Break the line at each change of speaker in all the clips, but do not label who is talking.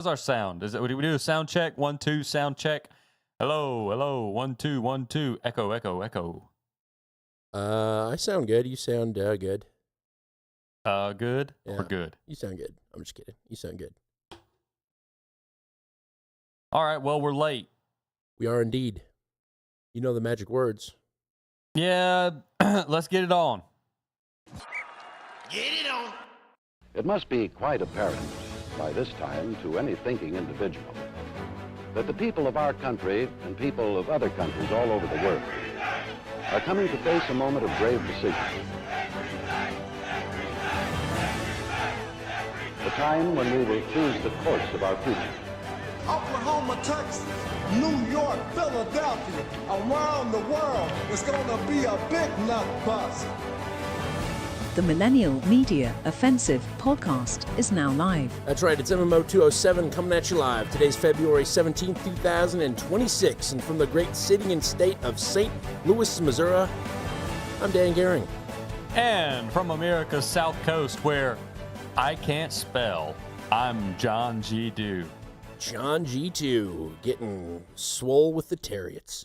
How's our sound? Is it? Do we do a sound check? 1, 2, sound check. Hello, hello. 1, 2, 1, 2. Echo, echo, echo.
I sound good. You sound good.
Good
Yeah.
or good?
You sound good. I'm just kidding. You sound good.
All right. Well, we're late.
We are indeed. You know the magic words.
Yeah. Let's get it on.
Get it on.
It must be quite apparent by this time to any thinking individual that the people of our country and people of other countries all over the world are coming to face a moment of grave decision. The time when we will choose the course of our future.
Oklahoma, Texas, New York, Philadelphia, around the world, it's going to be a big nut bust.
The Millennial Media Offensive podcast is now live.
That's right, it's MMO 207 coming at you live. Today's February 17th, 2026, and from the great city and state of St. Louis, Missouri, I'm Dan Gehring.
And from America's South Coast, where I can't spell, I'm John G. Dew.
John G2 getting swole with the Terriots.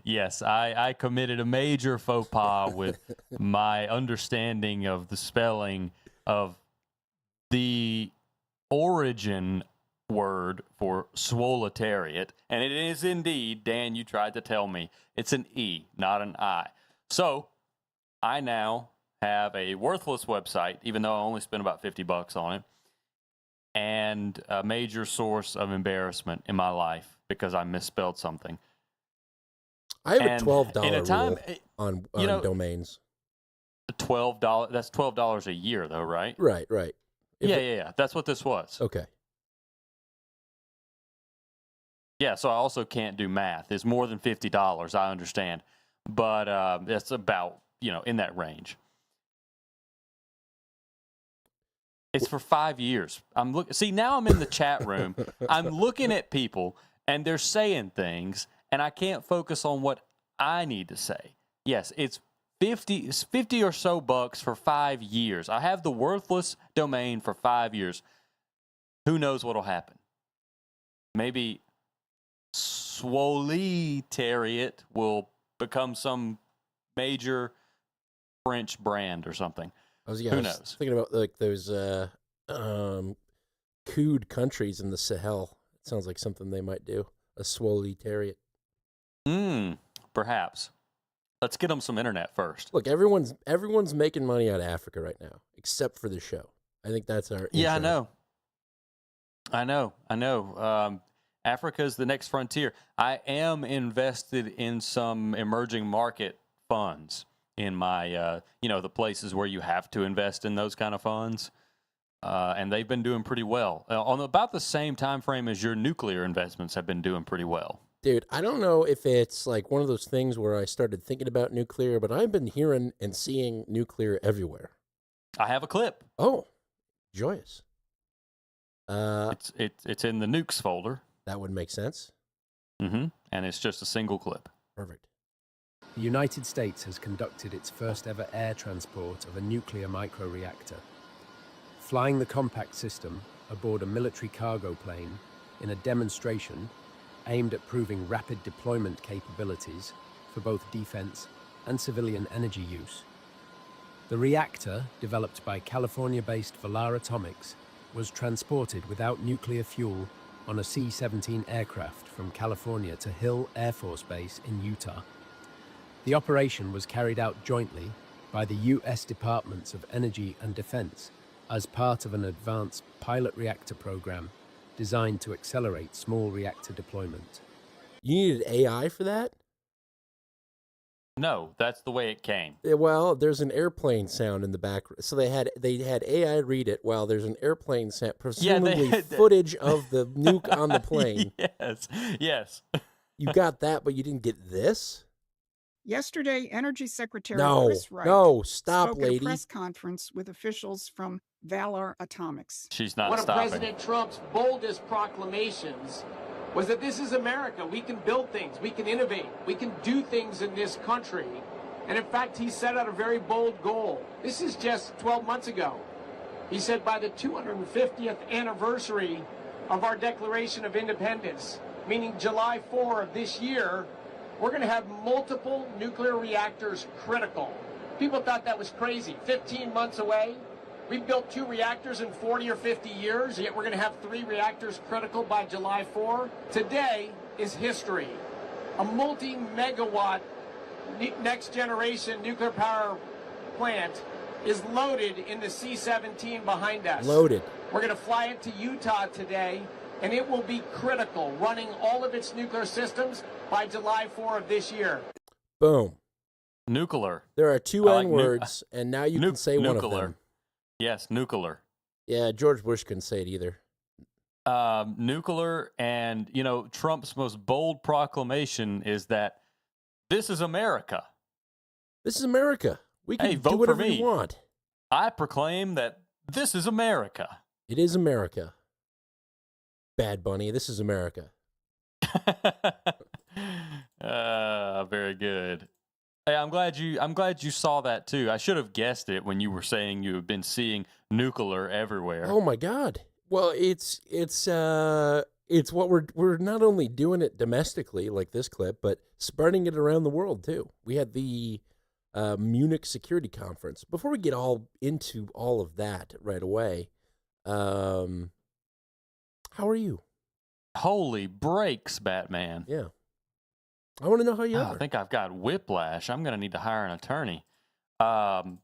Yes, I committed a major faux pas with my understanding of the spelling of the origin word for swoletariat. And it is indeed, Dan, you tried to tell me, it's an E, not an I. So I now have a worthless website, even though I only spent about $50 on it, and a major source of embarrassment in my life because I misspelled something.
I have a $12
time,
rule on domains.
$12. That's $12 a year, though, right?
Right.
Yeah. That's what this was.
Okay.
Yeah, so I also can't do math. It's more than $50, I understand. But it's about, in that range. It's for 5 years. See, now I'm in the chat room. I'm looking at people, and they're saying things, and I can't focus on what I need to say. Yes, it's 50 or so bucks for 5 years. I have the worthless domain for 5 years. Who knows what'll happen? Maybe Swoletariat will become some major French brand or something. Who knows?
Thinking about like those cooed countries in the Sahel. It sounds like something they might do. A swoletariat.
Perhaps. Let's get them some internet first.
Look, everyone's making money out of Africa right now, except for the show. I think that's our intro.
Yeah, I know. Africa's the next frontier. I am invested in some emerging market funds in my, the places where you have to invest in those kind of funds. And they've been doing pretty well. On about the same time frame as your nuclear investments have been doing pretty well.
Dude, I don't know if it's like one of those things where I started thinking about nuclear, but I've been hearing and seeing nuclear everywhere.
I have a clip.
Oh, joyous.
It's in the nukes folder.
That would make sense.
Mm-hmm. And it's just a single clip.
Perfect.
The United States has conducted its first ever air transport of a nuclear microreactor. Flying the compact system aboard a military cargo plane in a demonstration aimed at proving rapid deployment capabilities for both defense and civilian energy use. The reactor, developed by California-based Valar Atomics, was transported without nuclear fuel on a C-17 aircraft from California to Hill Air Force Base in Utah. The operation was carried out jointly by the U.S. Departments of Energy and Defense as part of an advanced pilot reactor program designed to accelerate small reactor deployment.
You needed AI for that?
No, that's the way it came.
Well, there's an airplane sound in the background. So they had AI read it while there's an airplane sound, presumably footage of the nuke on the plane.
Yes.
You got that, but you didn't get this?
Yesterday, Energy Secretary Chris Wright
spoke
at a press conference with officials from Valar Atomics.
She's not
One
stopping.
of President Trump's boldest proclamations was that this is America. We can build things. We can innovate. We can do things in this country. And in fact, he set out a very bold goal. This is just 12 months ago. He said by the 250th anniversary of our Declaration of Independence, meaning July 4 of this year, we're going to have multiple nuclear reactors critical. People thought that was crazy. 15 months away. We built 2 reactors in 40 or 50 years, yet we're going to have 3 reactors critical by July 4. Today is history. A multi-megawatt next-generation nuclear power plant is loaded in the C-17 behind us.
Loaded.
We're going to fly it to Utah today, and it will be critical, running all of its nuclear systems by July 4 of this year.
Boom.
Nuclear.
There are 2
I like
N-words, and now you can say one of
nuclear.
them.
Yes, nuclear.
Yeah, George Bush couldn't say it either.
Nuclear, and, Trump's most bold proclamation is that this is America.
This is America. We can
vote
do whatever
for me.
we want.
I proclaim that this is America.
It is America. Bad Bunny, this is America.
Very good. Hey, I'm glad you saw that too. I should have guessed it when you were saying you have been seeing nuclear everywhere.
Oh my God. Well, it's what we're not only doing it domestically like this clip, but spreading it around the world too. We had the Munich Security Conference. Before we get all into all of that right away, how are you?
Holy breaks, Batman.
Yeah. I want to know how you are.
I think I've got whiplash. I'm going to need to hire an attorney. I'm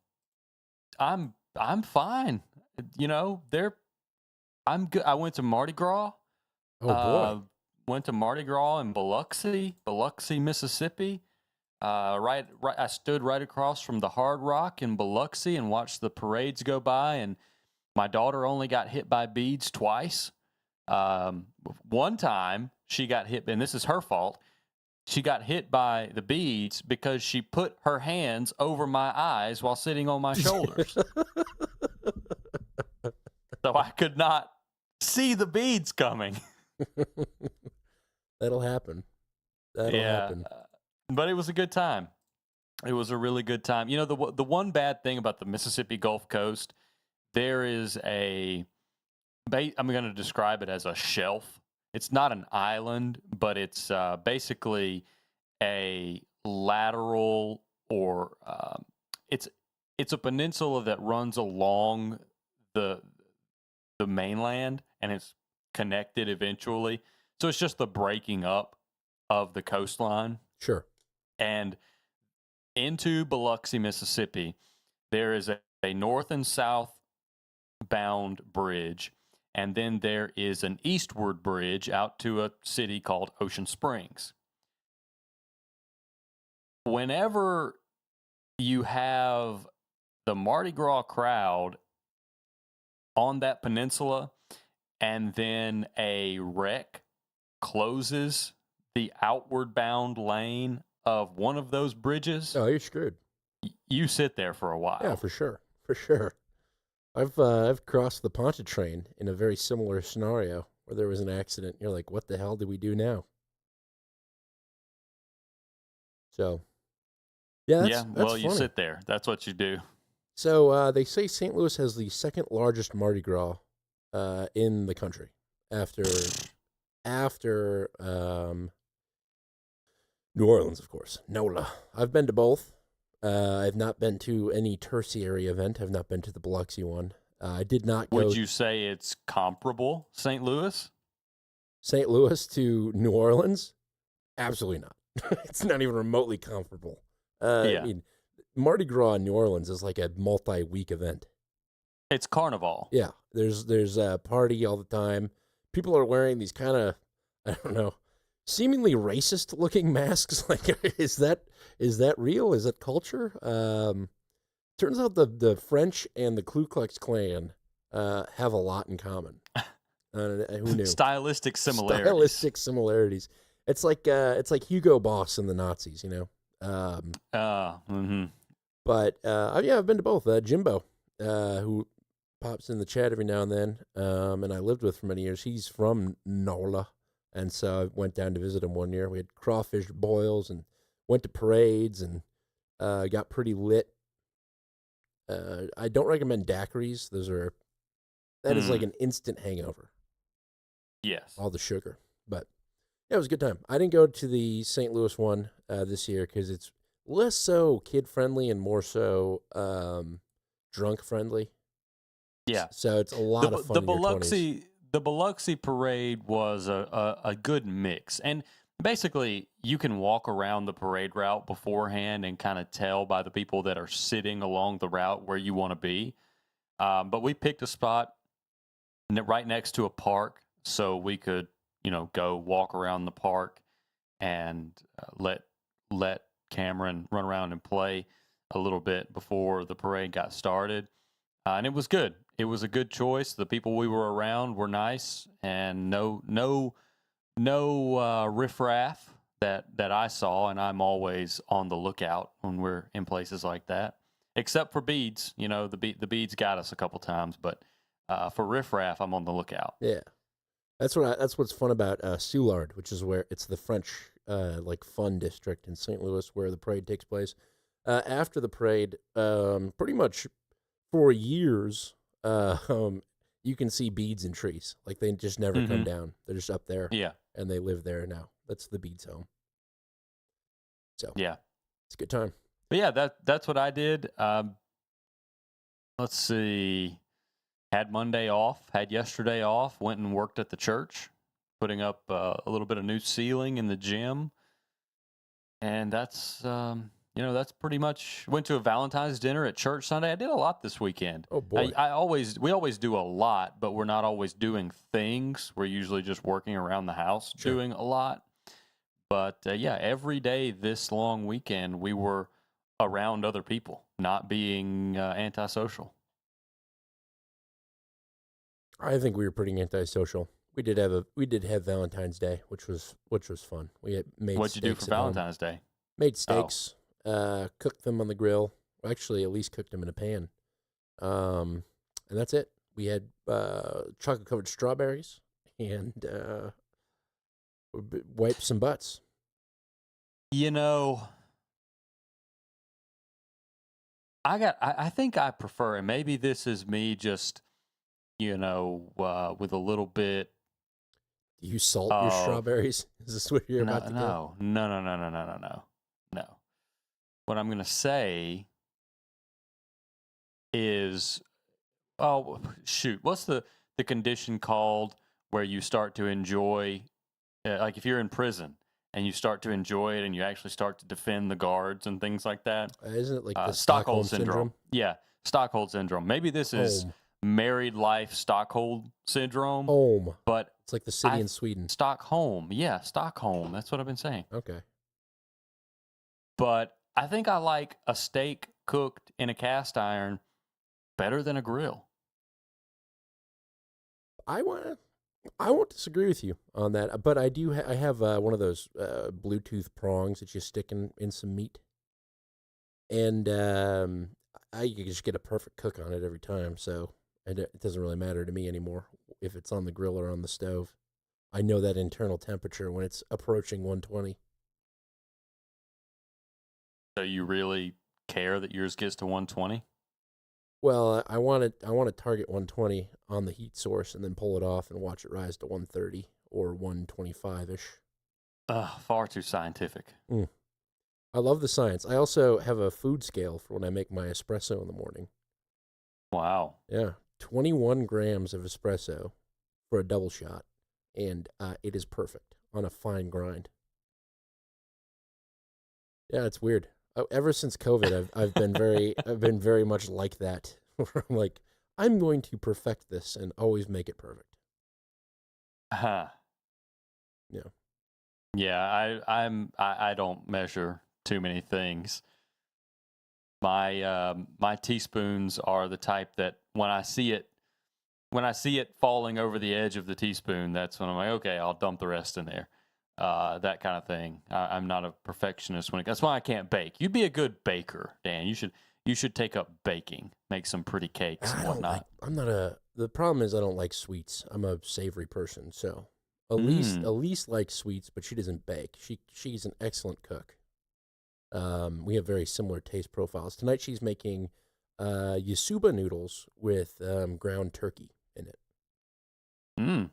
fine. I'm good. I went to Mardi Gras.
Oh boy.
Went to Mardi Gras in Biloxi, Mississippi. Right. I stood right across from the Hard Rock in Biloxi and watched the parades go by. And my daughter only got hit by beads twice. One time she got hit, and this is her fault. She got hit by the beads because she put her hands over my eyes while sitting on my shoulders. So I could not see the beads coming.
That'll happen. That'll happen.
But it was a good time. It was a really good time. The one bad thing about the Mississippi Gulf Coast, there is I'm going to describe it as a shelf. It's not an island, but it's basically a lateral, or it's a peninsula that runs along the mainland, and it's connected eventually. So it's just the breaking up of the coastline.
Sure.
And into Biloxi, Mississippi, there is a north and south bound bridge. And then there is an eastward bridge out to a city called Ocean Springs. Whenever you have the Mardi Gras crowd on that peninsula, and then a wreck closes the outward bound lane of one of those bridges,
oh, you're screwed.
You sit there for a while.
Yeah, for sure. For sure. I've crossed the Pontchartrain in a very similar scenario where there was an accident. You're like, what the hell do we do now? So, yeah, that's
well, you
funny.
sit there. That's what you do.
So they say St. Louis has the second largest Mardi Gras in the country after New Orleans, of course. NOLA. I've been to both. I've not been to any tertiary event. I've not been to the Biloxi one. I did not go.
Would you say it's comparable, St. Louis?
St. Louis to New Orleans? Absolutely not. It's not even remotely comparable. I mean, Mardi Gras in New Orleans is like a multi-week event.
It's carnival.
Yeah, there's a party all the time. People are wearing these kind of, I don't know, seemingly racist-looking masks. Like, is that real? Is that culture? Turns out the French and the Ku Klux Klan have a lot in common. Who knew?
Stylistic similarities.
Stylistic similarities. It's like Hugo Boss and the Nazis, you know. But yeah, I've been to both. Jimbo, who pops in the chat every now and then, and I lived with for many years. He's from NOLA, and so I went down to visit him one year. We had crawfish boils and went to parades and got pretty lit. I don't recommend daiquiris. Those are That is like an instant hangover.
Yes.
All the sugar. But yeah, it was a good time. I didn't go to the St. Louis one this year because it's less so kid-friendly and more so drunk-friendly.
Yeah.
So it's a lot of fun in your 20s.
The Biloxi parade was a good mix. And basically, you can walk around the parade route beforehand and kind of tell by the people that are sitting along the route where you want to be. But we picked a spot right next to a park so we could, go walk around the park and let Cameron run around and play a little bit before the parade got started. And it was good. It was a good choice. The people we were around were nice, and no riffraff that I saw. And I'm always on the lookout when we're in places like that, except for beads. The beads got us a couple times, but for riffraff, I'm on the lookout.
Yeah, that's what's fun about Soulard, which is where it's the French fun district in St. Louis where the parade takes place. After the parade, pretty much for years, you can see beads in trees. Like they just never come down. They're just up there.
Yeah.
And they live there now. That's the beads home. So
yeah,
it's a good time.
But yeah, that's what I did. Let's see. Had Monday off, had yesterday off, went and worked at the church, putting up a little bit of new ceiling in the gym. And that's, that's pretty much, went to a Valentine's dinner at church Sunday. I did a lot this weekend.
Oh, boy.
We always do a lot, but we're not always doing things. We're usually just working around the house doing a lot. But every day this long weekend, we were around other people, not being antisocial.
I think we were pretty antisocial. We did have Valentine's Day, which was fun. We had made.
What'd you do for Valentine's Day?
Made steaks, cooked them on the grill. Actually, at least cooked them in a pan. And that's it. We had chocolate covered strawberries and wiped some butts.
I think I prefer, and maybe this is me just, with a little bit.
Do you salt your strawberries? Is this what you're about to do?
No. No. What I'm going to say is, what's the condition called where you start to enjoy, like if you're in prison and you start to enjoy it and you actually start to defend the guards and things like that?
Isn't it like the Stockholm syndrome?
Yeah, Stockholm syndrome. Maybe this is married life Stockholm syndrome. But
it's like the city in Sweden.
Stockholm. Yeah, Stockholm. That's what I've been saying.
Okay.
But I think I like a steak cooked in a cast iron better than a grill.
I won't disagree with you on that, but I do. I have one of those Bluetooth prongs that you stick in some meat, and you can just get a perfect cook on it every time. So it doesn't really matter to me anymore if it's on the grill or on the stove. I know that internal temperature when it's approaching 120.
So you really care that yours gets to 120?
Well, I want to target 120 on the heat source and then pull it off and watch it rise to 130 or 125-ish.
Far too scientific.
I love the science. I also have a food scale for when I make my espresso in the morning.
Wow.
Yeah, 21 grams of espresso for a double shot, and it is perfect on a fine grind. Yeah, it's weird. Ever since COVID, I've been very much like that. Where I'm like, I'm going to perfect this and always make it perfect.
Yeah. Yeah, I don't measure too many things. My teaspoons are the type that when I see it falling over the edge of the teaspoon, that's when I'm like, okay, I'll dump the rest in there. That kind of thing. I'm not a perfectionist that's why I can't bake. You'd be a good baker, Dan. You should take up baking, make some pretty cakes and whatnot.
The problem is I don't like sweets. I'm a savory person, so Elise likes sweets, but she doesn't bake. She's an excellent cook. We have very similar taste profiles. Tonight she's making yasuba noodles with ground turkey in it.
Mm.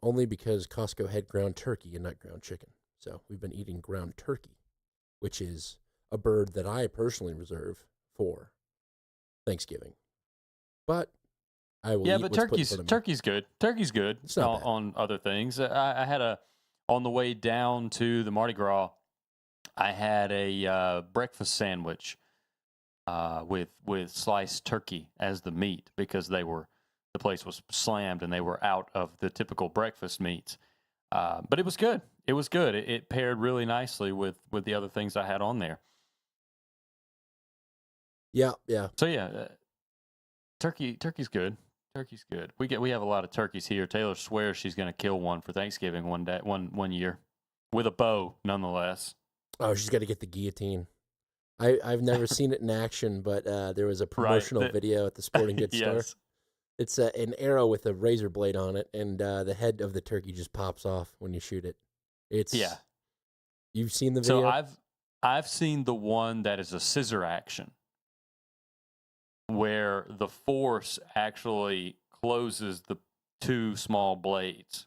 Only because Costco had ground turkey and not ground chicken. So we've been eating ground turkey, which is a bird that I personally reserve for Thanksgiving. But I will eat
but
what's put in front of me.
turkey's good. Turkey's good
It's not bad.
on other things. I had on the way down to the Mardi Gras, I had a breakfast sandwich with sliced turkey as the meat because the place was slammed and they were out of the typical breakfast meats. But it was good. It was good. It paired really nicely with the other things I had on there.
Yeah.
So yeah, turkey's good. Turkey's good. We have a lot of turkeys here. Taylor swears she's going to kill one for Thanksgiving one year with a bow, nonetheless.
Oh, she's got to get the guillotine. I've never seen it in action, but there was a promotional video at the sporting goods store. It's an arrow with a razor blade on it, and the head of the turkey just pops off when you shoot it. You've seen the video?
So I've seen the one that is a scissor action, where the force actually closes the two small blades.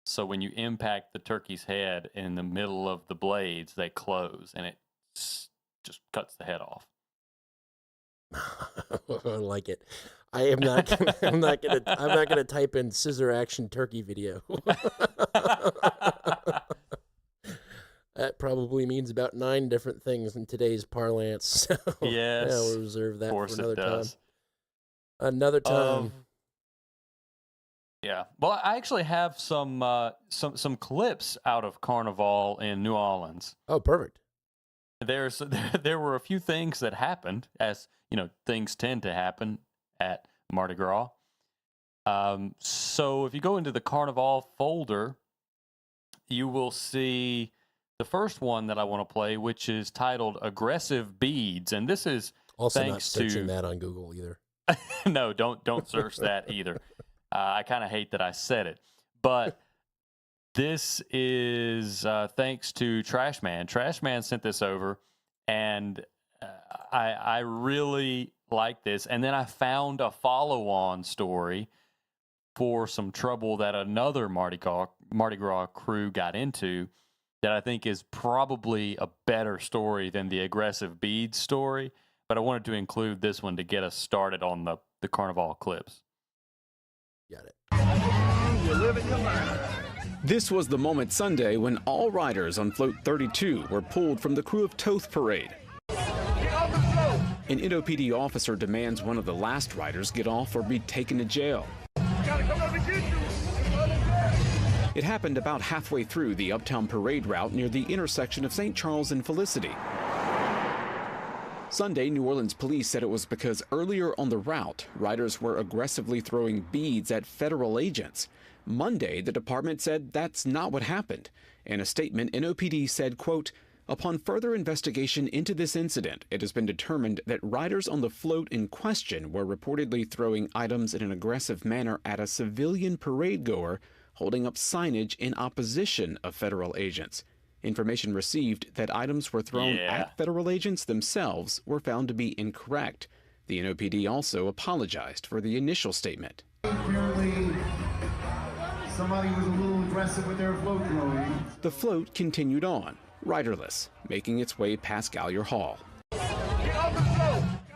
So when you impact the turkey's head in the middle of the blades, they close, and it just cuts the head off.
I like it. I am not. I'm not gonna type in scissor action turkey video. That probably means about 9 different things in today's parlance. So,
yes,
we'll reserve that for another time.
Another time. Yeah. Well, I actually have some clips out of Carnival in New Orleans.
Oh, perfect.
There were a few things that happened, as things tend to happen at Mardi Gras. So if you go into the Carnival folder, you will see the first one that I want to play, which is titled "Aggressive Beads," and this is
also
thanks
not searching that on Google either.
No, don't search that either. I kind of hate that I said it, but this is thanks to Trashman. Trashman sent this over, and I really like this. And then I found a follow-on story for some trouble that another Mardi Gras crew got into that I think is probably a better story than the aggressive beads story. But I wanted to include this one to get us started on the Carnival clips.
Got it.
This was the moment Sunday when all riders on Float 32 were pulled from the Crew of Toth parade. An NOPD officer demands one of the last riders get off or be taken to jail. It happened about halfway through the Uptown Parade route near the intersection of St. Charles and Felicity. Sunday, New Orleans police said it was because earlier on the route, riders were aggressively throwing beads at federal agents. Monday, the department said that's not what happened. In a statement, NOPD said, quote, "Upon further investigation into this incident, it has been determined that riders on the float in question were reportedly throwing items in an aggressive manner at a civilian parade goer holding up signage in opposition of federal agents. Information received that items were thrown at federal agents themselves were found to be incorrect. The NOPD also apologized for the initial statement.
Apparently, somebody was a little aggressive with their float throwing.
The float continued on, riderless, making its way past Gallier Hall.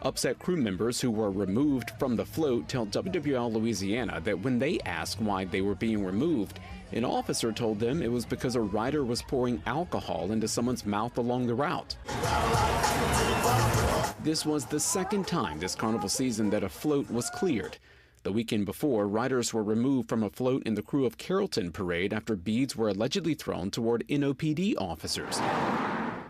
Upset crew members who were removed from the float tell WWL Louisiana that when they asked why they were being removed, an officer told them it was because a rider was pouring alcohol into someone's mouth along the route. This was the second time this carnival season that a float was cleared. The weekend before, riders were removed from a float in the Crew of Carrollton parade after beads were allegedly thrown toward NOPD officers.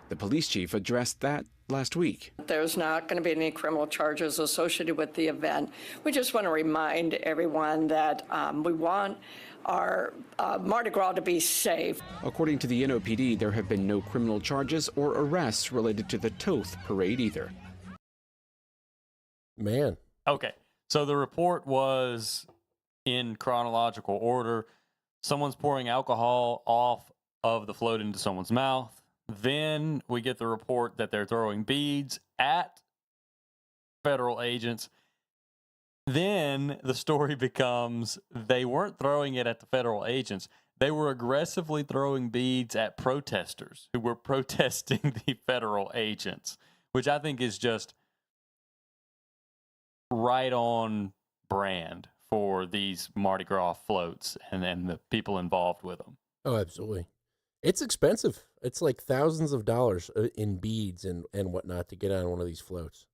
The police chief addressed that last week.
There's not going to be any criminal charges associated with the event. We just want to remind everyone that we want our Mardi Gras to be safe.
According to the NOPD, there have been no criminal charges or arrests related to the Toth parade either.
Man.
Okay, so the report was in chronological order. Someone's pouring alcohol off of the float into someone's mouth. Then we get the report that they're throwing beads at federal agents. then the story becomes they weren't throwing it at the federal agents. They were aggressively throwing beads at protesters who were protesting the federal agents, which I think is just right on brand for these Mardi Gras floats and the people involved with them.
Oh, absolutely. It's expensive. It's like thousands of dollars in beads and whatnot to get on one of these floats.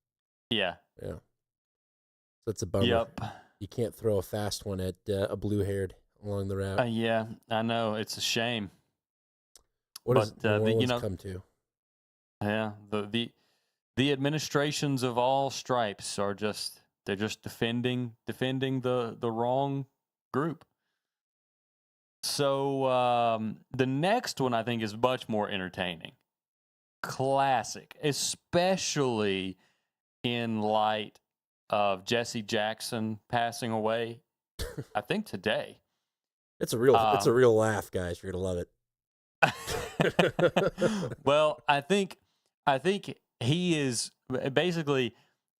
Yeah.
Yeah. So it's a bummer.
Yep.
You can't throw a fast one at a blue-haired along the route.
Yeah, I know. It's a shame.
What does New Orleans
you know,
come to?
Yeah, the administrations of all stripes are just defending the wrong group. So the next one I think is much more entertaining. Classic, especially in light of Jesse Jackson passing away. I think today.
It's a real laugh, guys. You're gonna love it.
Well, I think he is basically,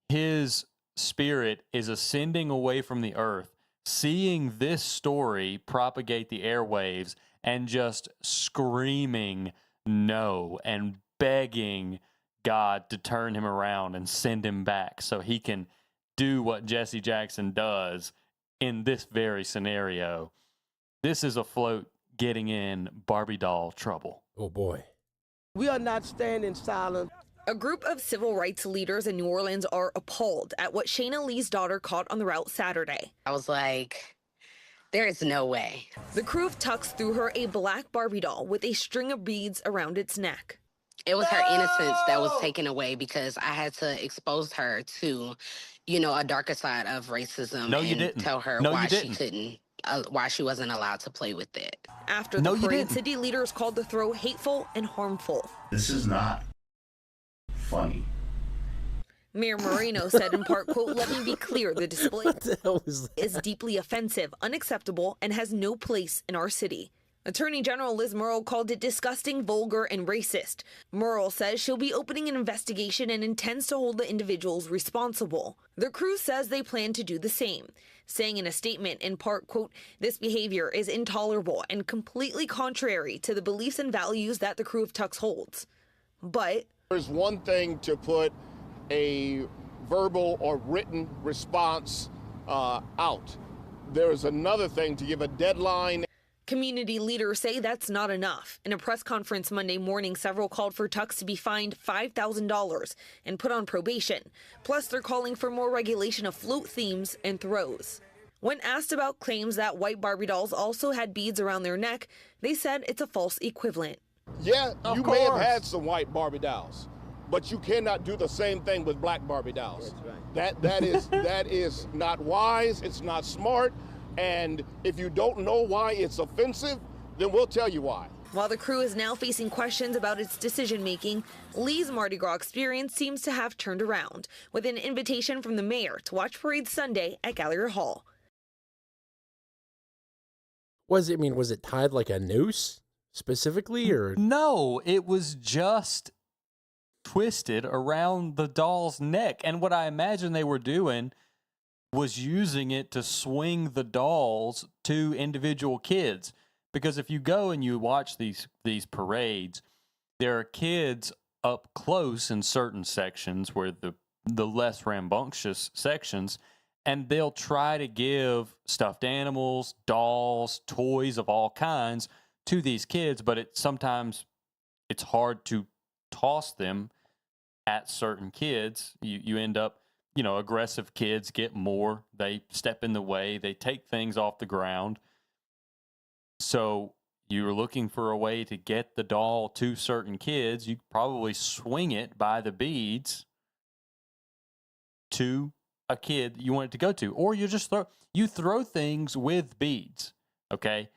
his spirit is ascending away from the earth, seeing this story propagate the airwaves and just screaming no and begging God to turn him around and send him back so he can do what Jesse Jackson does in this very scenario. This is a float getting in Barbie doll trouble.
Oh, boy.
We are not standing silent.
A group of civil rights leaders in New Orleans are appalled at what Shayna Lee's daughter caught on the route Saturday.
I was like, there is no way.
The crew of Tux threw her a black Barbie doll with a string of beads around its neck.
It was her innocence that was taken away because I had to expose her to, a darker side of racism.
No, you
and
didn't.
Tell her
No,
why
you
she
didn't.
couldn't, why she wasn't allowed to play with it.
After the parade, city leaders called the throw hateful and harmful.
This is not funny.
Mayor Moreno said in part, quote, "Let me be clear, the display
What the hell was that?
is deeply offensive, unacceptable, and has no place in our city." Attorney General Liz Murrill called it disgusting, vulgar, and racist. Murrill says she'll be opening an investigation and intends to hold the individuals responsible. The crew says they plan to do the same, saying in a statement in part, quote, "This behavior is intolerable and completely contrary to the beliefs and values that the crew of Tux holds." But
there's one thing to put a verbal or written response out. There's another thing to give a deadline.
community leaders say that's not enough. In a press conference Monday morning, several called for Tux to be fined $5,000 and put on probation. Plus, they're calling for more regulation of float themes and throws. When asked about claims that white Barbie dolls also had beads around their neck, they said it's a false equivalent.
Yeah, you may have had some white Barbie dolls, but you cannot do the same thing with black Barbie dolls. Right. That is not wise. It's not smart. And if you don't know why it's offensive, then we'll tell you why.
While the crew is now facing questions about its decision-making, Lee's Mardi Gras experience seems to have turned around, with an invitation from the mayor to watch parades Sunday at Gallagher Hall.
Was it tied like a noose specifically, or?
No, it was just twisted around the doll's neck. And what I imagine they were doing was using it to swing the dolls to individual kids. Because if you go and you watch these parades, there are kids up close in certain sections where the less rambunctious sections, and they'll try to give stuffed animals, dolls, toys of all kinds to these kids, but sometimes it's hard to toss them at certain kids. You end up, aggressive kids get more. They step in the way. They take things off the ground. So you're looking for a way to get the doll to certain kids. You probably swing it by the beads to a kid you want it to go to, or you just throw things with beads, okay?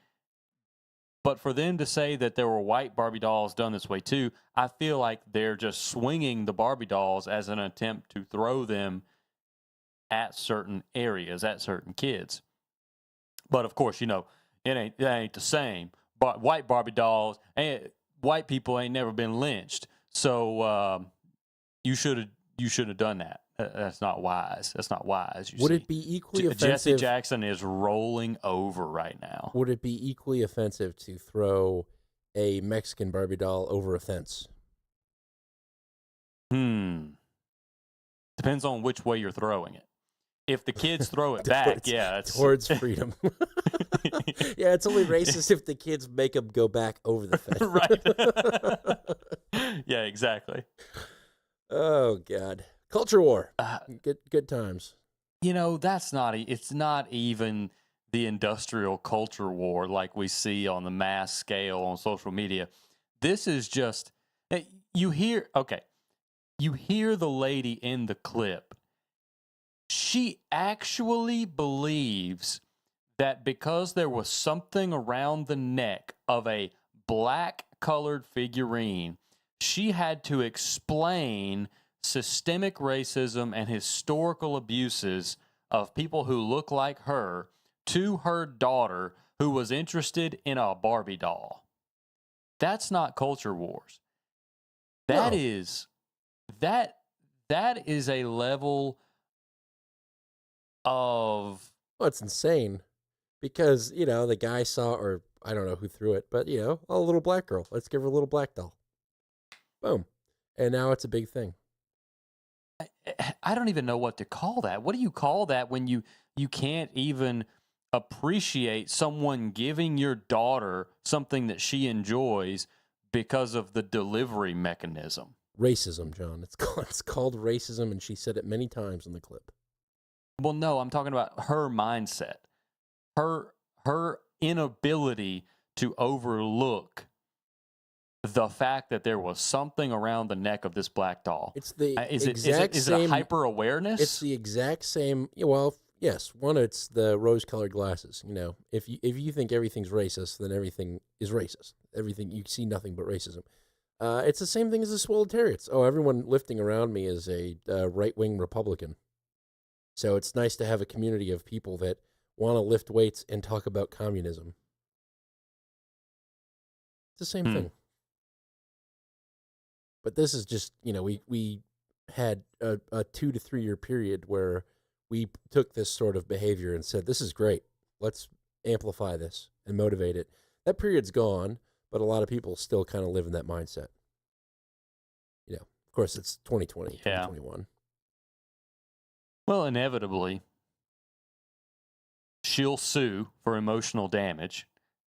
But for them to say that there were white Barbie dolls done this way too, I feel like they're just swinging the Barbie dolls as an attempt to throw them at certain areas, at certain kids. But of course, it ain't the same. But white Barbie dolls, white people ain't never been lynched, so you should have done that. That's not wise. That's not wise.
Would it be equally offensive?
Jesse Jackson is rolling over right now.
Would it be equally offensive to throw a Mexican Barbie doll over a fence?
Depends on which way you're throwing it. If the kids throw it back, it's
towards freedom. Yeah, it's only racist if the kids make them go back over the fence.
Right. Yeah, exactly.
Oh God, culture war. Good times.
You know, that's not. It's not even the industrial culture war like we see on the mass scale on social media. This is just you hear. Okay, you hear the lady in the clip. She actually believes that because there was something around the neck of a black-colored figurine, she had to explain systemic racism and historical abuses of people who look like her to her daughter who was interested in a Barbie doll. That's not culture wars. That is a level of...
Well, it's insane because, the guy saw, or I don't know who threw it, but, a little black girl. Let's give her a little black doll. Boom. And now it's a big thing.
I don't even know what to call that. What do you call that when you can't even appreciate someone giving your daughter something that she enjoys because of the delivery mechanism?
Racism, John. It's called racism, and she said it many times in the clip.
Well, no, I'm talking about her mindset, her inability to overlook the fact that there was something around the neck of this black doll.
It's the
is
exact
it
same.
a hyper awareness?
It's the exact same. Well, yes. One, it's the rose-colored glasses. If you think everything's racist, then everything is racist. Everything you see, nothing but racism. It's the same thing as the swolitarians. Oh, everyone lifting around me is a right-wing Republican. So it's nice to have a community of people that want to lift weights and talk about communism. It's the same thing. But this is just, we had a 2 to 3 year period where we took this sort of behavior and said, this is great. Let's amplify this and motivate it. That period's gone, but a lot of people still kind of live in that mindset. Of course, it's 2020, 2021.
Well, inevitably, she'll sue for emotional damage.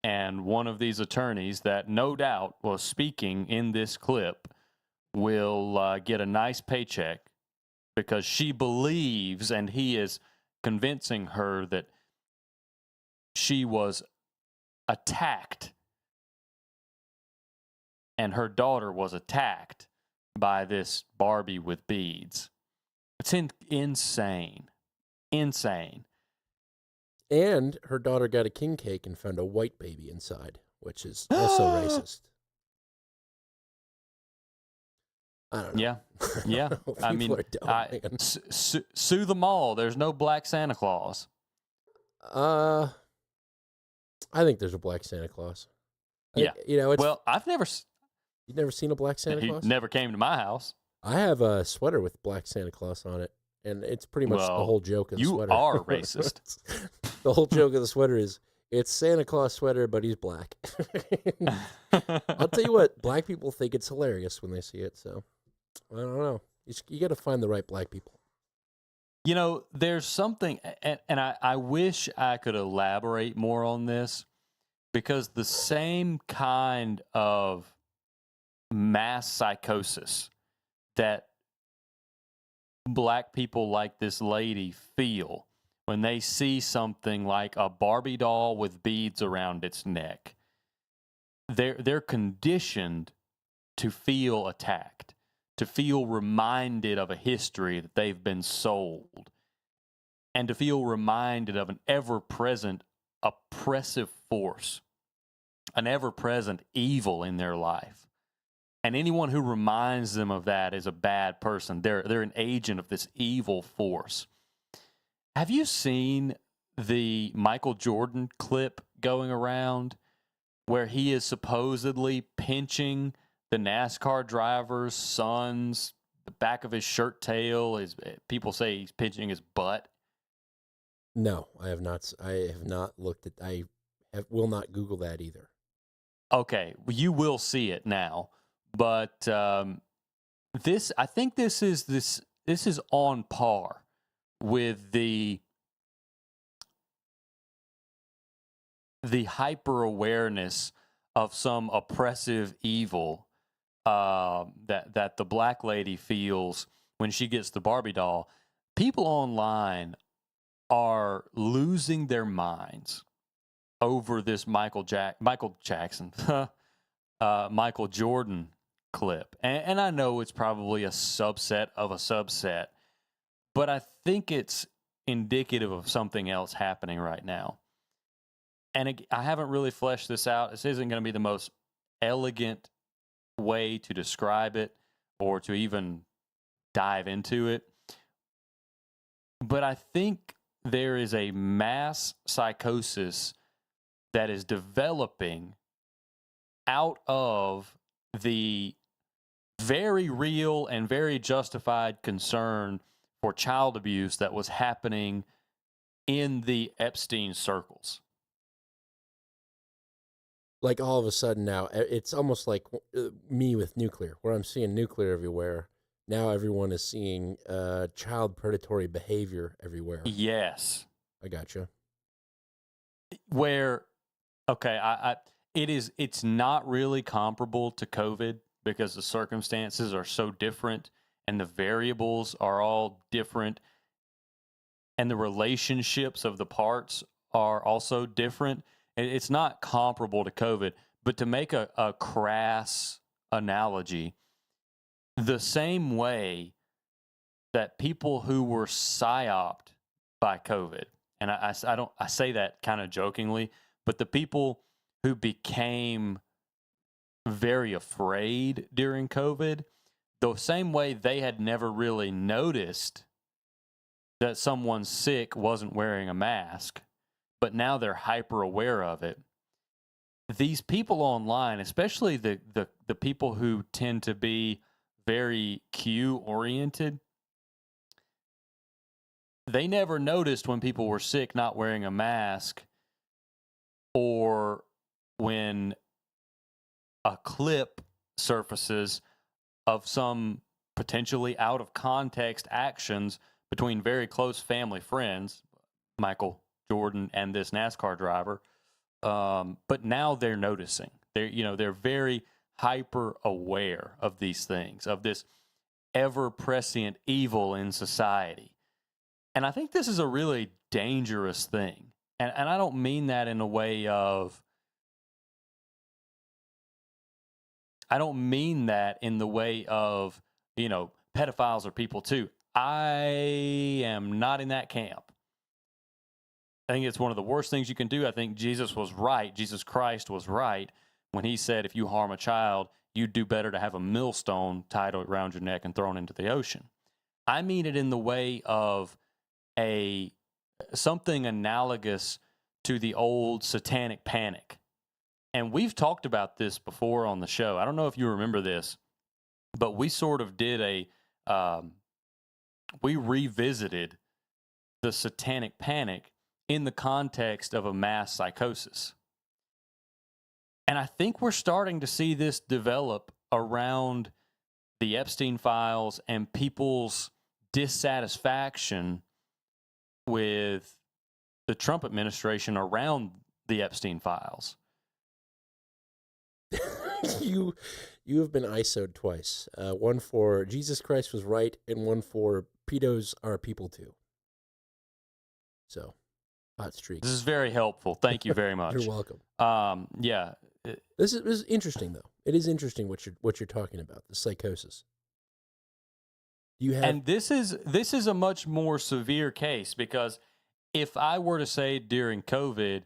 And one of these attorneys that no doubt was speaking in this clip will get a nice paycheck because she believes and he is convincing her that she was attacked and her daughter was attacked by this Barbie with beads. It's insane. Insane.
And her daughter got a king cake and found a white baby inside, which is also racist. I don't know.
Yeah. I mean, sue them all. There's no black Santa Claus.
I think there's a black Santa Claus. It's,
well,
you've never seen a black Santa Claus?
He never came to my house.
I have a sweater with black Santa Claus on it, and it's pretty much the whole joke of the sweater.
You are racist.
The whole joke of the sweater is it's Santa Claus sweater, but he's black. I'll tell you what, black people think it's hilarious when they see it, so I don't know. You got to find the right black people.
There's something, and I wish I could elaborate more on this, because the same kind of mass psychosis that black people like this lady feel when they see something like a Barbie doll with beads around its neck, they're conditioned to feel attacked, to feel reminded of a history that they've been sold, and to feel reminded of an ever-present oppressive force, an ever-present evil in their life. And anyone who reminds them of that is a bad person. They're an agent of this evil force. Have you seen the Michael Jordan clip going around where he is supposedly pinching the NASCAR driver's son's the back of his shirt tail. People say he's pinching his butt.
No, I have not. I have not looked at. Will not Google that either.
Okay, well, you will see it now, but I think this is on par with the hyper awareness of some oppressive evil that the black lady feels when she gets the Barbie doll. People online are losing their minds over this Michael Jackson, Michael Jordan clip. And I know it's probably a subset of a subset, but I think it's indicative of something else happening right now. And I haven't really fleshed this out. This isn't going to be the most elegant way to describe it or to even dive into it. But I think there is a mass psychosis that is developing out of the very real and very justified concern for child abuse that was happening in the Epstein circles.
Like all of a sudden now, it's almost like me with nuclear, where I'm seeing nuclear everywhere. Now everyone is seeing child predatory behavior everywhere.
Yes.
I gotcha.
Where, okay, it's not really comparable to COVID because the circumstances are so different and the variables are all different and the relationships of the parts are also different. It's not comparable to COVID, but to make a crass analogy, the same way that people who were psyoped by COVID, and I say that kind of jokingly, but the people who became very afraid during COVID, the same way they had never really noticed that someone sick wasn't wearing a mask, but now they're hyper aware of it. These people online, especially the people who tend to be very Q oriented, they never noticed when people were sick not wearing a mask, or when a clip surfaces of some potentially out of context actions between very close family friends, Michael Jordan and this NASCAR driver. But now they're noticing. They're very hyper aware of these things, of this ever prescient evil in society. And I think this is a really dangerous thing. And I don't mean that in a way of, pedophiles are people too. I am not in that camp. I think it's one of the worst things you can do. I think Jesus Christ was right when he said, if you harm a child, you'd do better to have a millstone tied around your neck and thrown into the ocean. I mean it in the way of something analogous to the old satanic panic. And we've talked about this before on the show. I don't know if you remember this, but we sort of did we revisited the satanic panic in the context of a mass psychosis. And I think we're starting to see this develop around the Epstein files and people's dissatisfaction with the Trump administration around the Epstein files.
You have been ISO'd twice. One for Jesus Christ was right, and one for pedos are people too. So, hot streak.
This is very helpful. Thank you very much.
You're welcome.
Yeah.
This is interesting, though. It is interesting what you're talking about, the psychosis.
And this is a much more severe case, because if I were to say during COVID,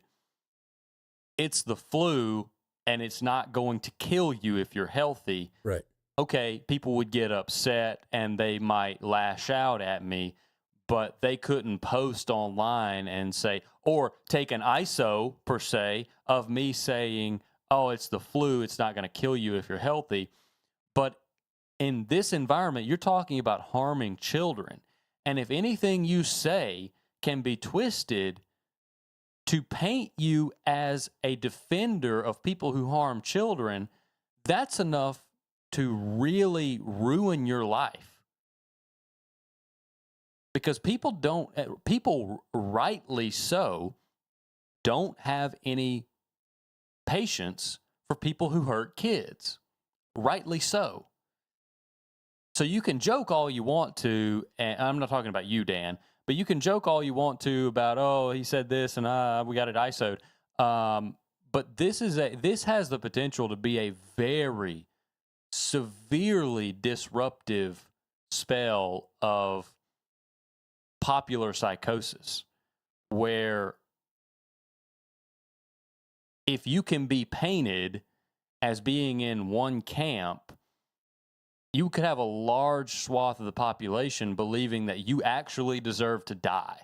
it's the flu and it's not going to kill you if you're healthy.
Right.
Okay, people would get upset and they might lash out at me, but they couldn't post online and say, or take an ISO per se of me saying, oh, it's the flu, it's not going to kill you if you're healthy. But in this environment, you're talking about harming children. And if anything you say can be twisted to paint you as a defender of people who harm children, that's enough to really ruin your life. Because people rightly so don't have any patience for people who hurt kids. Rightly so. So you can joke all you want to, and I'm not talking about you, Dan, but you can joke all you want to about, oh, he said this and we got it ISO'd. But this has the potential to be a very severely disruptive spell of popular psychosis, where if you can be painted as being in one camp, you could have a large swath of the population believing that you actually deserve to die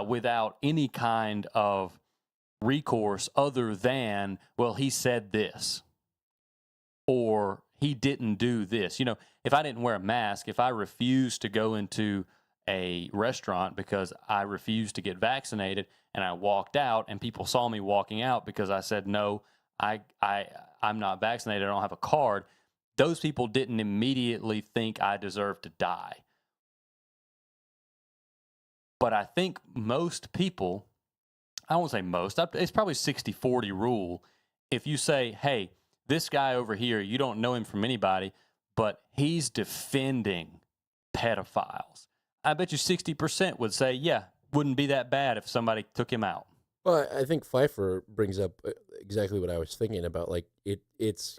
without any kind of recourse other than, well, he said this or he didn't do this. You know, if I didn't wear a mask, if I refused to go into a restaurant because I refused to get vaccinated and I walked out and people saw me walking out because I said, no, I'm not vaccinated, I don't have a card, those people didn't immediately think I deserve to die. But I think most people, I won't say most, it's probably 60-40 rule. If you say, hey, this guy over here, you don't know him from anybody, but he's defending pedophiles, I bet you 60% would say, yeah, wouldn't be that bad if somebody took him out.
Well, I think Pfeiffer brings up exactly what I was thinking about. Like it's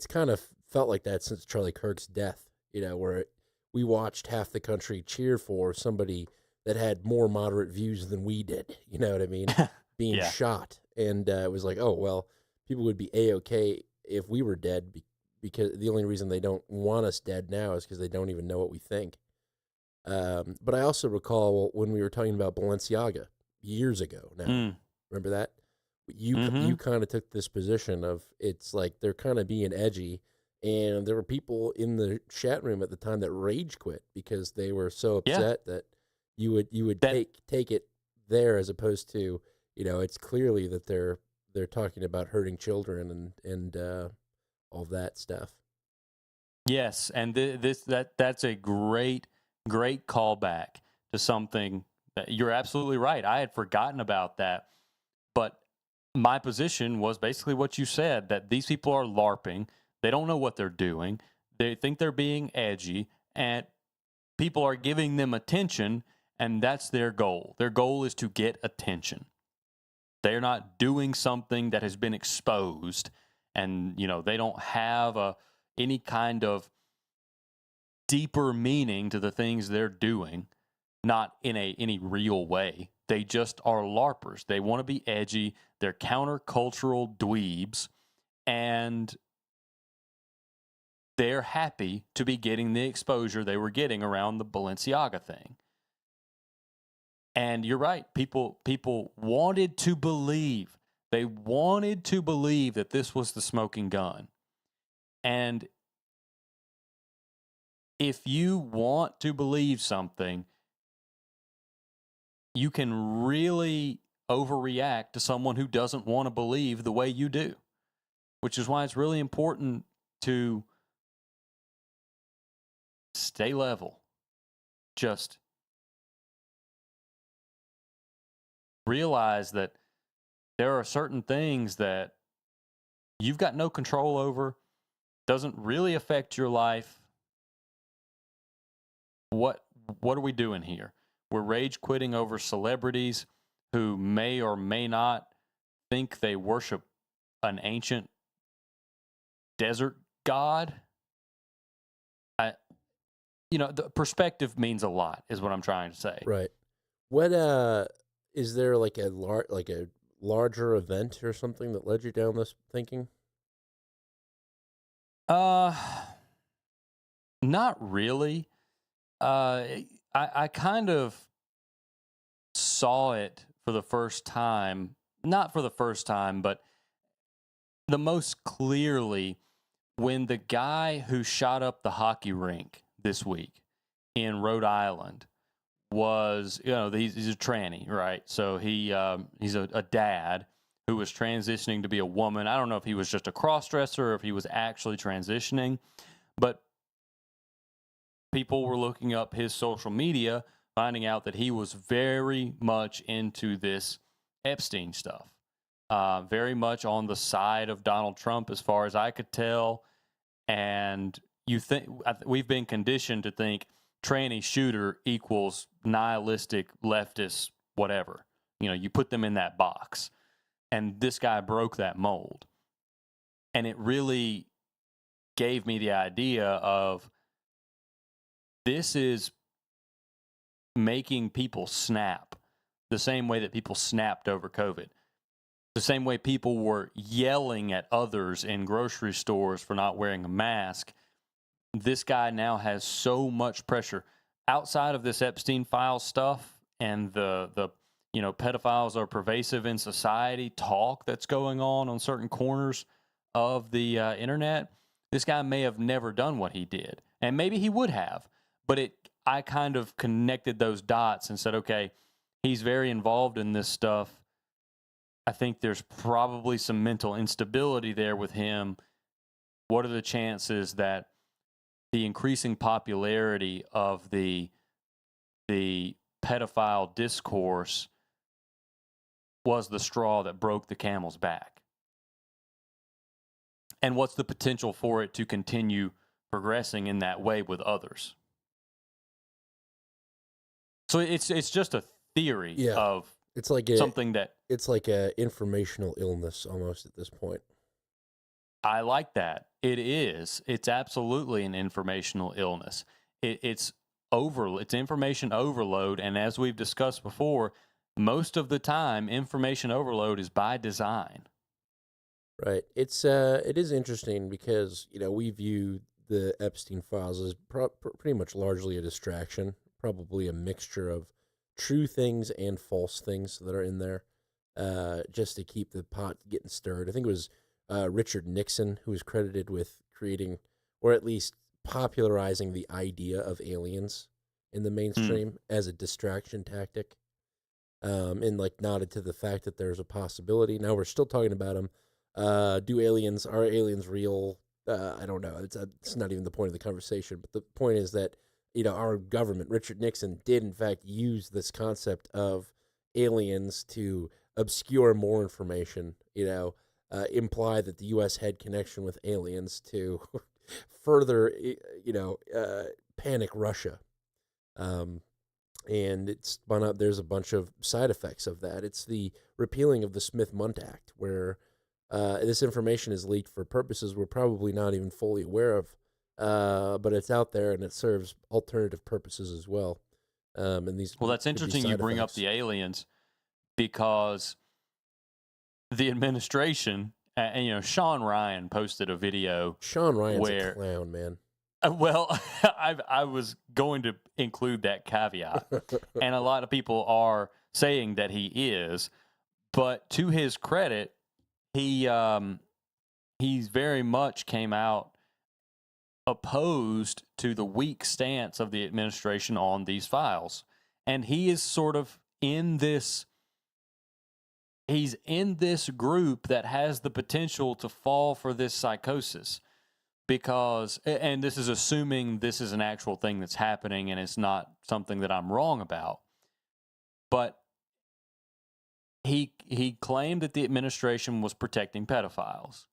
kind of felt like that since Charlie Kirk's death, you know, where we watched half the country cheer for somebody that had more moderate views than we did, you know what I mean, being shot. And it was like, oh, well, people would be A-okay if we were dead because the only reason they don't want us dead now is because they don't even know what we think. But I also recall when we were talking about Balenciaga years ago now. Remember that? You kind of took this position of it's like they're kind of being edgy, and there were people in the chat room at the time that rage quit because they were so upset that you would take it there as opposed to, you know, it's clearly that they're talking about hurting children and all that stuff.
Yes, and that's a great callback to something that you're absolutely right. I had forgotten about that. But my position was basically what you said, that these people are LARPing. They don't know what they're doing. They think they're being edgy, and people are giving them attention, and that's their goal. Their goal is to get attention. They're not doing something that has been exposed, and, you know, they don't have any kind of deeper meaning to the things they're doing, not in any real way. They just are LARPers. They want to be edgy. They're countercultural dweebs, and they're happy to be getting the exposure they were getting around the Balenciaga thing. And you're right. People wanted to believe. They wanted to believe that this was the smoking gun. And if you want to believe something, you can really overreact to someone who doesn't want to believe the way you do, which is why it's really important to stay level. Just realize that there are certain things that you've got no control over, doesn't really affect your life. What are we doing here? We're rage quitting over celebrities who may or may not think they worship an ancient desert god. The perspective means a lot, is what I'm trying to say.
Right. What is there like a larger event or something that led you down this thinking?
Not really. I kind of saw it for the first time, not for the first time, but the most clearly when the guy who shot up the hockey rink this week in Rhode Island was, he's a tranny, right? So he's a dad who was transitioning to be a woman. I don't know if he was just a cross-dresser or if he was actually transitioning, but people were looking up his social media, finding out that he was very much into this Epstein stuff, very much on the side of Donald Trump, as far as I could tell. And we've been conditioned to think tranny shooter equals nihilistic leftist whatever. You put them in that box. And this guy broke that mold. And it really gave me the idea of this is making people snap the same way that people snapped over COVID. The same way people were yelling at others in grocery stores for not wearing a mask. This guy now has so much pressure outside of this Epstein file stuff and the pedophiles are pervasive in society talk that's going on certain corners of the internet. This guy may have never done what he did, and maybe he would have, but I kind of connected those dots and said, okay, he's very involved in this stuff. I think there's probably some mental instability there with him. What are the chances that the increasing popularity of the pedophile discourse was the straw that broke the camel's back? And what's the potential for it to continue progressing in that way with others? So it's just a theory of
it's like
something that...
It's like a informational illness almost at this point.
I like that. It is. It's absolutely an informational illness. It's information overload, and as we've discussed before, most of the time, information overload is by design.
Right. It is interesting because we view the Epstein files as pretty much largely a distraction, probably a mixture of true things and false things that are in there, just to keep the pot getting stirred. I think it was Richard Nixon who was credited with creating, or at least popularizing, the idea of aliens in the mainstream as a distraction tactic, and nodded to the fact that there's a possibility. Now we're still talking about them. Are aliens real? I don't know. It's not even the point of the conversation. But the point is that our government, Richard Nixon, did in fact use this concept of aliens to obscure more information. Imply that the U.S. had connection with aliens to further, panic Russia. And it's spun up. There's a bunch of side effects of that. It's the repealing of the Smith-Mundt Act, where this information is leaked for purposes we're probably not even fully aware of, but it's out there and it serves alternative purposes as well. And these
that's interesting you bring up the aliens, because the administration, Sean Ryan posted a video.
Sean Ryan's a clown, man.
Well, I was going to include that caveat, and a lot of people are saying that he is, but to his credit, he's very much came out opposed to the weak stance of the administration on these files, and he is sort of in this. He's in this group that has the potential to fall for this psychosis. Because, and this is assuming this is an actual thing that's happening and it's not something that I'm wrong about, but he claimed that the administration was protecting pedophiles,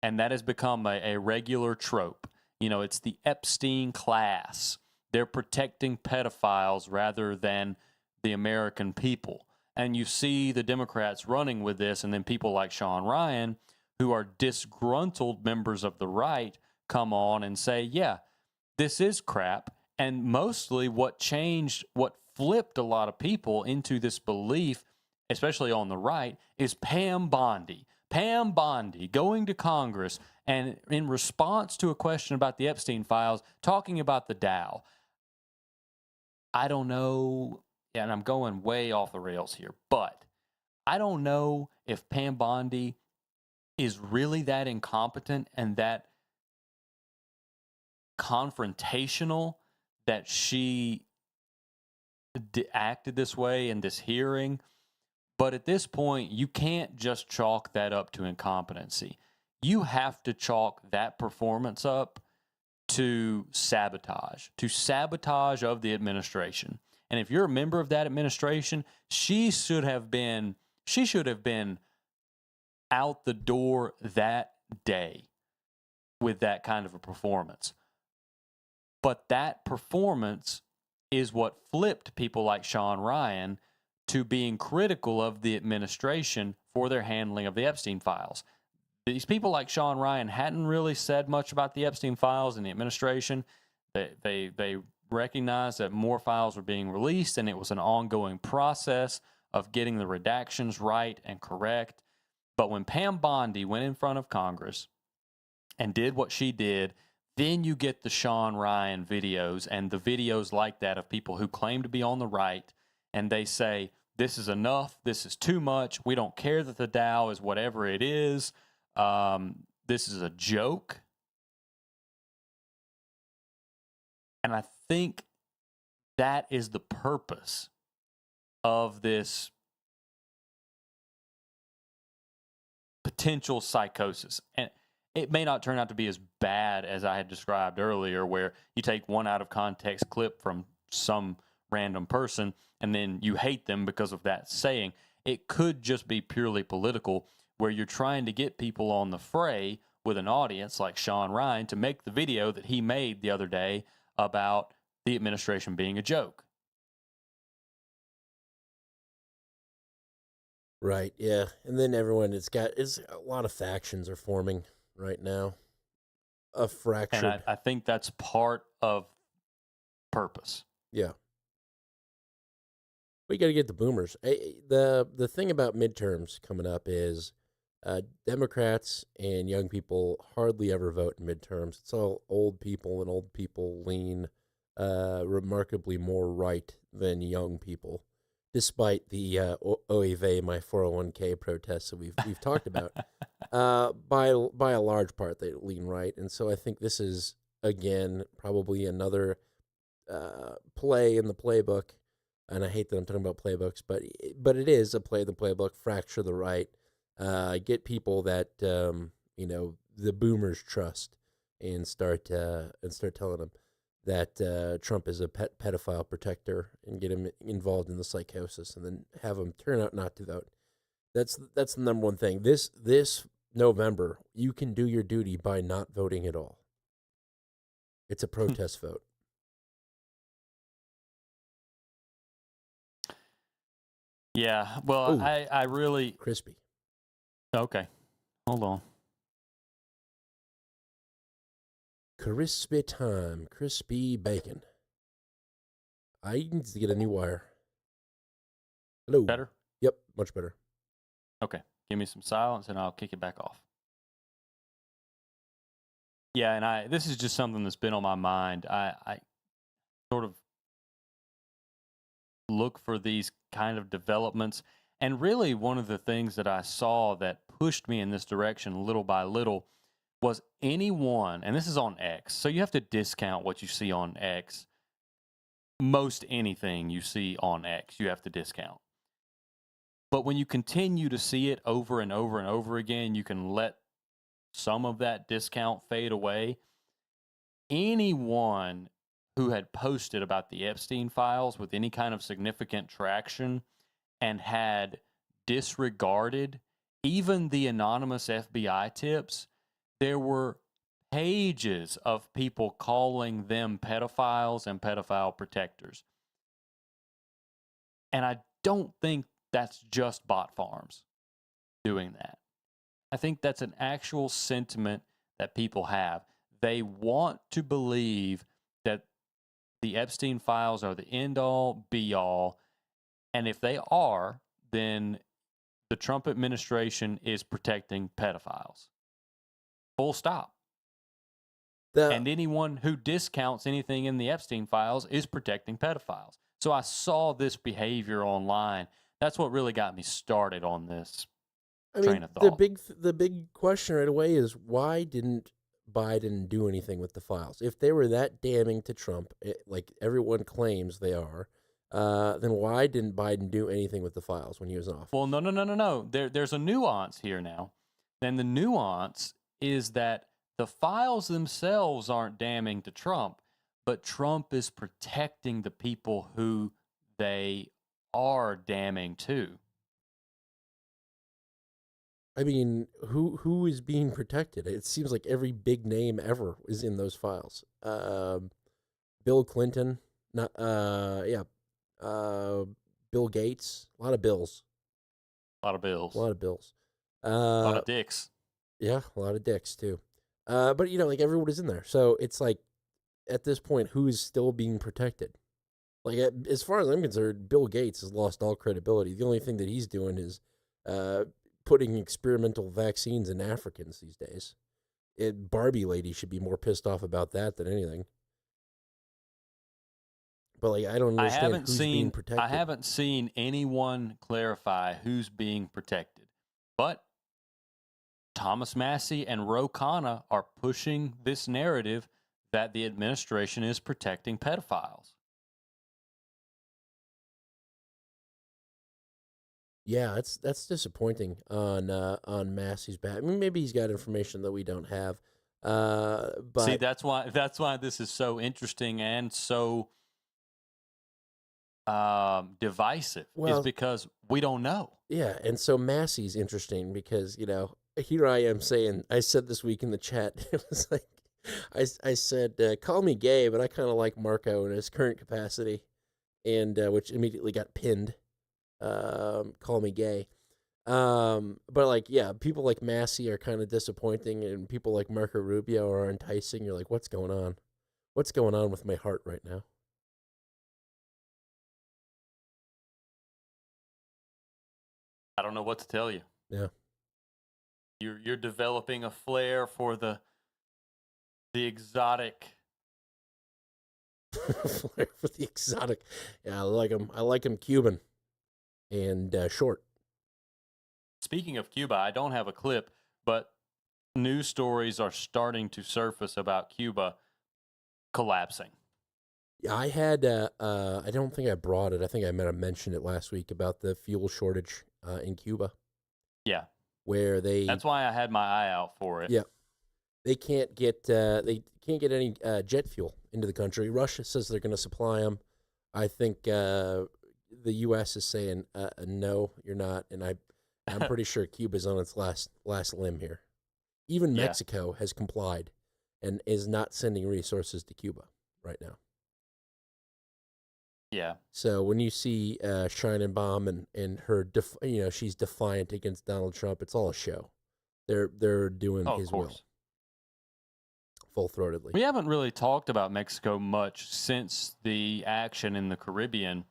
and that has become a regular trope. It's the Epstein class. They're protecting pedophiles rather than the American people. And you see the Democrats running with this, and then people like Sean Ryan, who are disgruntled members of the right, come on and say, yeah, this is crap. And mostly what flipped a lot of people into this belief, especially on the right, is Pam Bondi. Pam Bondi going to Congress and in response to a question about the Epstein files, talking about the Dow. I don't know, and I'm going way off the rails here, but I don't know if Pam Bondi is really that incompetent and that confrontational that she acted this way in this hearing. But at this point, you can't just chalk that up to incompetency. You have to chalk that performance up to sabotage of the administration. And if you're a member of that administration, she should have been out the door that day with that kind of a performance. But that performance is what flipped people like Sean Ryan to being critical of the administration for their handling of the Epstein files. These people like Sean Ryan hadn't really said much about the Epstein files in the administration. They recognized that more files were being released, and it was an ongoing process of getting the redactions right and correct. But when Pam Bondi went in front of Congress and did what she did, then you get the Sean Ryan videos and the videos like that of people who claim to be on the right, and they say, this is enough, this is too much, we don't care that the Dow is whatever it is, this is a joke. And I think that is the purpose of this potential psychosis. And it may not turn out to be as bad as I had described earlier, where you take one out of context clip from some random person and then you hate them because of that saying. It could just be purely political, where you're trying to get people on the fray with an audience like Sean Ryan to make the video that he made the other day about the administration being a joke.
Right, yeah. And then everyone, it's a lot of factions are forming right now. A fractured.
And I think that's part of purpose.
Yeah. We got to get the boomers. The thing about midterms coming up is Democrats and young people hardly ever vote in midterms. It's all old people, and old people lean remarkably more right than young people, despite the OEV, my 401k protests that we've talked about. By a large part, they lean right. And so I think this is, again, probably another play in the playbook. And I hate that I'm talking about playbooks, but it is a play in the playbook, fracture the right, get people that, the boomers trust, and start telling them that Trump is a pedophile protector, and get him involved in the psychosis, and then have him turn out not to vote. That's the number one thing. This November, you can do your duty by not voting at all. It's a protest vote.
Yeah, well,
Ooh,
I really...
Crispy.
Okay, hold on.
Crispy time. Crispy bacon. I need to get a new wire. Hello.
Better?
Yep, much better.
Okay, give me some silence and I'll kick it back off. Yeah, and this is just something that's been on my mind. I sort of look for these kind of developments, and really one of the things that I saw that pushed me in this direction little by little was anyone, and this is on X, so you have to discount what you see on X. Most anything you see on X, you have to discount. But when you continue to see it over and over and over again, you can let some of that discount fade away. Anyone who had posted about the Epstein files with any kind of significant traction and had disregarded even the anonymous FBI tips, there were pages of people calling them pedophiles and pedophile protectors. And I don't think that's just bot farms doing that. I think that's an actual sentiment that people have. They want to believe that the Epstein files are the end-all, be-all, and if they are, then the Trump administration is protecting pedophiles. Full stop. And anyone who discounts anything in the Epstein files is protecting pedophiles. So I saw this behavior online. That's what really got me started on this train of thought.
The big question right away is, why didn't Biden didn't do anything with the files? If they were that damning to Trump, like everyone claims they are, then why didn't Biden do anything with the files when he was in office?
Well, no. There's a nuance here now. And the nuance is that the files themselves aren't damning to Trump, but Trump is protecting the people who they are damning to.
I mean, who is being protected? It seems like every big name ever is in those files. Bill Clinton, not Bill Gates, a lot of bills.
A lot of bills.
A lot of bills.
A lot of dicks.
Yeah, a lot of dicks too. But like everyone is in there, so it's like at this point, who is still being protected? Like as far as I'm concerned, Bill Gates has lost all credibility. The only thing that he's doing is putting experimental vaccines in Africans these days. Barbie lady should be more pissed off about that than anything. But like, I don't understand who's being protected.
I haven't seen anyone clarify who's being protected. But Thomas Massey and Ro Khanna are pushing this narrative that the administration is protecting pedophiles.
Yeah, that's disappointing on Massey's behalf. I mean, maybe he's got information that we don't have. But
see, that's why this is so interesting and so divisive. Is because we don't know.
Yeah, and so Massey's interesting because here I am saying, I said this week in the chat, it was like I said, call me gay, but I kind of like Marco in his current capacity, and which immediately got pinned. Call me gay. But like, yeah, people like Massey are kind of disappointing, and people like Marco Rubio are enticing. You're like, what's going on? What's going on with my heart right now?
I don't know what to tell you.
Yeah.
You're developing a flair for the exotic.
Flair for the exotic. Yeah, I like him. I like him Cuban and short.
Speaking of Cuba, I don't have a clip, but news stories are starting to surface about Cuba collapsing.
Yeah, I had. I don't think I brought it. I think I might have mentioned it last week about the fuel shortage in Cuba.
Yeah,
where they.
That's why I had my eye out for it.
Yeah, they can't get any jet fuel into the country. Russia says they're going to supply them. I think the U.S. is saying no, you're not, and I'm pretty sure Cuba's on its last limb here. Even Mexico has complied and is not sending resources to Cuba right now.
Yeah.
So when you see Scheinenbaum and her, she's defiant against Donald Trump, it's all a show. They're doing his will. Full-throatedly.
We haven't really talked about Mexico much since the action in the Caribbean,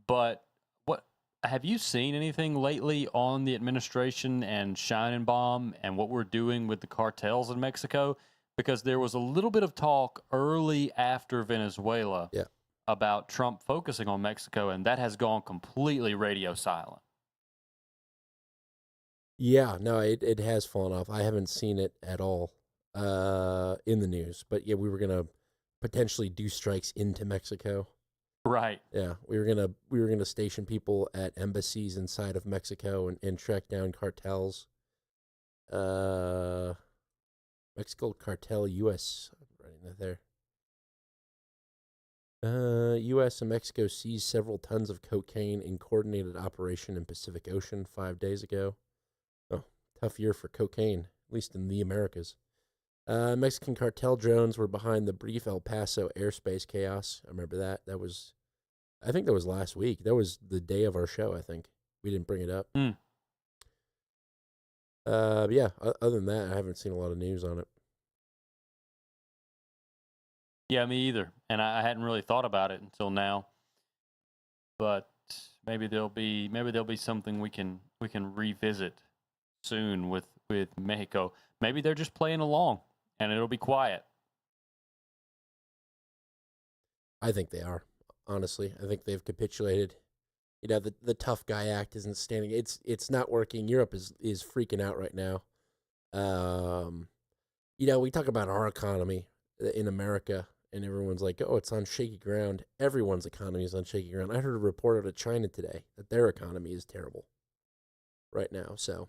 but what have you seen anything lately on the administration and Scheinenbaum and what we're doing with the cartels in Mexico? Because there was a little bit of talk early after Venezuela about Trump focusing on Mexico, and that has gone completely radio silent.
Yeah, no, it has fallen off. I haven't seen it at all in the news, but yeah, we were gonna potentially do strikes into Mexico.
Right.
Yeah, we were gonna station people at embassies inside of Mexico and track down cartels. Mexico cartel, U.S. I'm writing that there. U.S. and Mexico seized several tons of cocaine in coordinated operation in Pacific Ocean 5 days ago. Oh, tough year for cocaine, at least in the Americas. Mexican cartel drones were behind the brief El Paso airspace chaos. I remember that. I think that was last week. That was the day of our show, I think. We didn't bring it up. Yeah, other than that, I haven't seen a lot of news on it.
Yeah, me either. And I hadn't really thought about it until now. But maybe there'll be something we can revisit soon with Mexico. Maybe they're just playing along and it'll be quiet.
I think they are. Honestly, I think they've capitulated. The tough guy act isn't standing. It's not working. Europe is freaking out right now. You know, we talk about our economy in America, and everyone's like, oh, it's on shaky ground. Everyone's economy is on shaky ground. I heard a report out of China today that their economy is terrible right now, so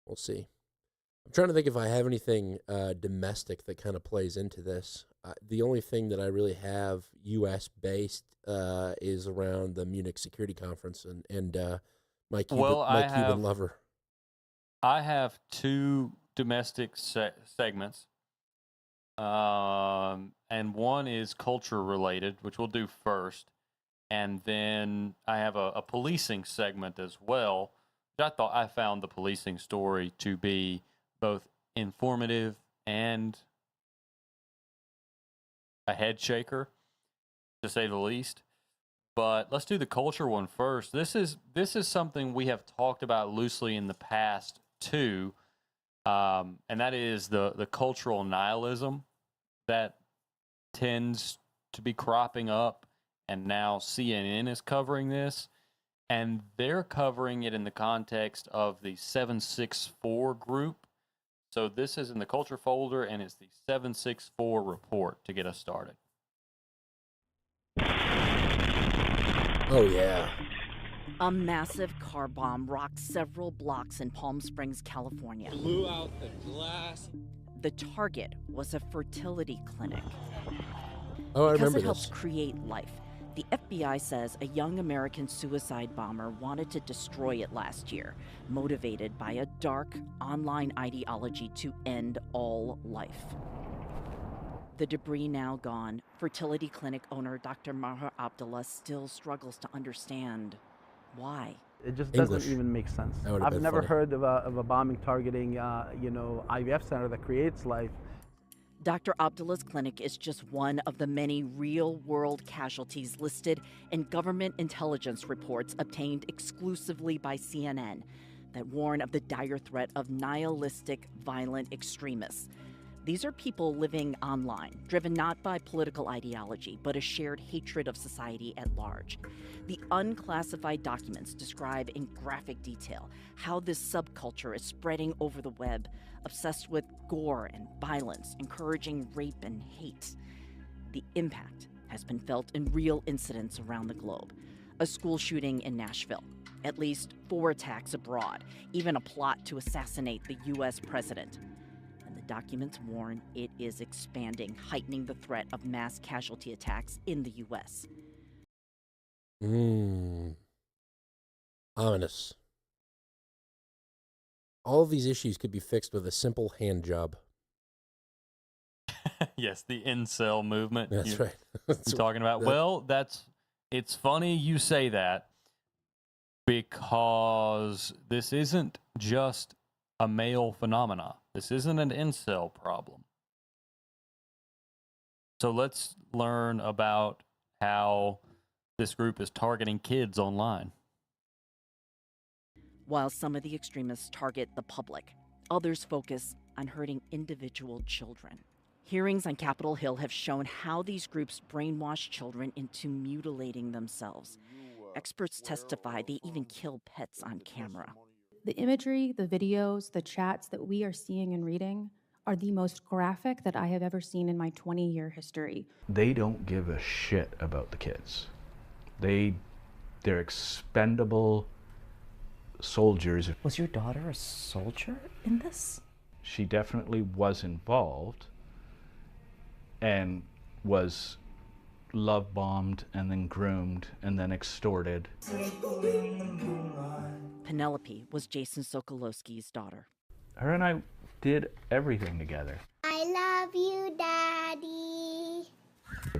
we'll see. I'm trying to think if I have anything domestic that kind of plays into this. The only thing that I really have U.S.-based is around the Munich Security Conference and my Cuban lover.
I have two domestic segments, and one is culture-related, which we'll do first, and then I have a policing segment as well. I found the policing story to be both informative and a head shaker, to say the least. But let's do the culture one first. This is something we have talked about loosely in the past too, and that is the cultural nihilism that tends to be cropping up, and now CNN is covering this, and they're covering it in the context of the 764 group. So this is in the culture folder, and it's the 764 report to get us started.
Oh, yeah.
A massive car bomb rocked several blocks in Palm Springs, California.
Blew out the glass.
The target was a fertility clinic.
Oh, I remember this.
Because it helps create life. The FBI says a young American suicide bomber wanted to destroy it last year, motivated by a dark online ideology to end all life. The debris now gone, fertility clinic owner Dr. Maher Abdullah still struggles to understand why.
It just
English.
doesn't even make sense.
That would've
I've
been
never
funny.
heard of a bombing targeting, IVF center that creates life.
Dr. Abdullah's clinic is just one of the many real-world casualties listed in government intelligence reports obtained exclusively by CNN that warn of the dire threat of nihilistic, violent extremists. These are people living online, driven not by political ideology, but a shared hatred of society at large. The unclassified documents describe in graphic detail how this subculture is spreading over the web, obsessed with gore and violence, encouraging rape and hate. The impact has been felt in real incidents around the globe. A school shooting in Nashville, at least 4 attacks abroad, even a plot to assassinate the U.S. president. And the documents warn it is expanding, heightening the threat of mass casualty attacks in the U.S.
Ominous. All of these issues could be fixed with a simple hand job.
Yes, the incel movement.
That's right.
You're talking about. Well, it's funny you say that, because this isn't just a male phenomena. This isn't an incel problem. So let's learn about how this group is targeting kids online.
While some of the extremists target the public, others focus on hurting individual children. Hearings on Capitol Hill have shown how these groups brainwash children into mutilating themselves. Experts testify they even kill pets on camera.
The imagery, the videos, the chats that we are seeing and reading are the most graphic that I have ever seen in my 20-year history.
They don't give a shit about the kids. They're expendable soldiers.
Was your daughter a soldier in this?
She definitely was involved and was love bombed and then groomed and then extorted.
Penelope was Jason Sokolowski's daughter.
Her and I did everything together.
I love you, Daddy.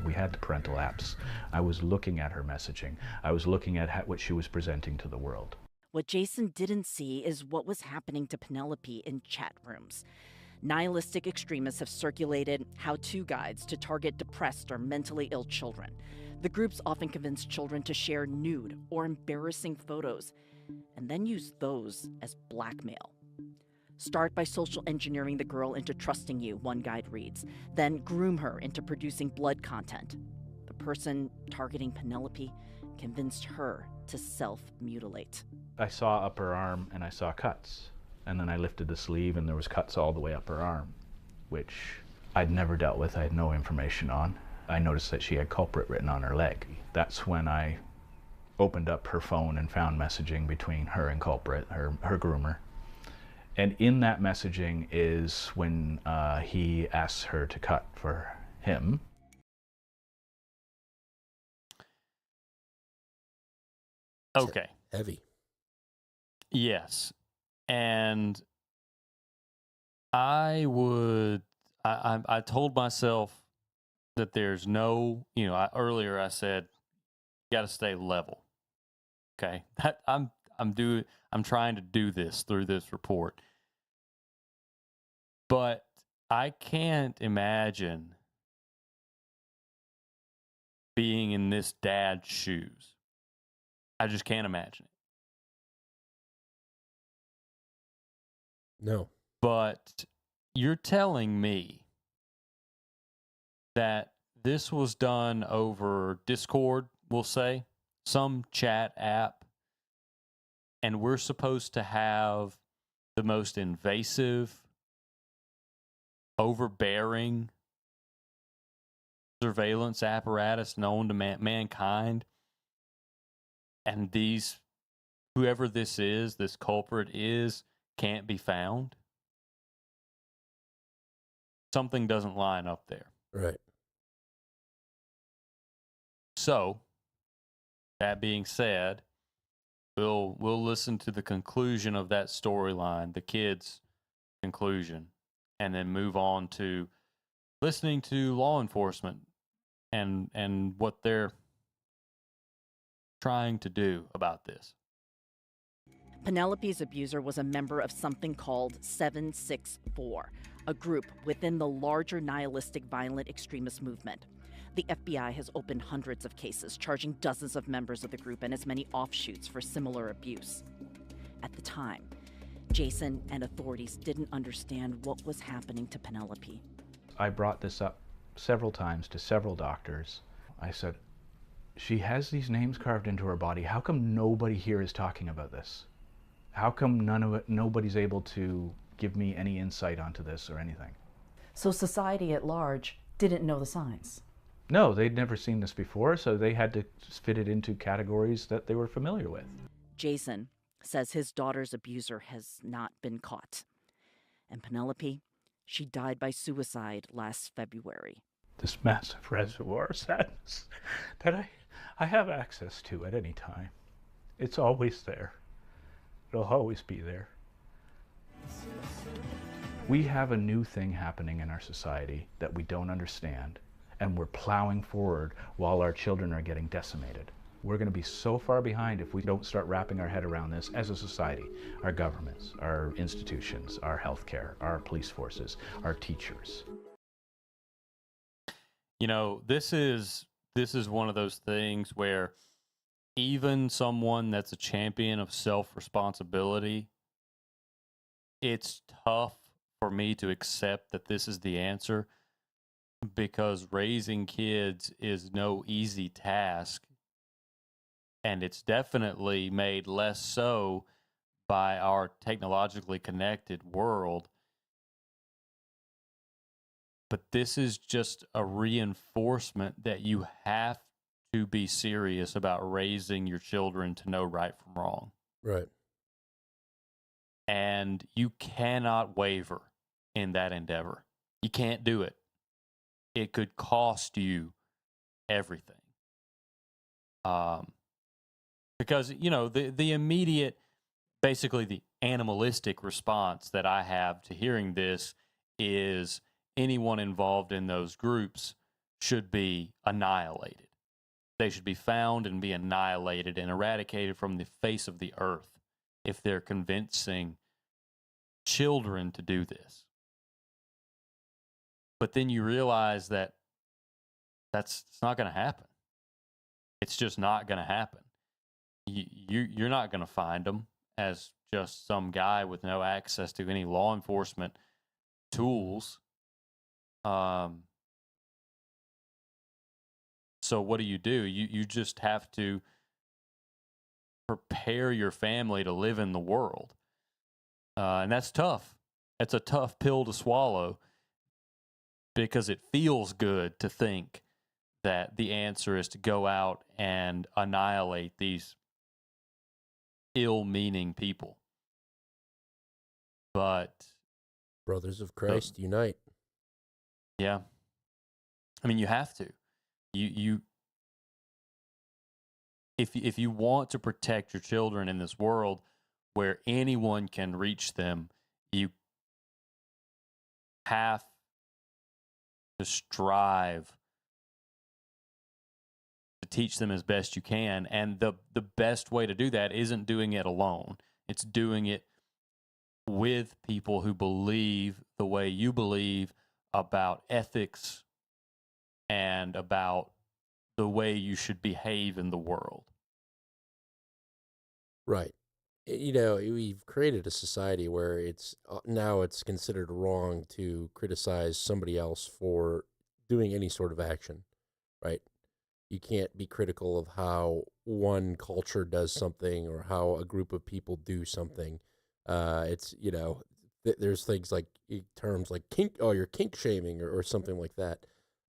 We had the parental apps. I was looking at her messaging. I was looking at what she was presenting to the world.
What Jason didn't see is what was happening to Penelope in chat rooms. Nihilistic extremists have circulated how-to guides to target depressed or mentally ill children. The groups often convince children to share nude or embarrassing photos, and then use those as blackmail. Start by social engineering the girl into trusting you, one guide reads, then groom her into producing blood content. The person targeting Penelope convinced her to self-mutilate.
I saw upper arm and I saw cuts. And then I lifted the sleeve and there was cuts all the way up her arm, which I'd never dealt with. I had no information on. I noticed that she had culprit written on her leg. That's when I opened up her phone and found messaging between her and culprit, her groomer. And in that messaging is when he asks her to cut for him.
Okay.
Heavy.
Yes. And I told myself that there's no, earlier I said, got to stay level. Okay. I'm trying to do this through this report. But I can't imagine being in this dad's shoes. I just can't imagine it.
No.
But you're telling me that this was done over Discord, we'll say, some chat app, and we're supposed to have the most invasive, overbearing surveillance apparatus known to mankind, and whoever this culprit is, can't be found? Something doesn't line up there.
Right.
So, that being said, we'll listen to the conclusion of that storyline, the kids' conclusion, and then move on to listening to law enforcement and what they're trying to do about this.
Penelope's abuser was a member of something called 764, a group within the larger nihilistic violent extremist movement. The FBI has opened hundreds of cases, charging dozens of members of the group and as many offshoots for similar abuse. At the time, Jason and authorities didn't understand what was happening to Penelope.
I brought this up several times to several doctors. I said, she has these names carved into her body. How come nobody here is talking about this? How come nobody's able to give me any insight onto this or anything?
So society at large didn't know the signs?
No, they'd never seen this before, so they had to fit it into categories that they were familiar with.
Jason says his daughter's abuser has not been caught. And Penelope, she died by suicide last February.
This massive reservoir of sadness that I have access to at any time. It's always there. It'll always be there. We have a new thing happening in our society that we don't understand, and we're plowing forward while our children are getting decimated. We're going to be so far behind if we don't start wrapping our head around this as a society. Our governments, our institutions, our healthcare, our police forces, our teachers.
This is one of those things where even someone that's a champion of self-responsibility, it's tough for me to accept that this is the answer, because raising kids is no easy task, and it's definitely made less so by our technologically connected world. But this is just a reinforcement that you have to be serious about raising your children to know right from wrong.
Right.
And you cannot waver in that endeavor. You can't do it. It could cost you everything. Because, the immediate, basically the animalistic response that I have to hearing this is anyone involved in those groups should be annihilated. They should be found and be annihilated and eradicated from the face of the earth if they're convincing children to do this. But then you realize that it's not going to happen. It's just not going to happen. You're not going to find them as just some guy with no access to any law enforcement tools. So what do? You just have to prepare your family to live in the world. And that's tough. It's a tough pill to swallow because it feels good to think that the answer is to go out and annihilate these ill-meaning people. But
Brothers of Christ, unite.
Yeah. I mean, you have to. If you want to protect your children in this world where anyone can reach them, you have to strive to teach them as best you can. And the best way to do that isn't doing it alone. It's doing it with people who believe the way you believe about ethics and about the way you should behave in the world.
Right. You know, we've created a society where it's now it's considered wrong to criticize somebody else for doing any sort of action, right? You can't be critical of how one culture does something or how a group of people do something. It's, you know, there's things like terms like kink, oh, you're kink shaming or something like that.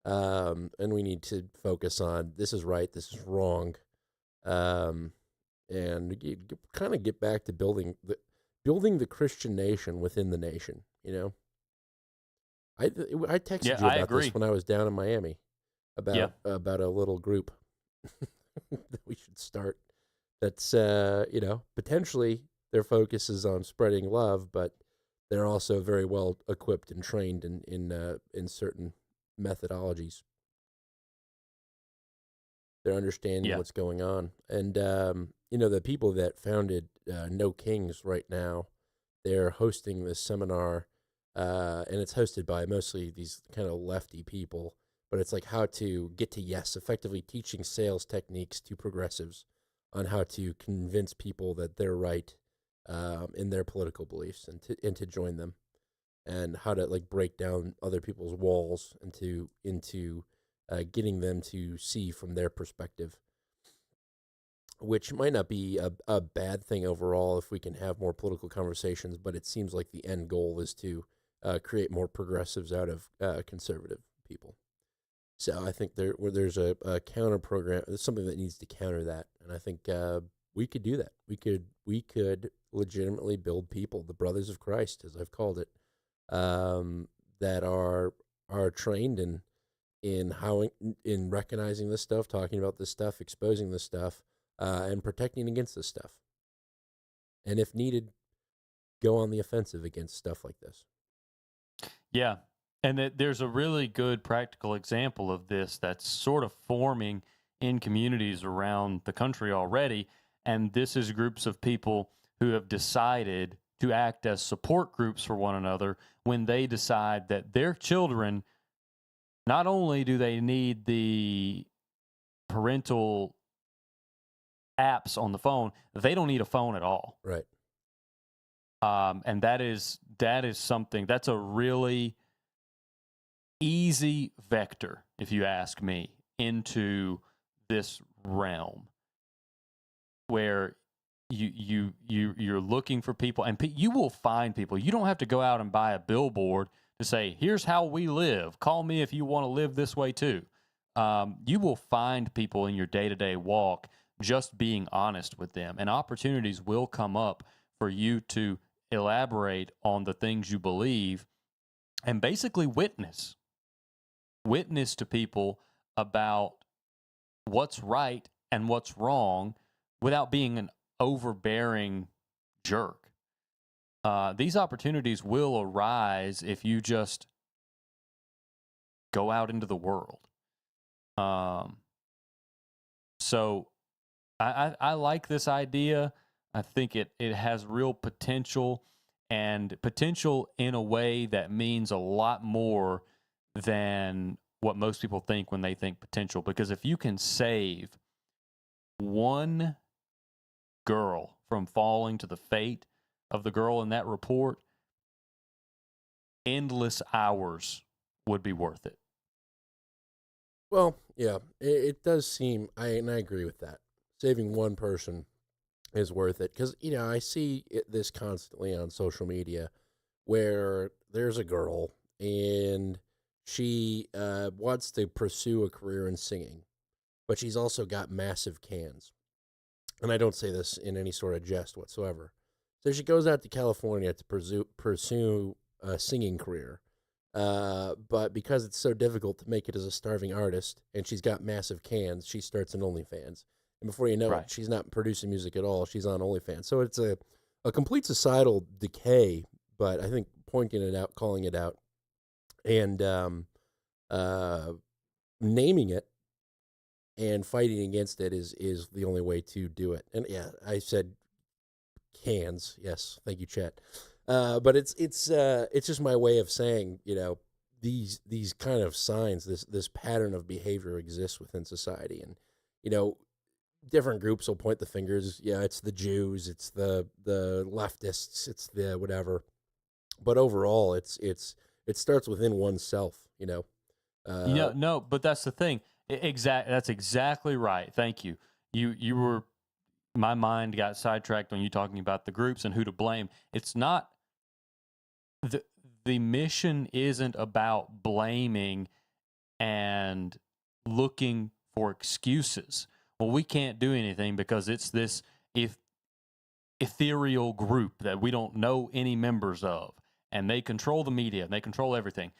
And we need to focus on this is right, this is wrong. And kind of get back to building the Christian nation within the nation. You know, I texted you about this when I was down in Miami about a little group that we should start. That's you know, potentially their focus is on spreading love, but they're also very well equipped and trained in certain methodologies. They're understanding what's going on. And, you know, the people that founded No Kings right now, they're hosting this seminar, and it's hosted by mostly these kind of lefty people, but it's like how to get to yes, effectively teaching sales techniques to progressives on how to convince people that they're right in their political beliefs and to join them, and how to like break down other people's walls into getting them to see from their perspective, which might not be a bad thing overall if we can have more political conversations, but it seems like the end goal is to create more progressives out of conservative people. So I think there's a counter program, there's something that needs to counter that, and I think we could do that. We could legitimately build people, the brothers of Christ, as I've called it, that are trained in recognizing this stuff, talking about this stuff, exposing this stuff, and protecting against this stuff. And if needed, go on the offensive against stuff like this. Yeah.
And there's a really good practical example of this that's sort of forming in communities around the country already. And this is groups of people who have decided to act as support groups for one another when they decide that their children, not only do they need the parental apps on the phone, they don't need a phone at all.
Right.
And that is something that's a really easy vector, if you ask me, into this realm where you're looking for people, and you will find people. You don't have to go out and buy a billboard to say, here's how we live. Call me if you want to live this way too. You will find people in your day-to-day walk just being honest with them, and opportunities will come up for you to elaborate on the things you believe and basically witness to people about what's right and what's wrong without being an overbearing jerk. These opportunities will arise if you just go out into the world. So I like this idea. I think it has real potential, and potential in a way that means a lot more than what most people think when they think potential. Because if you can save one girl from falling to the fate of the girl in that report, endless hours would be worth it.
Well, yeah, it does seem, and I agree with that. Saving one person is worth it. Because, I see this constantly on social media where there's a girl and she wants to pursue a career in singing, but she's also got massive cans. And I don't say this in any sort of jest whatsoever. So she goes out to California to pursue a singing career. But because it's so difficult to make it as a starving artist, and she's got massive cans, she starts an OnlyFans. And before you know it, she's not producing music at all. She's on OnlyFans. So it's a complete societal decay, but I think pointing it out, calling it out, and naming it and fighting against it is the only way to do it. And yeah, I said cans. Yes, thank you, Chet. But it's just my way of saying, these kind of signs, this pattern of behavior exists within society, and different groups will point the fingers. Yeah, it's the Jews, it's the leftists, it's the whatever. But overall, it starts within oneself.
No, but that's the thing. That's exactly right. Thank you. You were. My mind got sidetracked on you talking about the groups and who to blame. It's not. The mission isn't about blaming and looking for excuses. Well, we can't do anything because it's this ethereal group that we don't know any members of, and they control the media and they control everything.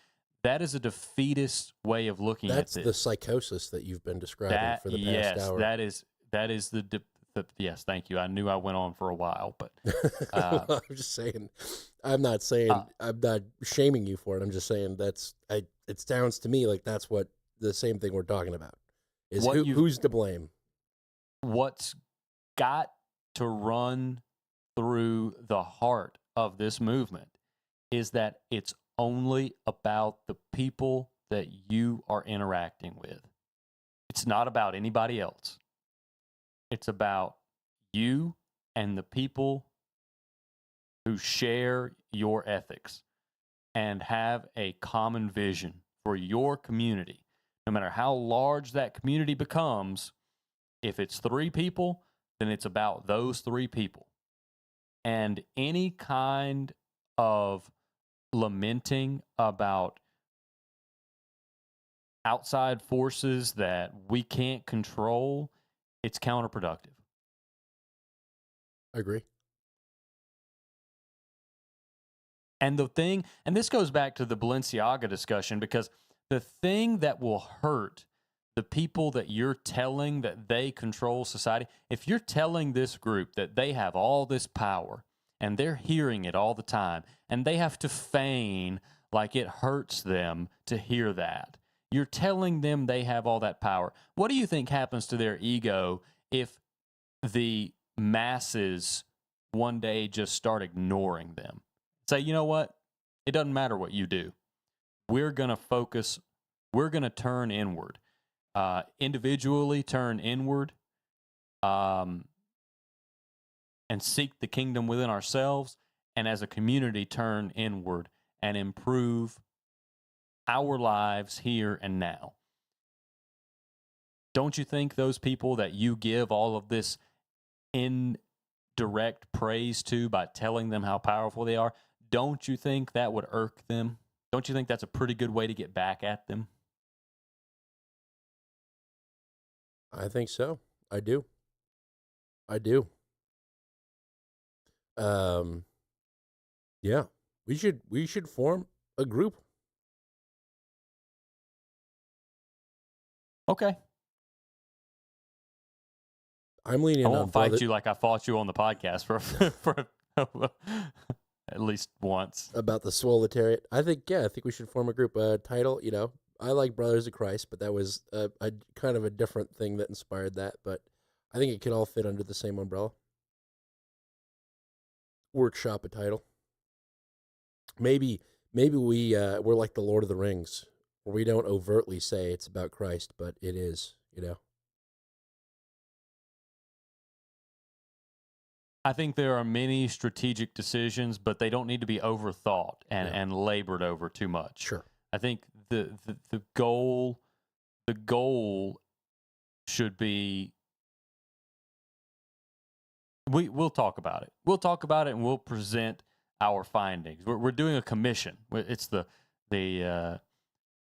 That is a defeatist way of looking
That's
at this.
The psychosis that you've been describing for the past hour.
That is the yes, thank you. I knew I went on for a while, but
I'm just saying. I'm not shaming you for it. I'm just saying it sounds to me like that's what the same thing we're talking about is who's to blame.
What's got to run through the heart of this movement is that it's only about the people that you are interacting with. It's not about anybody else. It's about you and the people who share your ethics and have a common vision for your community. No matter how large that community becomes, if it's 3 people, then it's about those 3 people. And any kind of lamenting about outside forces that we can't control, it's counterproductive.
I agree.
And this goes back to the Balenciaga discussion, because the thing that will hurt the people that you're telling that they control society, if you're telling this group that they have all this power and they're hearing it all the time and they have to feign like it hurts them to hear that, you're telling them they have all that power. What do you think happens to their ego if the masses one day just start ignoring them? Say, you know what? It doesn't matter what you do. We're going to focus. We're going to turn inward. Individually turn inward and seek the kingdom within ourselves, and as a community turn inward and improve our lives here and now. Don't you think those people that you give all of this indirect praise to by telling them how powerful they are, don't you think that would irk them? Don't you think that's a pretty good way to get back at them?
I think so. I do. Yeah. We should form a group.
Okay.
I'm leaning on
I won't fight you like I fought you on the podcast for at least once.
About the swoletariat. I think we should form a group. Title, I like Brothers of Christ, but that was a kind of a different thing that inspired that. But I think it could all fit under the same umbrella. Workshop a title. Maybe we're like the Lord of the Rings, where we don't overtly say it's about Christ, but it is,
I think there are many strategic decisions, but they don't need to be overthought and labored over too much.
Sure.
I think the goal should be We'll talk about it. We'll talk about it, and we'll present our findings. We're doing a commission. It's the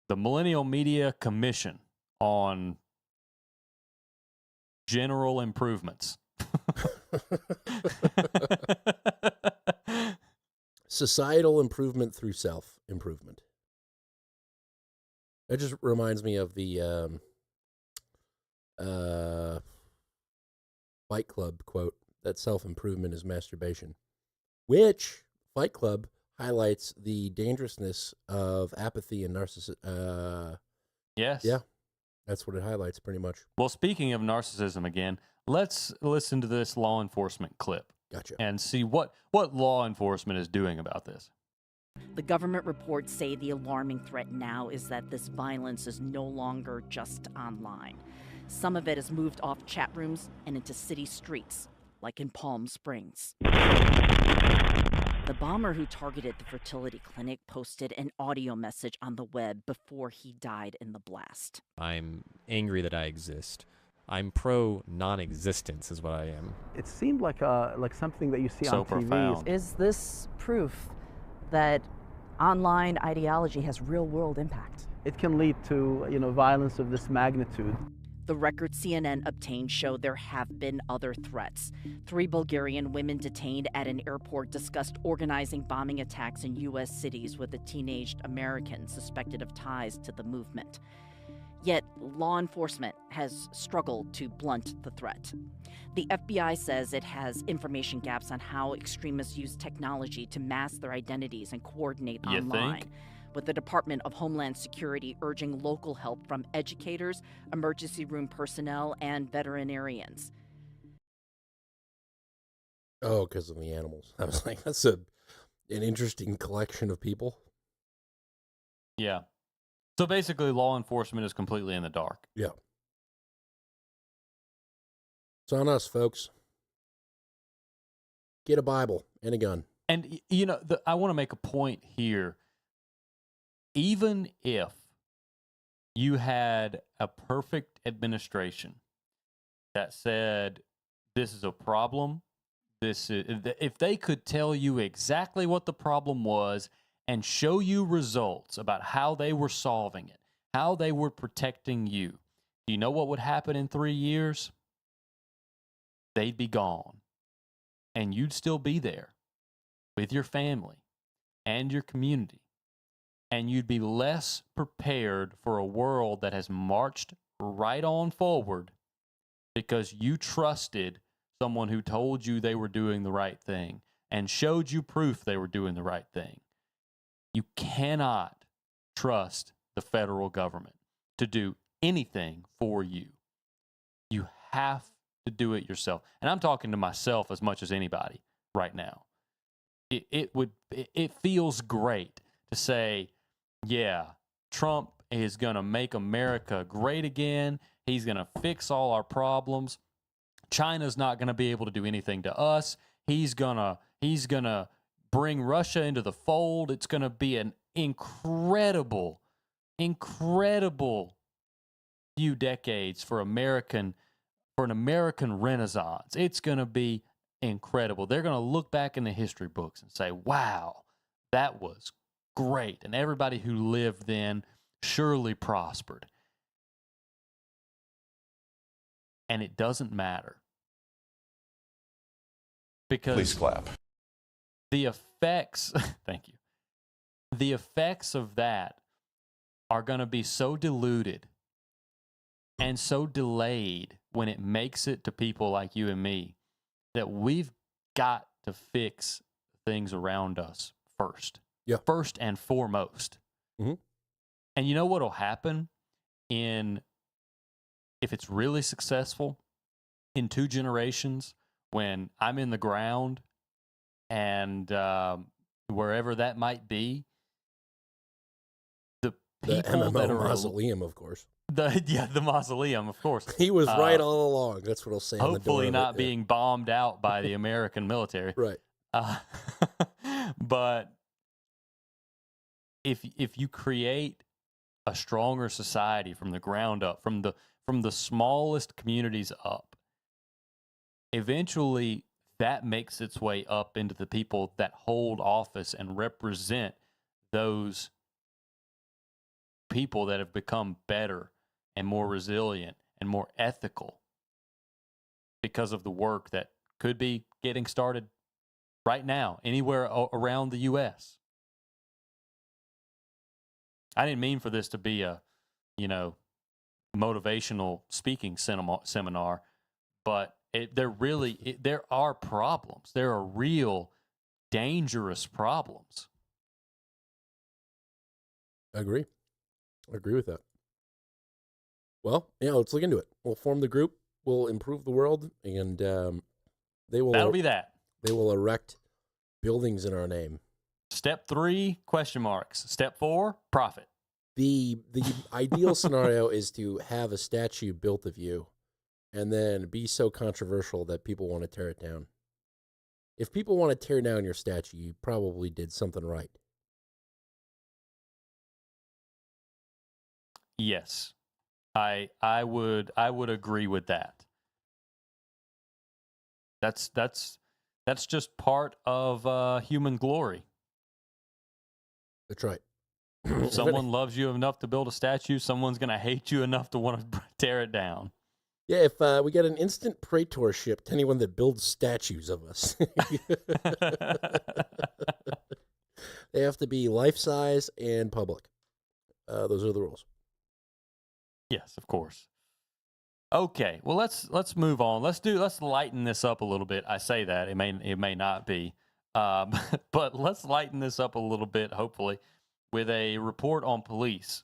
Millennial Media Commission on General Improvements.
Societal improvement through self-improvement. That just reminds me of the Fight Club quote, that self-improvement is masturbation, which Fight Club highlights the dangerousness of apathy and narcissism.
Yes.
Yeah, that's what it highlights pretty much.
Well, speaking of narcissism again, let's listen to this law enforcement clip.
Gotcha.
And see what law enforcement is doing about this.
The government reports say the alarming threat now is that this violence is no longer just online. Some of it has moved off chat rooms and into city streets, like in Palm Springs. The bomber who targeted the fertility clinic posted an audio message on the web before he died in the blast.
I'm angry that I exist. I'm pro non-existence is what I am.
It seemed like something that you see
So
on TV.
profound.
Is this proof that online ideology has real-world impact?
It can lead to, violence of this magnitude.
The records CNN obtained show there have been other threats. 3 Bulgarian women detained at an airport discussed organizing bombing attacks in U.S. cities with a teenaged American suspected of ties to the movement. Yet, law enforcement has struggled to blunt the threat. The FBI says it has information gaps on how extremists use technology to mask their identities and coordinate
You
online.
think?
With the Department of Homeland Security urging local help from educators, emergency room personnel, and veterinarians.
Oh, because of the animals. I was like, that's an interesting collection of people.
Yeah. So basically, law enforcement is completely in the dark.
Yeah. It's on us, folks. Get a Bible and a gun.
And, I want to make a point here. Even if you had a perfect administration that said, this is a problem, if they could tell you exactly what the problem was and show you results about how they were solving it, how they were protecting you, do you know what would happen in 3 years? They'd be gone. And you'd still be there with your family and your community. And you'd be less prepared for a world that has marched right on forward because you trusted someone who told you they were doing the right thing and showed you proof they were doing the right thing. You cannot trust the federal government to do anything for you. You have to do it yourself. And I'm talking to myself as much as anybody right now. It feels great to say, yeah, Trump is going to make America great again. He's going to fix all our problems. China's not going to be able to do anything to us. He's going to bring Russia into the fold. It's going to be an incredible few decades for an American Renaissance. It's going to be incredible. They're going to look back in the history books and say, wow, that was great. And everybody who lived then surely prospered. And it doesn't matter. Because
please clap.
The effects, thank you. The effects of that are going to be so diluted and so delayed when it makes it to people like you and me that we've got to fix things around us first.
Yeah.
First and foremost.
Mm-hmm.
And you know what will happen if it's really successful in 2 generations when I'm in the ground and wherever that might be, the people
the
that are
mausoleum, of course.
The mausoleum, of course.
He was right all along. That's what I'll say.
Hopefully
on the door
not being bombed out by the American military.
Right.
But if you create a stronger society from the ground up, from the smallest communities up, eventually that makes its way up into the people that hold office and represent those people that have become better and more resilient and more ethical because of the work that could be getting started right now, anywhere around the U.S. I didn't mean for this to be a, motivational speaking seminar, but there are problems. There are real dangerous problems.
I agree with that. Well, yeah, let's look into it. We'll form the group. We'll improve the world, and
That'll be that.
They will erect buildings in our name.
Step 3, question marks. Step 4, profit.
The ideal scenario is to have a statue built of you and then be so controversial that people want to tear it down. If people want to tear down your statue, you probably did something right.
Yes. I would agree with that. That's just part of human glory.
That's right.
If someone loves you enough to build a statue, someone's going to hate you enough to want to tear it down.
Yeah, if we get an instant praetorship to anyone that builds statues of us. They have to be life-size and public. Those are the rules.
Yes, of course. Okay, well let's move on. Let's lighten this up a little bit. I say that it may not be, but let's lighten this up a little bit. Hopefully, with a report on police.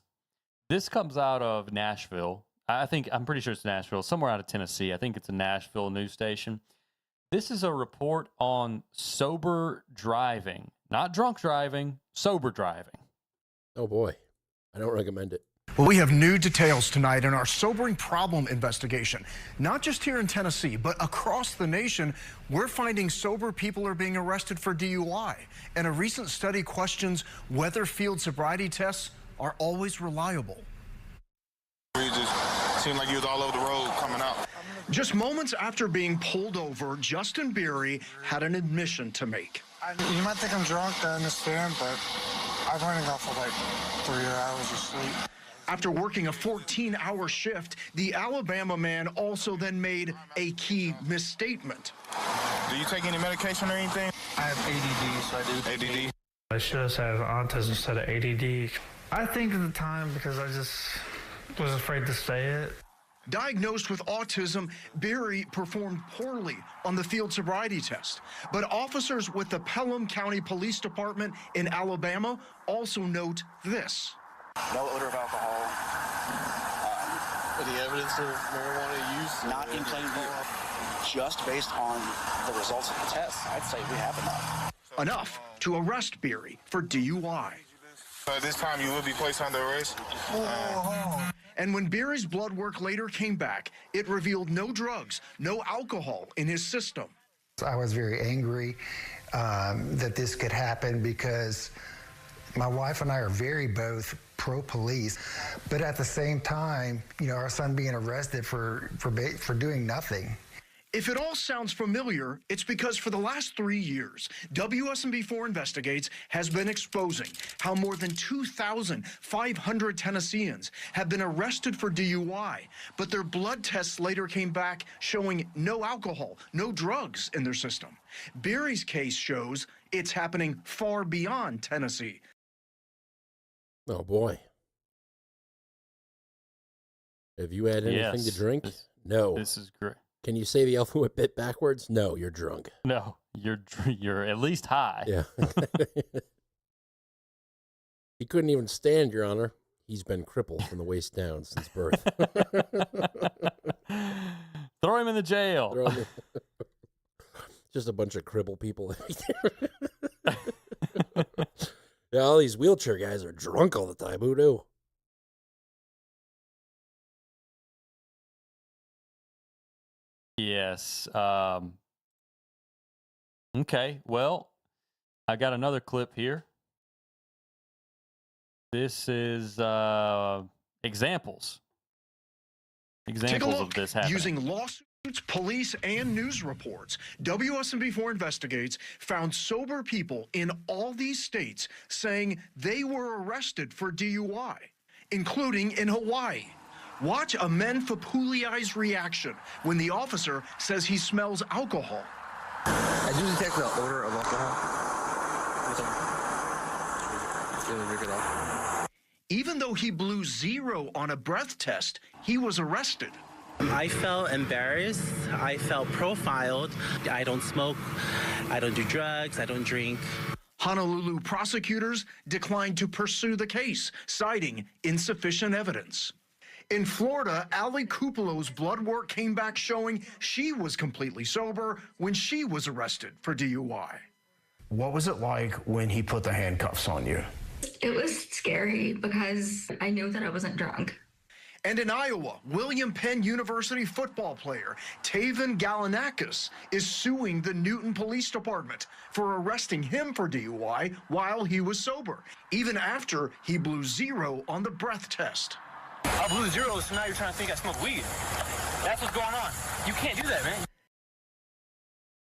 This comes out of Nashville. I'm pretty sure it's Nashville, somewhere out of Tennessee. I think it's a Nashville news station. This is a report on sober driving, not drunk driving, sober driving.
Oh boy, I don't recommend it.
Well, we have new details tonight in our sobering problem investigation. Not just here in Tennessee, but across the nation, we're finding sober people are being arrested for DUI. And a recent study questions whether field sobriety tests are always reliable.
It just seemed like he was all over the road coming out.
Just moments after being pulled over, Justin Beery had an admission to make.
You might think I'm drunk, I understand, but I'm running off of like 3 hours of sleep.
After working a 14-hour shift, the Alabama man also then made a key misstatement.
Do you take any medication or anything?
I have ADD, so I do.
ADD?
I should have said autism instead of ADD. I think at the time because I just was afraid to say it.
Diagnosed with autism, Beery performed poorly on the field sobriety test. But officers with the Pelham County Police Department in Alabama also note this.
No odor of alcohol.
Any evidence of marijuana use?
Not in plain view. Just based on the results of the test, I'd say we have enough.
Enough to arrest Beery for DUI.
This time you will be placed under arrest.
And when Beery's blood work later came back, it revealed no drugs, no alcohol in his system.
I was very angry that this could happen because my wife and I are very both pro-police, but at the same time, our son being arrested for doing nothing.
If it all sounds familiar, it's because for the last 3 years, WSMB4 Investigates has been exposing how more than 2,500 Tennesseans have been arrested for DUI, but their blood tests later came back showing no alcohol, no drugs in their system. Beery's case shows it's happening far beyond Tennessee.
Oh, boy. Have you had anything to drink? No.
This is great.
Can you say the alphabet bit backwards? No, you're drunk.
No, you're at least high.
Yeah. He couldn't even stand, Your Honor. He's been crippled from the waist down since birth.
Throw him in the jail.
Just a bunch of crippled people. Yeah, all these wheelchair guys are drunk all the time. Who knew?
Yes. Okay. Well, I got another clip here. This is examples. Examples of this happening.
Using lawsuit. Police and news reports. WSMV4 Investigates found sober people in all these states saying they were arrested for DUI, including in Hawaii. Watch Amen Fapuliai's reaction when the officer says he smells alcohol.
I do detect the odor of alcohol. Drink it off.
Even though he blew 0 on a breath test, he was arrested.
I felt embarrassed. I felt profiled. I don't smoke. I don't do drugs. I don't drink.
Honolulu prosecutors declined to pursue the case, citing insufficient evidence. In Florida, Ali Cupilo's blood work came back showing she was completely sober when she was arrested for DUI.
What was it like when he put the handcuffs on you?
It was scary because I knew that I wasn't drunk.
And in Iowa, William Penn University football player Taven Galinakis is suing the Newton Police Department for arresting him for DUI while he was sober, even after he blew 0 on the breath test.
I blew 0, so now you're trying to think I smoke weed. That's what's going on. You can't do that, man.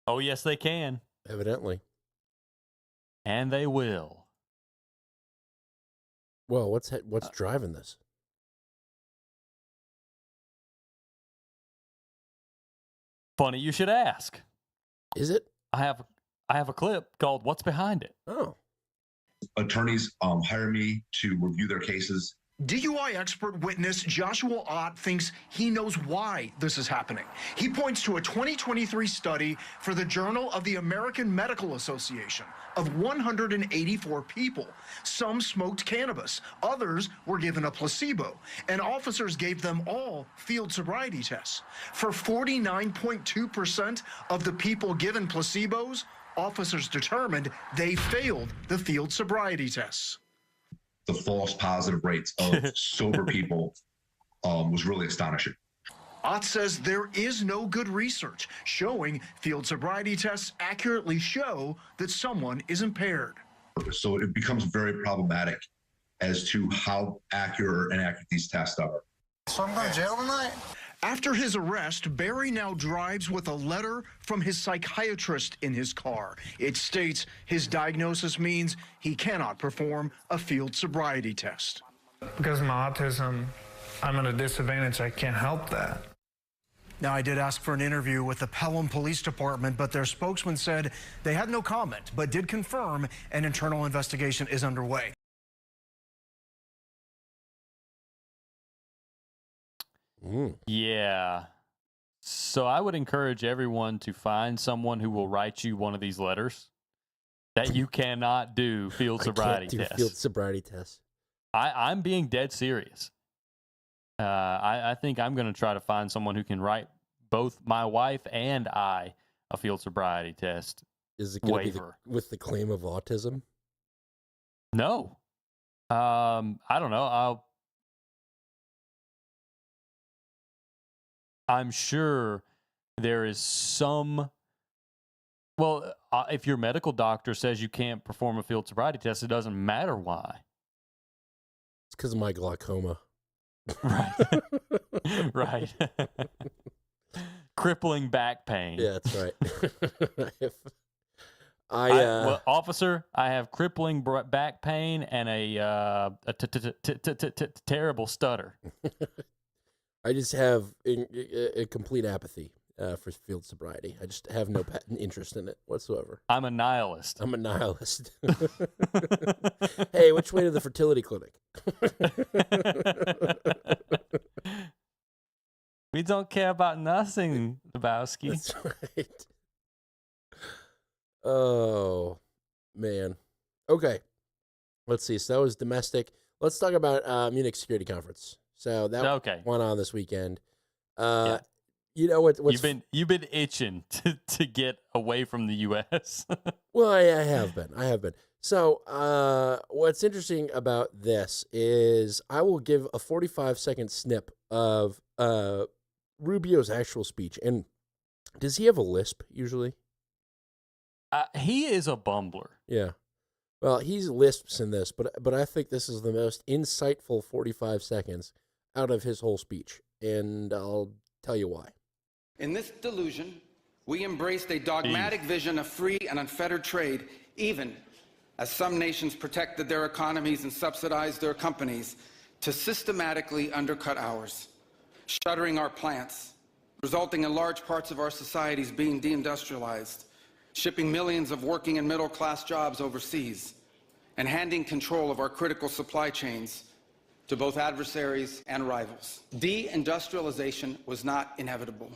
Oh, yes, they can.
Evidently.
And they will.
Well, what's driving this?
Funny you should ask.
Is it?
I have a clip called "What's Behind It."
Oh.
Attorneys hire me to review their cases.
DUI expert witness Joshua Ott thinks he knows why this is happening. He points to a 2023 study for the Journal of the American Medical Association of 184 people. Some smoked cannabis, others were given a placebo, and officers gave them all field sobriety tests. For 49.2% of the people given placebos, officers determined they failed the field sobriety tests.
The false positive rates of sober people was really astonishing.
Ott says there is no good research showing field sobriety tests accurately show that someone is impaired.
So it becomes very problematic as to how accurate or inaccurate these tests are.
So I'm going to jail tonight? After his arrest, Barry now drives with a letter from his psychiatrist in his car. It states his diagnosis means he cannot perform a field sobriety test.
Because of my autism, I'm at a disadvantage. I can't help that.
Now, I did ask for an interview with the Pelham Police Department, but their spokesman said they had no comment, but did confirm an internal investigation is underway.
Yeah. So I would encourage everyone to find someone who will write you one of these letters that you cannot do field sobriety tests.
Field sobriety tests.
I'm being dead serious. I think I'm going to try to find someone who can write both my wife and I a field sobriety test.
Is it going to be with the claim of autism?
No. I don't know. I'm sure there is some. Well, if your medical doctor says you can't perform a field sobriety test, it doesn't matter why.
It's because of my glaucoma.
Right. Right. Crippling back pain.
Yeah, that's right.
Well, officer, I have crippling back pain and a terrible stutter.
I just have a complete apathy for field sobriety. I just have no interest in it whatsoever.
I'm a nihilist.
Hey, which way to the fertility clinic?
We don't care about nothing, Lebowski.
That's right. Oh, man. Okay. Let's see. So that was domestic. Let's talk about Munich Security Conference. So that went on this weekend.
Yeah.
You know what's
you've been itching to get away from the U.S.
Well, I have been. So what's interesting about this is I will give a 45-second snip of Rubio's actual speech. And does he have a lisp usually?
He is a bumbler.
Yeah. Well, he's lisps in this, but I think this is the most insightful 45 seconds out of his whole speech, and I'll tell you why.
In this delusion, we embraced a dogmatic vision of free and unfettered trade, even as some nations protected their economies and subsidized their companies to systematically undercut ours, shuttering our plants, resulting in large parts of our societies being deindustrialized, shipping millions of working and middle-class jobs overseas, and handing control of our critical supply chains to both adversaries and rivals. Deindustrialization was not inevitable.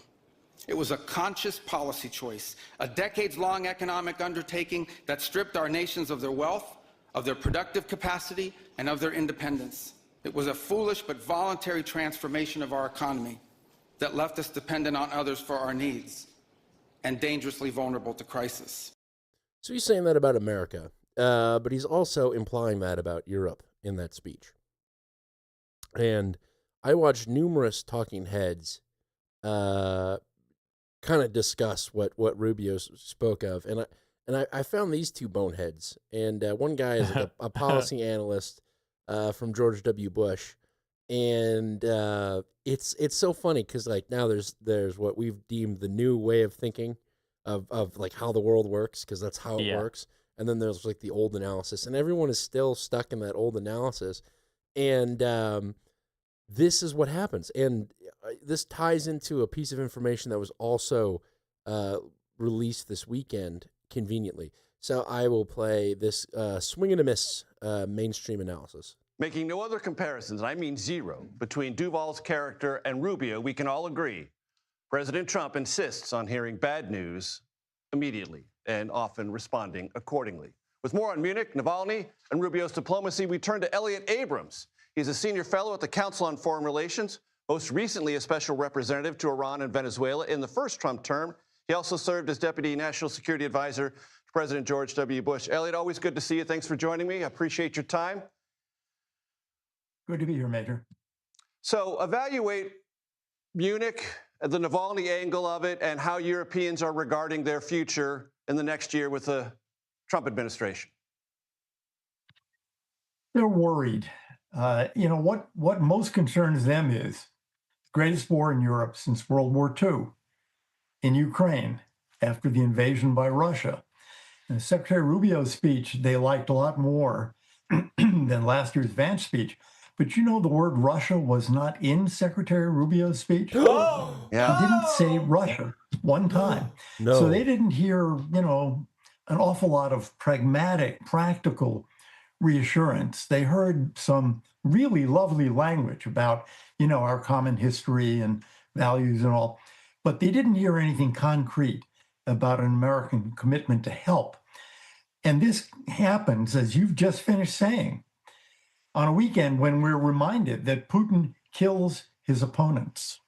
It was a conscious policy choice, a decades-long economic undertaking that stripped our nations of their wealth, of their productive capacity, and of their independence. It was a foolish but voluntary transformation of our economy that left us dependent on others for our needs and dangerously vulnerable to crisis.
So he's saying that about America, but he's also implying that about Europe in that speech. And I watched numerous talking heads kind of discuss what Rubio spoke of, and I found these two boneheads. And one guy is like a policy analyst from George W. Bush, and it's so funny because like now there's what we've deemed the new way of thinking of like how the world works, because that's how it works, and then there's like the old analysis, and everyone is still stuck in that old analysis, and this is what happens. And this ties into a piece of information that was also released this weekend conveniently. So I will play this swing and a miss mainstream analysis.
Making no other comparisons, and I mean zero, between Duval's character and Rubio, we can all agree President Trump insists on hearing bad news immediately and often responding accordingly. With more on Munich, Navalny, and Rubio's diplomacy, we turn to Elliot Abrams. He's a senior fellow at the Council on Foreign Relations, most recently a special representative to Iran and Venezuela in the first Trump term. He also served as Deputy National Security Advisor to President George W. Bush. Elliot, always good to see you. Thanks for joining me. I appreciate your time.
Good to be here, Major.
So evaluate Munich, the Navalny angle of it, and how Europeans are regarding their future in the next year with the Trump administration.
They're worried. What most concerns them is the greatest war in Europe since World War II in Ukraine after the invasion by Russia. And Secretary Rubio's speech, they liked a lot more than last year's Vance speech. But the word Russia was not in Secretary Rubio's speech.
Yeah.
He didn't say Russia one time.
No.
So they didn't hear, an awful lot of pragmatic, practical reassurance. They heard some really lovely language about, our common history and values and all, but they didn't hear anything concrete about an American commitment to help. And this happens, as you've just finished saying, on a weekend when we're reminded that Putin kills his opponents.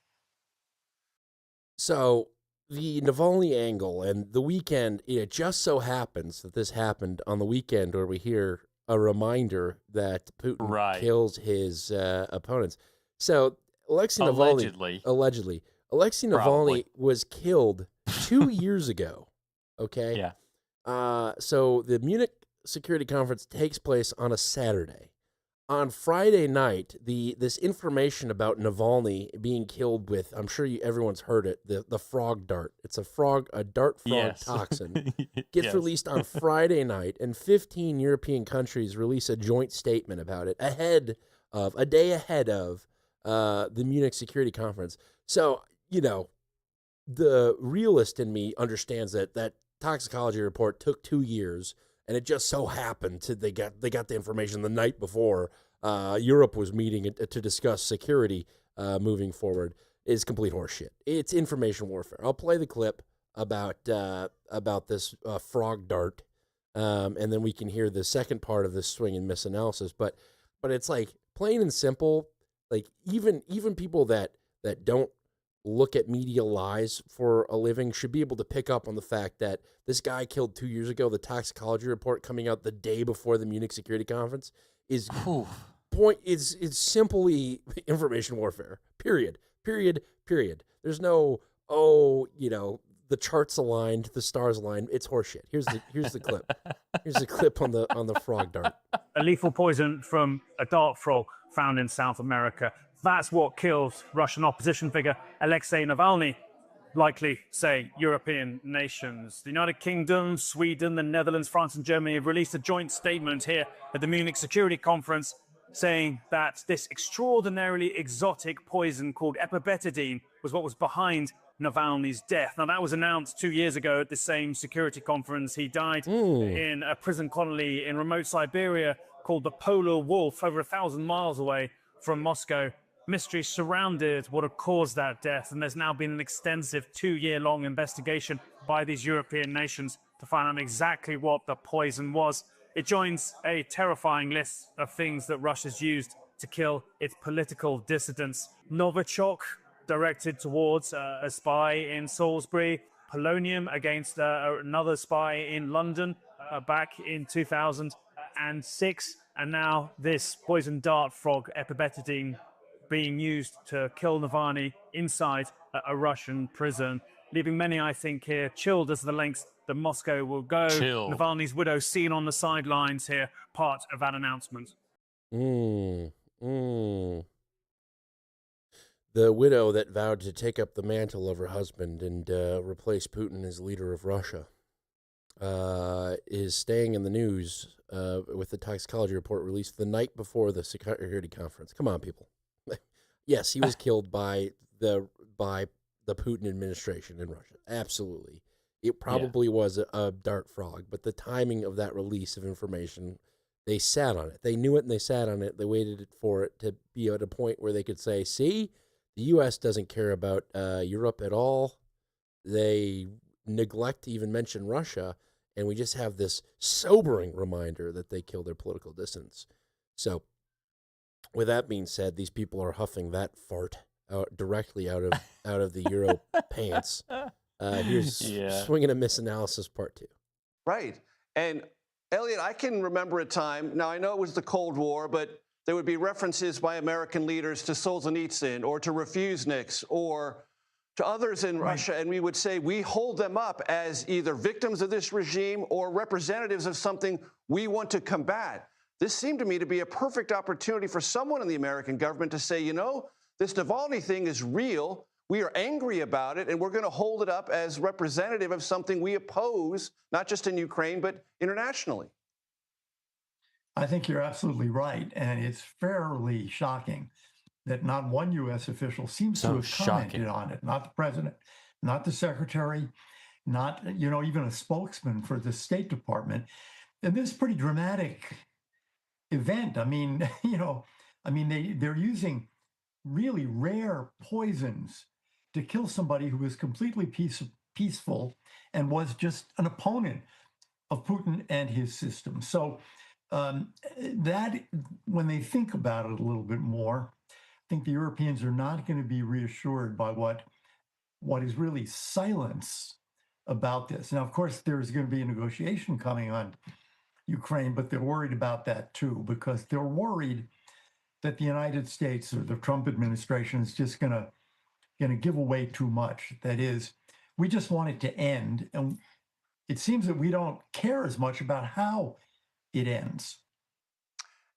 So the Navalny angle and the weekend, it just so happens that this happened on the weekend where we hear a reminder that Putin kills his opponents. So Alexei Navalny, allegedly, Alexei Navalny was killed 2 years ago. Okay.
Yeah.
So the Munich Security Conference takes place on a Saturday. On Friday night, this information about Navalny being killed with, I'm sure everyone's heard it, the frog dart. It's a dart frog toxin. Gets released on Friday night, and 15 European countries release a joint statement about it a day ahead of the Munich Security Conference. So, the realist in me understands that toxicology report took 2 years. And it just so happened they got the information the night before Europe was meeting to discuss security moving forward. Is complete horseshit. It's information warfare. I'll play the clip about this frog dart, and then we can hear the second part of this swing and miss analysis. But it's like plain and simple. Like even people that don't look at media lies for a living should be able to pick up on the fact that this guy killed 2 years ago. The toxicology report coming out the day before the Munich Security Conference is it's simply information warfare. Period. There's no the charts aligned, the stars aligned. It's horseshit. Here's the clip. Here's the clip on the frog dart.
A lethal poison from a dart frog found in South America. That's what kills Russian opposition figure Alexei Navalny. likely, say, European nations. The United Kingdom, Sweden, the Netherlands, France, and Germany have released a joint statement here at the Munich Security Conference saying that this extraordinarily exotic poison called epibetidine was what was behind Navalny's death. Now, that was announced 2 years ago at the same security conference. He died in a prison colony in remote Siberia called the Polar Wolf, over 1,000 miles away from Moscow. Mystery surrounded what had caused that death, and there's now been an extensive 2-year-long investigation by these European nations to find out exactly what the poison was. It joins a terrifying list of things that Russia's used to kill its political dissidents. Novichok, directed towards a spy in Salisbury. Polonium against another spy in London back in 2006. And now this poison dart frog, epibetidine, being used to kill Navalny inside a Russian prison, leaving many, I think, here chilled as the lengths that Moscow will go.
Chilled.
Navalny's widow seen on the sidelines here, part of that announcement.
The widow that vowed to take up the mantle of her husband and replace Putin as leader of Russia is staying in the news with the toxicology report released the night before the security conference. Come on, people. Yes, he was killed by the Putin administration in Russia. Absolutely. It probably was a dart frog, but the timing of that release of information, they sat on it. They knew it and they sat on it. They waited for it to be at a point where they could say, see, the U.S. doesn't care about Europe at all. They neglect to even mention Russia, and we just have this sobering reminder that they kill their political dissidents. So, with that being said, these people are huffing that fart directly out of the Euro pants. Here's Swing and a Miss Analysis Part 2.
Right. And, Elliot, I can remember a time, now I know it was the Cold War, but there would be references by American leaders to Solzhenitsyn or to refuseniks or to others in Russia, and we would say we hold them up as either victims of this regime or representatives of something we want to combat. This seemed to me to be a perfect opportunity for someone in the American government to say, you know, this Navalny thing is real. We are angry about it, and we're going to hold it up as representative of something we oppose, not just in Ukraine, but internationally.
I think you're absolutely right. And it's fairly shocking that not one U.S. official seems to have commented on it. Not the president, not the secretary, not, even a spokesman for the State Department. And this is a pretty dramatic event. I mean, they're using really rare poisons to kill somebody who was completely peaceful and was just an opponent of Putin and his system. So that, when they think about it a little bit more, I think the Europeans are not going to be reassured by what is really silence about this. Now, of course, there's going to be a negotiation coming on Ukraine, but they're worried about that too, because they're worried that the United States or the Trump administration is just going to give away too much. That is, we just want it to end, and it seems that we don't care as much about how it ends.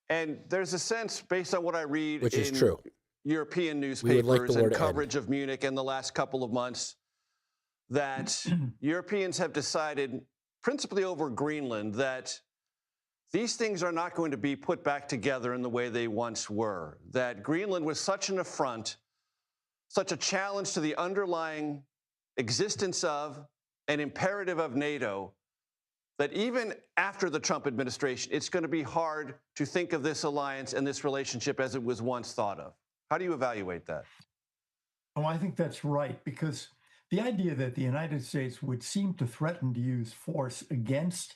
And there's a sense, based on what I read
Which is true.
European newspapers and coverage of Munich in the last couple of months, that Europeans have decided, principally over Greenland, that these things are not going to be put back together in the way they once were. That Greenland was such an affront, such a challenge to the underlying existence of and imperative of NATO, that even after the Trump administration, it's going to be hard to think of this alliance and this relationship as it was once thought of. How do you evaluate that?
Oh, I think that's right, because the idea that the United States would seem to threaten to use force against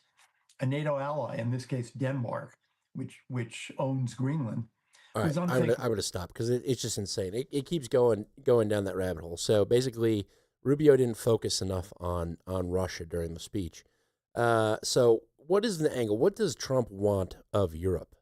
a NATO ally, in this case Denmark, which owns Greenland,
all right, I'm going to stop because it's just insane. It keeps going down that rabbit hole. So basically, Rubio didn't focus enough on Russia during the speech. So what is the angle? What does Trump want of Europe?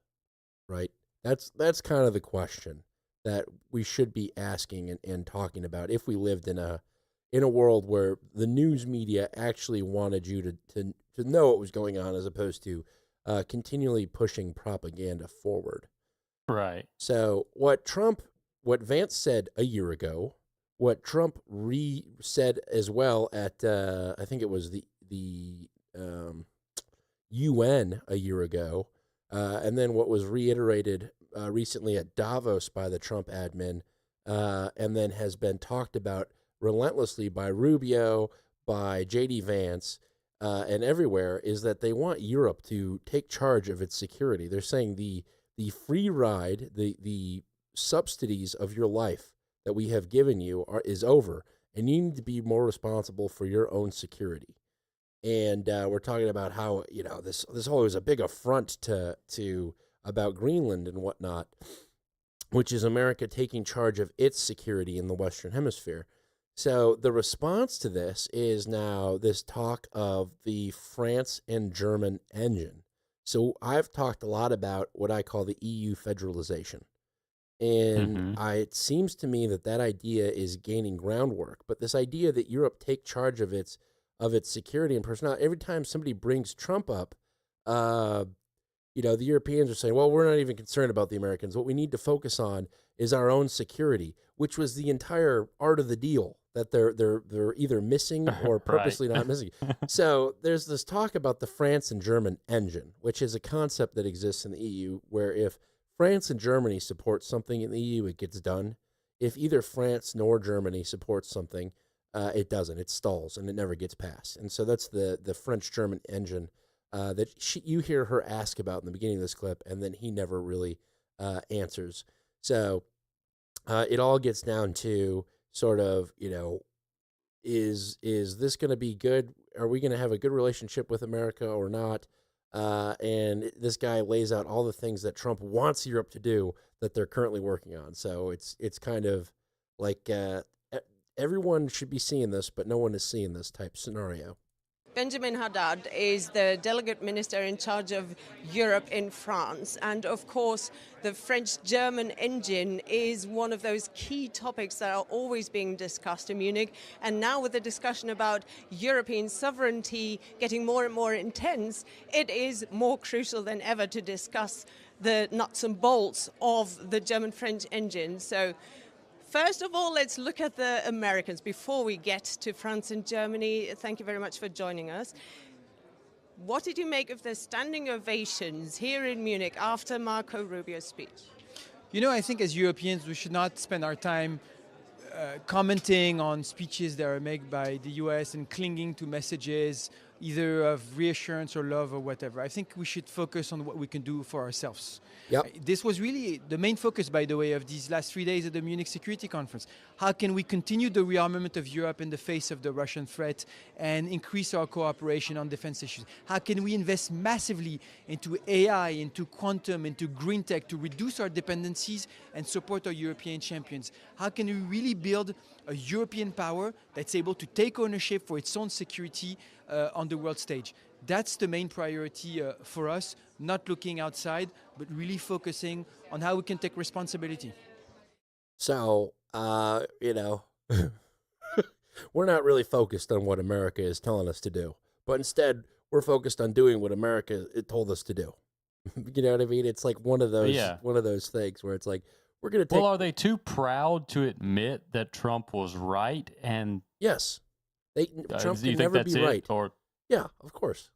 Right? That's kind of the question that we should be asking and talking about if we lived in a world where the news media actually wanted you to know what was going on as opposed to continually pushing propaganda forward.
Right.
So what Vance said a year ago what Trump said as well at I think it was the UN a year ago, and then what was reiterated recently at Davos by the Trump admin, and then has been talked about relentlessly by Rubio, by J.D. Vance, and everywhere, is that they want Europe to take charge of its security. They're saying the free ride, the subsidies of your life that we have given you is over, and you need to be more responsible for your own security. And we're talking about how, you know, this whole is a big affront to about Greenland and whatnot, which is America taking charge of its security in the Western Hemisphere. So the response to this is now this talk of the France and German engine. So I've talked a lot about what I call the EU federalization. And it seems to me that idea is gaining groundwork. But this idea that Europe take charge of its security and personnel, every time somebody brings Trump up, you know, the Europeans are saying, well, we're not even concerned about the Americans. What we need to focus on is our own security, which was the entire art of the deal that they're either missing or purposely not missing. So there's this talk about the France and German engine, which is a concept that exists in the EU, where if France and Germany support something in the EU, it gets done. If either France nor Germany supports something, it doesn't. It stalls and it never gets passed. And so that's the French-German engine that you hear her ask about in the beginning of this clip, and then he never really answers. So it all gets down to sort of, you know, is this going to be good? Are we going to have a good relationship with America or not? And this guy lays out all the things that Trump wants Europe to do that they're currently working on. So it's kind of like everyone should be seeing this, but no one is seeing this type scenario.
Benjamin Haddad is the delegate minister in charge of Europe in France. And of course, the French-German engine is one of those key topics that are always being discussed in Munich. And now with the discussion about European sovereignty getting more and more intense, it is more crucial than ever to discuss the nuts and bolts of the German-French engine. So first of all, let's look at the Americans before we get to France and Germany. Thank you very much for joining us. What did you make of the standing ovations here in Munich after Marco Rubio's speech?
You know, I think as Europeans, we should not spend our time commenting on speeches that are made by the US and clinging to messages either of reassurance or love or whatever. I think we should focus on what we can do for ourselves.
Yep.
This was really the main focus, by the way, of these last 3 days at the Munich Security Conference. How can we continue the rearmament of Europe in the face of the Russian threat and increase our cooperation on defense issues? How can we invest massively into AI, into quantum, into green tech to reduce our dependencies and support our European champions? How can we really build a European power that's able to take ownership for its own security on the world stage? That's the main priority for us, not looking outside, but really focusing on how we can take responsibility.
So, you know, we're not really focused on what America is telling us to do, but instead we're focused on doing what America told us to do. You know what I mean? It's like one of those things where it's like, we're going to take...
Well, are they too proud to admit that Trump was right? And
yes, Trump can
you think
never
that's
be
it?
right.
Or
yeah, of course.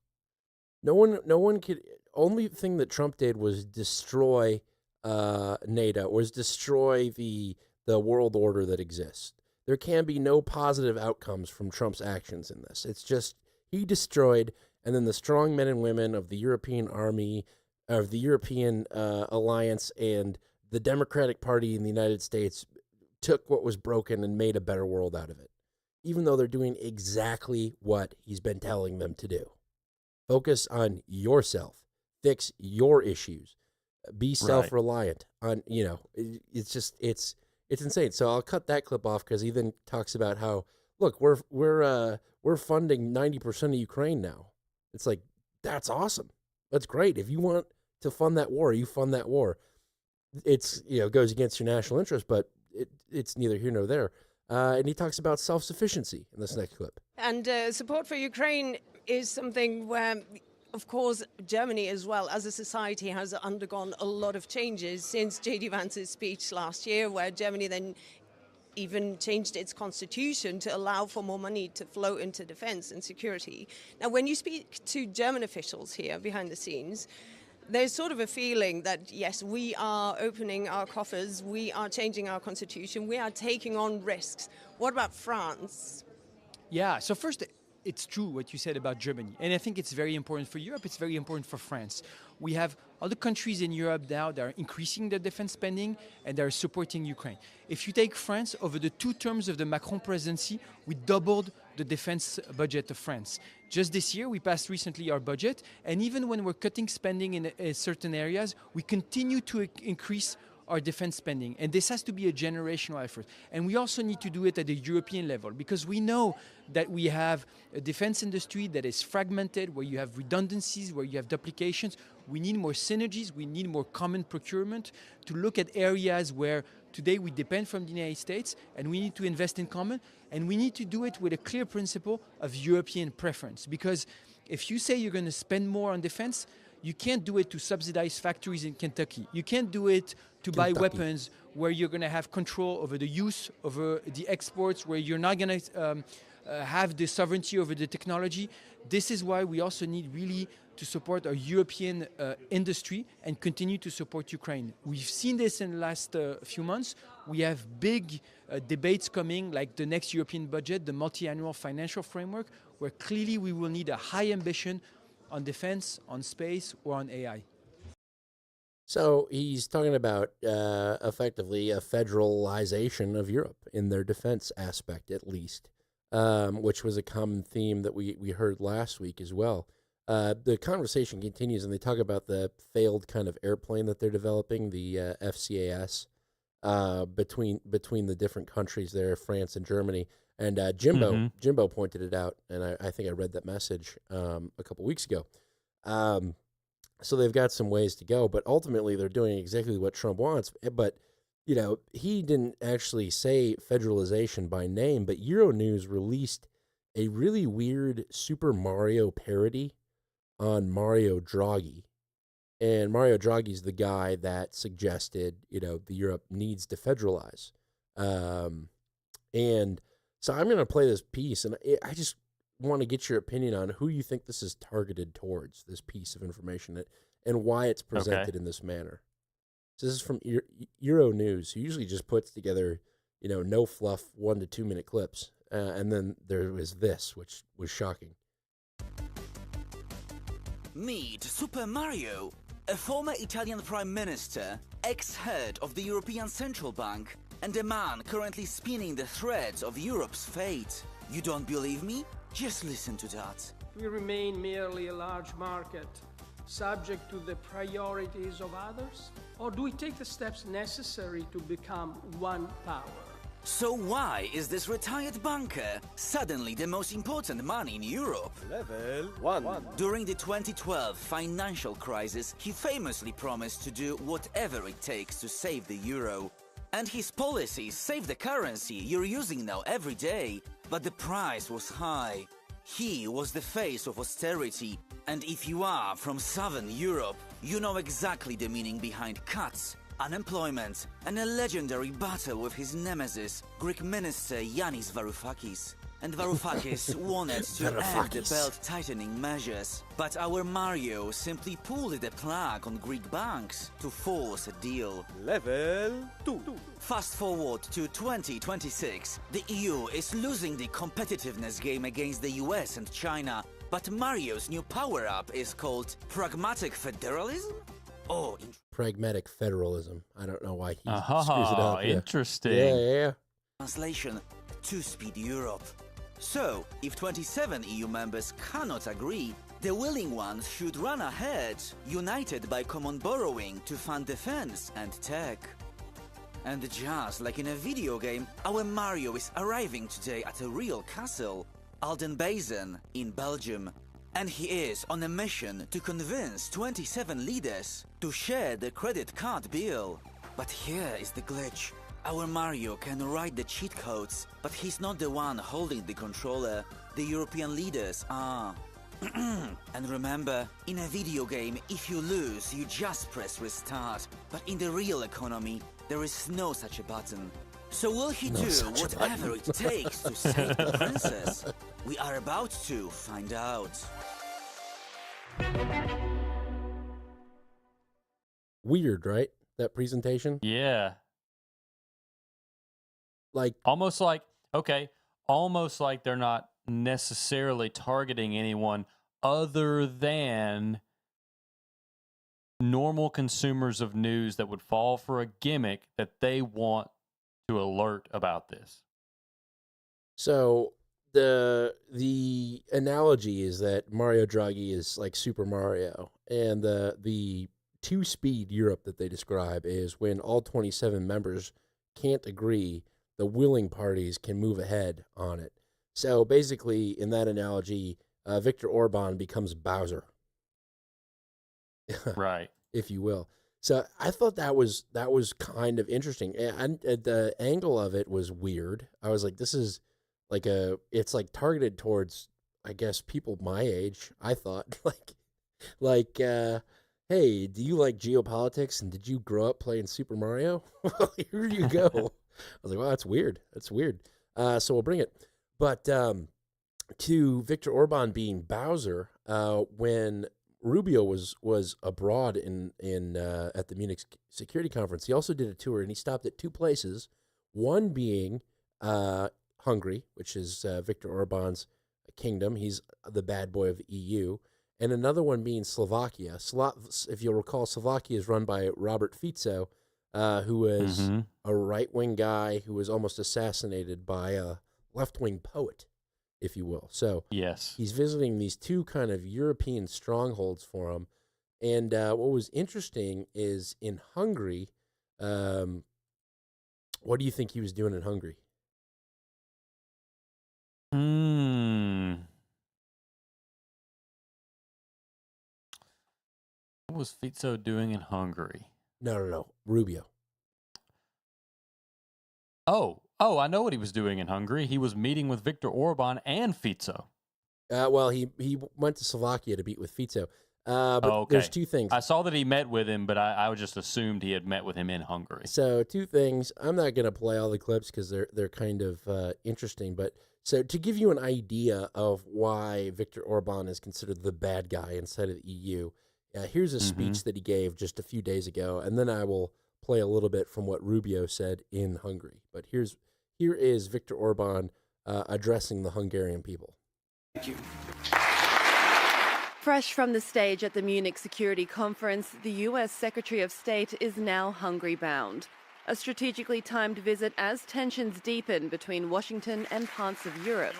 No one could. Only thing that Trump did was destroy NATO, was destroy the world order that exists. There can be no positive outcomes from Trump's actions in this. It's just he destroyed, and then the strong men and women of the European army, of the European alliance, and the Democratic Party in the United States took what was broken and made a better world out of it, even though they're doing exactly what he's been telling them to do. Focus on yourself. Fix your issues. Be self-reliant on, you know, it's just, it's insane. So I'll cut that clip off because he then talks about how, look, we're funding 90% of Ukraine now. It's like, that's awesome. That's great. If you want to fund that war, you fund that war. It's, you know, goes against your national interest, but it's neither here nor there. And he talks about self-sufficiency in this next clip.
And support for Ukraine is something where, of course, Germany as well as a society has undergone a lot of changes since J.D. Vance's speech last year, where Germany then even changed its constitution to allow for more money to flow into defense and security. Now, when you speak to German officials here behind the scenes, there's sort of a feeling that, yes, we are opening our coffers, we are changing our constitution, we are taking on risks. What about France?
Yeah, so first, it's true what you said about Germany. And I think it's very important for Europe, it's very important for France. We have other countries in Europe now that are increasing their defense spending and they are supporting Ukraine. If you take France, over the 2 terms of the Macron presidency, we doubled the defense budget of France. Just this year, we passed recently our budget, and even when we're cutting spending in certain areas, we continue to increase our defense spending. And this has to be a generational effort. And we also need to do it at the European level, because we know that we have a defense industry that is fragmented, where you have redundancies, where you have duplications. We need more synergies, we need more common procurement to look at areas where today we depend from the United States, and we need to invest in common, and we need to do it with a clear principle of European preference. Because if you say you're going to spend more on defense, you can't do it to subsidize factories in Kentucky. You can't do it to buy weapons where you're going to have control over the use, over the exports, where you're not going to have the sovereignty over the technology. This is why we also need really to support our European industry and continue to support Ukraine. We've seen this in the last few months. We have big debates coming, like the next European budget, the multi-annual financial framework, where clearly we will need a high ambition on defense, on space, or on AI.
So he's talking about effectively a federalization of Europe in their defense aspect, at least, which was a common theme that we heard last week as well. The conversation continues, and they talk about the failed kind of airplane that they're developing, the FCAS, between the different countries there, France and Germany. And Jimbo pointed it out, and I think I read that message a couple weeks ago. So they've got some ways to go, but ultimately they're doing exactly what Trump wants. But, you know, he didn't actually say federalization by name, but Euronews released a really weird Super Mario parody on Mario Draghi. And Mario Draghi's the guy that suggested, you know, the Europe needs to federalize. And so I'm going to play this piece, and I just want to get your opinion on who you think this is targeted towards, this piece of information, and why it's presented in this manner. So this is from Euronews, who usually just puts together, you know, no fluff 1 to 2 minute clips. And then there was this, which was shocking.
Meet Super Mario, a former Italian prime minister, ex-head of the European Central Bank, and a man currently spinning the threads of Europe's fate. You don't believe me? Just listen to that.
We remain merely a large market, subject to the priorities of others? Or do we take the steps necessary to become one power?
So why is this retired banker suddenly the most important man in Europe?
Level 1.
During the 2012 financial crisis, he famously promised to do whatever it takes to save the euro. And his policies saved the currency you're using now every day. But the price was high. He was the face of austerity. And if you are from Southern Europe, you know exactly the meaning behind cuts, unemployment, and a legendary battle with his nemesis, Greek minister Yanis Varoufakis. And Varoufakis wanted to end the belt-tightening measures. But our Mario simply pulled the plug on Greek banks to force a deal.
Level 2.
Fast forward to 2026. The EU is losing the competitiveness game against the US and China. But Mario's new power-up is called Pragmatic Federalism? Oh,
Pragmatic Federalism. I don't know why he screws it up.
Interesting.
Yeah.
Translation, Two-Speed Europe. So, if 27 EU members cannot agree, the willing ones should run ahead, united by common borrowing to fund defense and tech. And just like in a video game, our Mario is arriving today at a real castle, Aldenbazen in Belgium. And he is on a mission to convince 27 leaders to share the credit card bill. But here is the glitch. Our Mario can write the cheat codes, but he's not the one holding the controller. The European leaders are. And remember, in a video game, if you lose, you just press restart. But in the real economy, there is no such a button. So will he do whatever it takes to save the princess? We are about to find out.
Weird, right? That presentation?
Yeah.
Like
almost like they're not necessarily targeting anyone other than normal consumers of news that would fall for a gimmick that they want to alert about this.
So the analogy is that Mario Draghi is like Super Mario, and the two-speed Europe that they describe is when all 27 members can't agree, the willing parties can move ahead on it. So basically, in that analogy, Viktor Orban becomes Bowser,
right?
If you will. So I thought that was kind of interesting, and the angle of it was weird. I was like, this is like it's like targeted towards, I guess, people my age. I thought like, hey, do you like geopolitics, and did you grow up playing Super Mario? Well, here you go. I was like, well, that's weird. That's weird. So we'll bring it. But to Viktor Orban being Bowser, when Rubio was abroad in at the Munich Security Conference, he also did a tour, and he stopped at two places. One being Hungary, which is Viktor Orban's kingdom. He's the bad boy of the EU. And another one being Slovakia. If you'll recall, Slovakia is run by Robert Fico, who was a right-wing guy who was almost assassinated by a left-wing poet, if you will. So
yes,
he's visiting these two kind of European strongholds for him. And what was interesting is in Hungary, what do you think he was doing in Hungary?
What was Fico doing in Hungary?
No. Rubio.
Oh, I know what he was doing in Hungary. He was meeting with Viktor Orban and Fico.
Well, he went to Slovakia to meet with Fico. But
okay.
There's two things.
I saw that he met with him, but I just assumed he had met with him in Hungary.
So two things. I'm not going to play all the clips because they're kind of interesting. But so to give you an idea of why Viktor Orban is considered the bad guy inside of the EU, here's a speech that he gave just a few days ago, and then I will play a little bit from what Rubio said in Hungary. But here is Viktor Orban addressing the Hungarian people.
Thank you.
Fresh from the stage at the Munich Security Conference, the U.S. Secretary of State is now Hungary-bound. A strategically timed visit as tensions deepen between Washington and parts of Europe.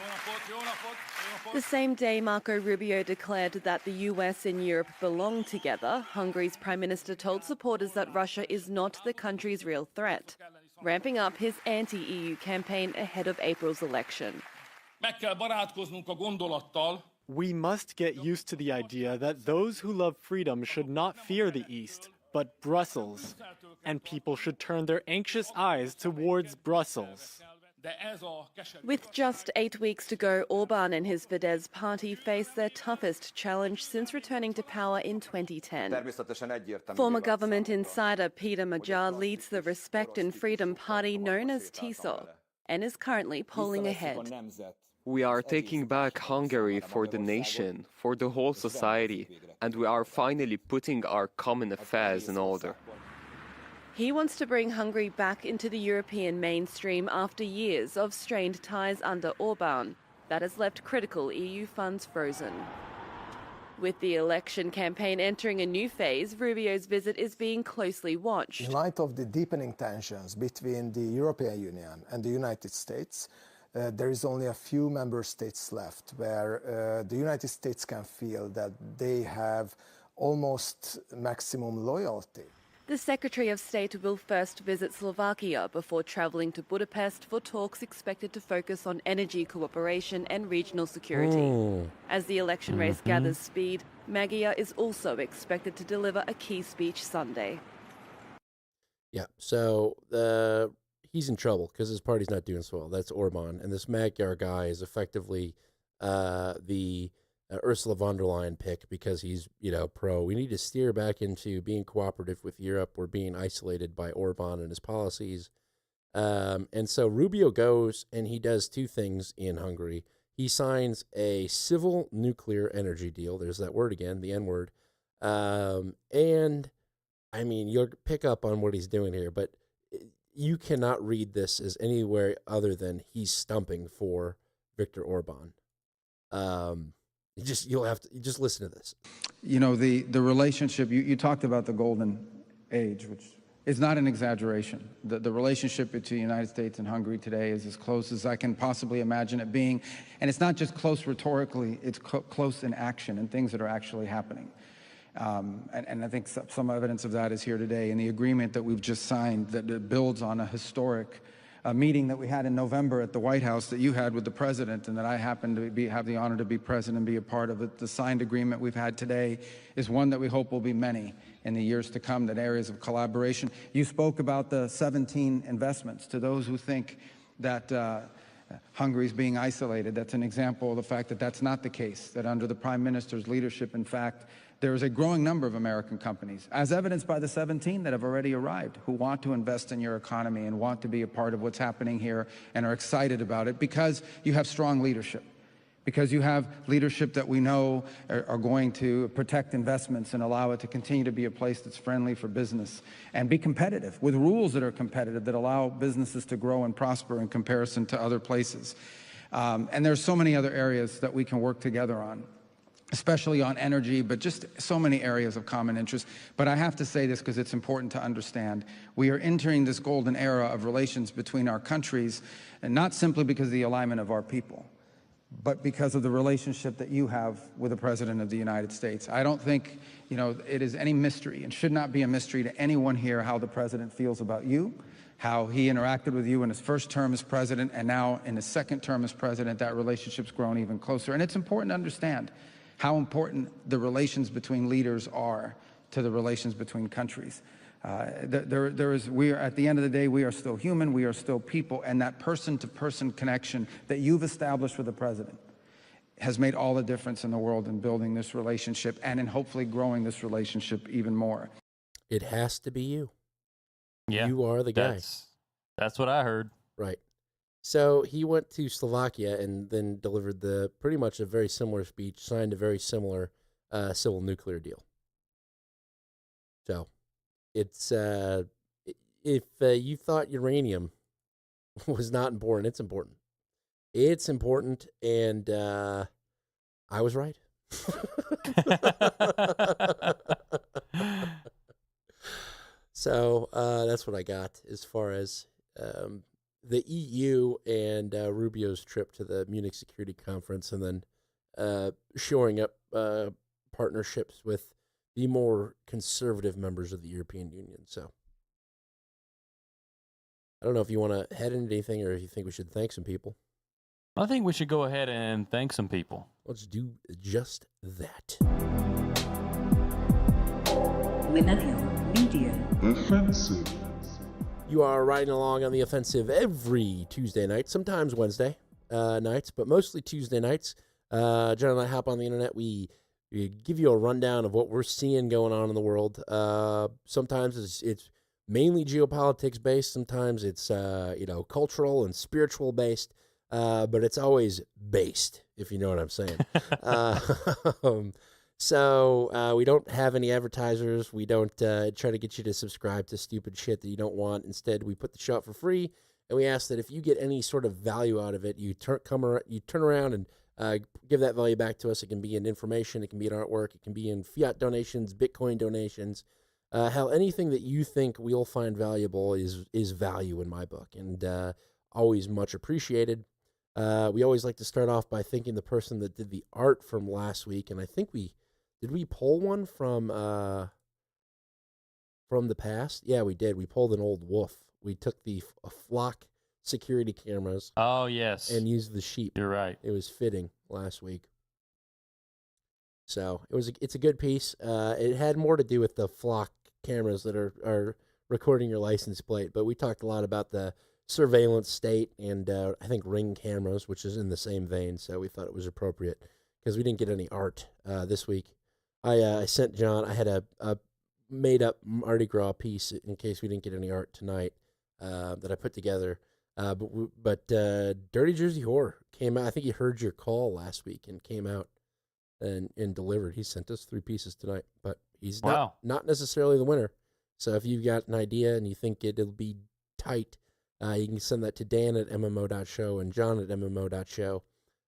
The same day Marco Rubio declared that the US and Europe belong together, Hungary's Prime Minister told supporters that Russia is not the country's real threat, ramping up his anti-EU campaign ahead of April's election.
We must get used to the idea that those who love freedom should not fear the East, but Brussels, and people should turn their anxious eyes towards Brussels.
With just 8 weeks to go, Orban and his Fidesz party face their toughest challenge since returning to power in 2010. Former government insider Peter Magyar leads the Respect and Freedom Party known as TISO and is currently polling ahead.
We are taking back Hungary for the nation, for the whole society, and we are finally putting our common affairs in order.
He wants to bring Hungary back into the European mainstream after years of strained ties under Orban that has left critical EU funds frozen. With the election campaign entering a new phase, Rubio's visit is being closely watched.
In light of the deepening tensions between the European Union and the United States, there is only a few member states left where the United States can feel that they have almost maximum loyalty.
The Secretary of State will first visit Slovakia before travelling to Budapest for talks expected to focus on energy cooperation and regional security. As the election race gathers speed, Magyar is also expected to deliver a key speech Sunday.
Yeah, so he's in trouble because his party's not doing so well. That's Orban. And this Magyar guy is effectively the Ursula von der Leyen pick because he's, pro. We need to steer back into being cooperative with Europe. We're being isolated by Orban and his policies. And so Rubio goes and he does two things in Hungary. He signs a civil nuclear energy deal. There's that word again, the N word. And I mean, you'll pick up on what he's doing here, but you cannot read this as anywhere other than he's stumping for Viktor Orban. You'll have to just listen to this.
You know, the relationship, you talked about the golden age, which is not an exaggeration. The relationship between the United States and Hungary today is as close as I can possibly imagine it being. And it's not just close rhetorically, it's close in action and things that are actually happening. And I think some evidence of that is here today in the agreement that we've just signed that builds on a historic meeting that we had in November at the White House that you had with the president and that I happened to have the honor to be present and be a part of it. The signed agreement we've had today is one that we hope will be many in the years to come, that areas of collaboration. You spoke about the 17 investments. To those who think that Hungary is being isolated, that's an example of the fact that that's not the case, that under the Prime Minister's leadership, in fact, there is a growing number of American companies, as evidenced by the 17 that have already arrived, who want to invest in your economy and want to be a part of what's happening here and are excited about it because you have strong leadership, because you have leadership that we know are going to protect investments and allow it to continue to be a place that's friendly for business and be competitive with rules that are competitive that allow businesses to grow and prosper in comparison to other places. And there's so many other areas that we can work together on, especially on energy, but just so many areas of common interest. But I have to say this because it's important to understand. We are entering this golden era of relations between our countries, and not simply because of the alignment of our people, but because of the relationship that you have with the President of the United States. I don't think, it is any mystery, and should not be a mystery to anyone here, how the President feels about you, how he interacted with you in his first term as president, and now in his second term as president. That relationship's grown even closer. And it's important to understand how important the relations between leaders are to the relations between countries. We are, at the end of the day, we are still human, we are still people, and that person-to-person connection that you've established with the president has made all the difference in the world in building this relationship and in hopefully growing this relationship even more.
It has to be you.
Yeah,
you are the guy.
That's what I heard.
Right. So he went to Slovakia and then delivered pretty much a very similar speech, signed a very similar civil nuclear deal. So it's if you thought uranium was not important, it's important. It's important, and I was right. So that's what I got as far as the EU and Rubio's trip to the Munich Security Conference, and then shoring up partnerships with the more conservative members of the European Union. So I don't know if you want to head into anything or if you think we should thank some people.
I think we should go ahead and thank some people.
Let's do just that.
Millennial Media. Offensive.
You are riding along on the offensive every Tuesday night, sometimes Wednesday nights, but mostly Tuesday nights. John and I hop on the internet. We give you a rundown of what we're seeing going on in the world. Sometimes it's mainly geopolitics based. Sometimes it's cultural and spiritual based. But it's always based, if you know what I'm saying. So we don't have any advertisers. We don't try to get you to subscribe to stupid shit that you don't want. Instead, we put the show up for free, and we ask that if you get any sort of value out of it, you turn around and give that value back to us. It can be in information, it can be in artwork, it can be in fiat donations, Bitcoin donations. Hell, anything that you think we'll find valuable is value in my book, and always much appreciated. We always like to start off by thanking the person that did the art from last week, and I think did we pull one from the past? Yeah, we did. We pulled an old wolf. We took the flock security cameras.
Oh, yes.
And used the sheep.
You're right.
It was fitting last week. So it's a good piece. It had more to do with the flock cameras that are recording your license plate, but we talked a lot about the surveillance state and I think Ring cameras, which is in the same vein, so we thought it was appropriate because we didn't get any art this week. I sent John, I had a made-up Mardi Gras piece in case we didn't get any art tonight that I put together. But Dirty Jersey Horror came out. I think he heard your call last week and came out and delivered. He sent us 3 pieces tonight, but he's not necessarily the winner. So if you've got an idea and you think it'll be tight, you can send that to Dan at MMO.show and John at MMO.show.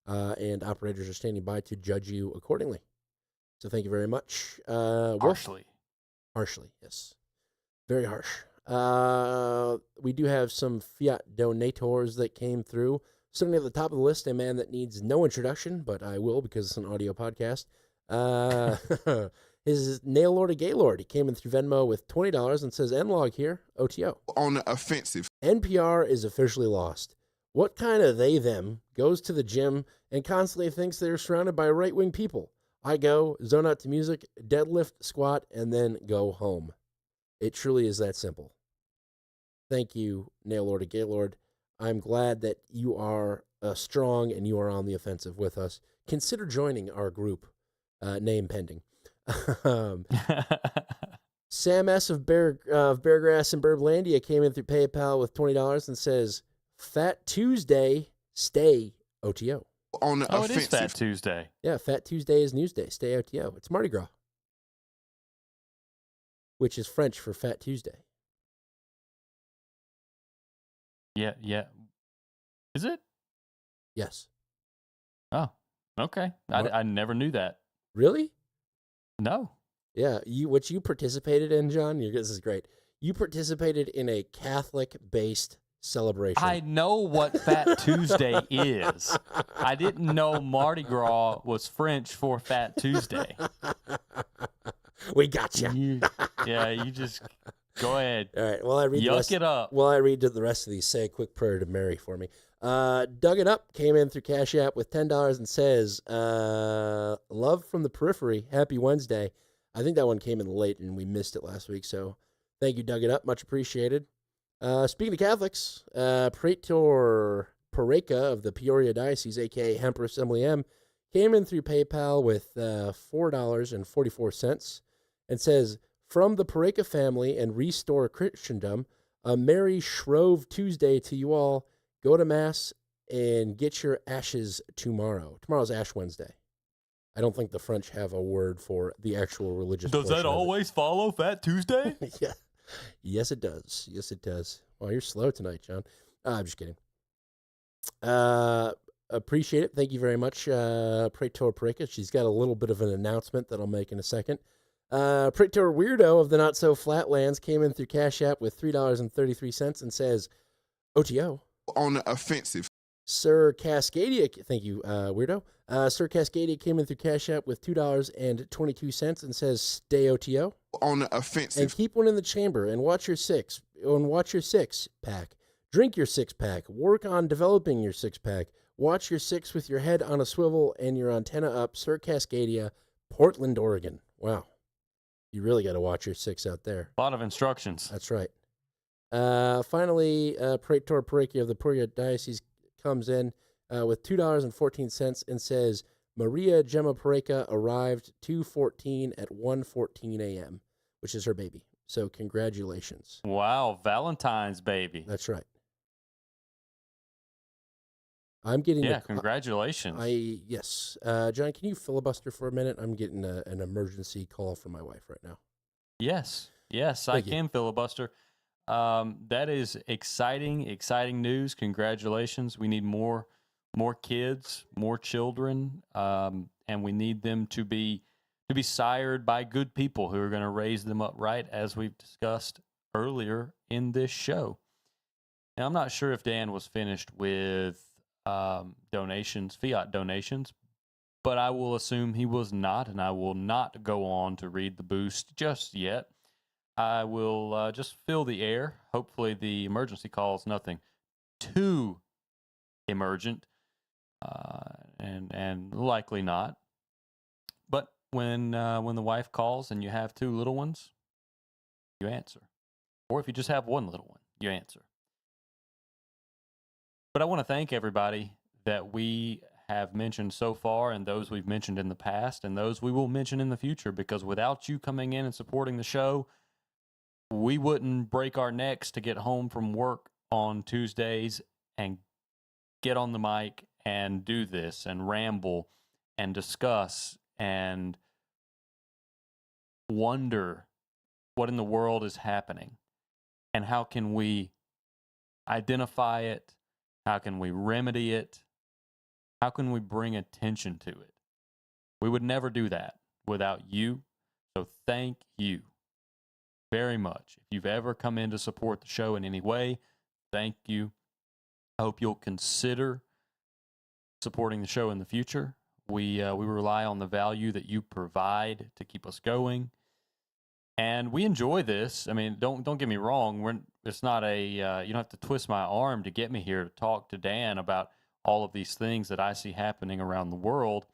And operators are standing by to judge you accordingly. So thank you very much.
Harshly,
yes. Very harsh. We do have some fiat donators that came through. Sitting at the top of the list, a man that needs no introduction, but I will because it's an audio podcast. His Nail Lord of Gaylord. He came in through Venmo with $20 and says, N-Log here, OTO.
On the offensive.
NPR is officially lost. What kind of they-them goes to the gym and constantly thinks they're surrounded by right-wing people? I go, zone out to music, deadlift, squat, and then go home. It truly is that simple. Thank you, Nail Lord of Gaylord. I'm glad that you are strong and you are on the offensive with us. Consider joining our group, name pending. Sam S. of Beargrass and Burblandia came in through PayPal with $20 and says, Fat Tuesday, stay OTO.
On the offensive.
It is Fat Tuesday.
Yeah, Fat Tuesday is Newsday. Stay OTO. It's Mardi Gras, which is French for Fat Tuesday.
Yeah. Is it?
Yes.
Oh, okay. I never knew that.
Really?
No.
Yeah, what you participated in, John, this is great. You participated in a Catholic-based celebration.
I know what Fat Tuesday is. I didn't know Mardi Gras was French for Fat Tuesday.
We got you.
You just go ahead.
All right. Well, I read
it up.
While I read the rest of these, say a quick prayer to Mary for me. Dug It Up came in through Cash App with $10 and says, love from the periphery. Happy Wednesday. I think that one came in late and we missed it last week. So thank you, Dug It Up. Much appreciated. Speaking of Catholics, Praetor Pareka of the Peoria Diocese, a.k.a. Hemper Assembly M, came in through PayPal with $4.44 and says, from the Pareka family and Restore Christendom, a Merry Shrove Tuesday to you all. Go to Mass and get your ashes tomorrow. Tomorrow's Ash Wednesday. I don't think the French have a word for the actual religious.
Does that always follow Fat Tuesday?
Yeah. Yes, it does. Yes, it does. Well, you're slow tonight, John. I'm just kidding. Appreciate it. Thank you very much, Praetor Pareka. She's got a little bit of an announcement that I'll make in a second. Praetor Weirdo of the Not So Flatlands came in through Cash App with $3.33 and says, OTO.
On the offensive.
Sir Cascadia, thank you, Weirdo. Sir Cascadia came in through Cash App with $2.22 and says, stay OTO.
On the offensive.
And keep one in the chamber and watch your six pack. Drink your 6-pack. Work on developing your 6-pack. Watch your 6 with your head on a swivel and your antenna up. Sir Cascadia, Portland, Oregon. Wow. You really got to watch your 6 out there.
A lot of instructions.
That's right. Finally, Praetor Pareki of the Peoria Diocese comes in with $2.14 and says, Maria Gemma Pareka arrived 2:14 at 1:14 a.m., which is her baby. So congratulations.
Wow, Valentine's baby.
That's right. I'm getting
congratulations.
Yes. John, can you filibuster for a minute? I'm getting an emergency call from my wife right now.
Yes, I can filibuster. That is exciting news. Congratulations. We need more kids, more children, and we need them to be sired by good people who are going to raise them up right, as we've discussed earlier in this show. Now, I'm not sure if Dan was finished with donations, fiat donations, but I will assume he was not, and I will not go on to read the boost just yet. I will just fill the air. Hopefully the emergency call is nothing too emergent, and likely not. But when the wife calls and you have 2 little ones, you answer. Or if you just have 1 little one, you answer. But I want to thank everybody that we have mentioned so far, and those we've mentioned in the past, and those we will mention in the future, because without you coming in and supporting the show, we wouldn't break our necks to get home from work on Tuesdays and get on the mic and do this and ramble and discuss and wonder what in the world is happening and how can we identify it, how can we remedy it, how can we bring attention to it. We would never do that without you, so thank you very much. If you've ever come in to support the show in any way, thank you. I hope you'll consider supporting the show in the future. We rely on the value that you provide to keep us going, and we enjoy this. I mean, don't get me wrong. It's not a you don't have to twist my arm to get me here to talk to Dan about all of these things that I see happening around the world.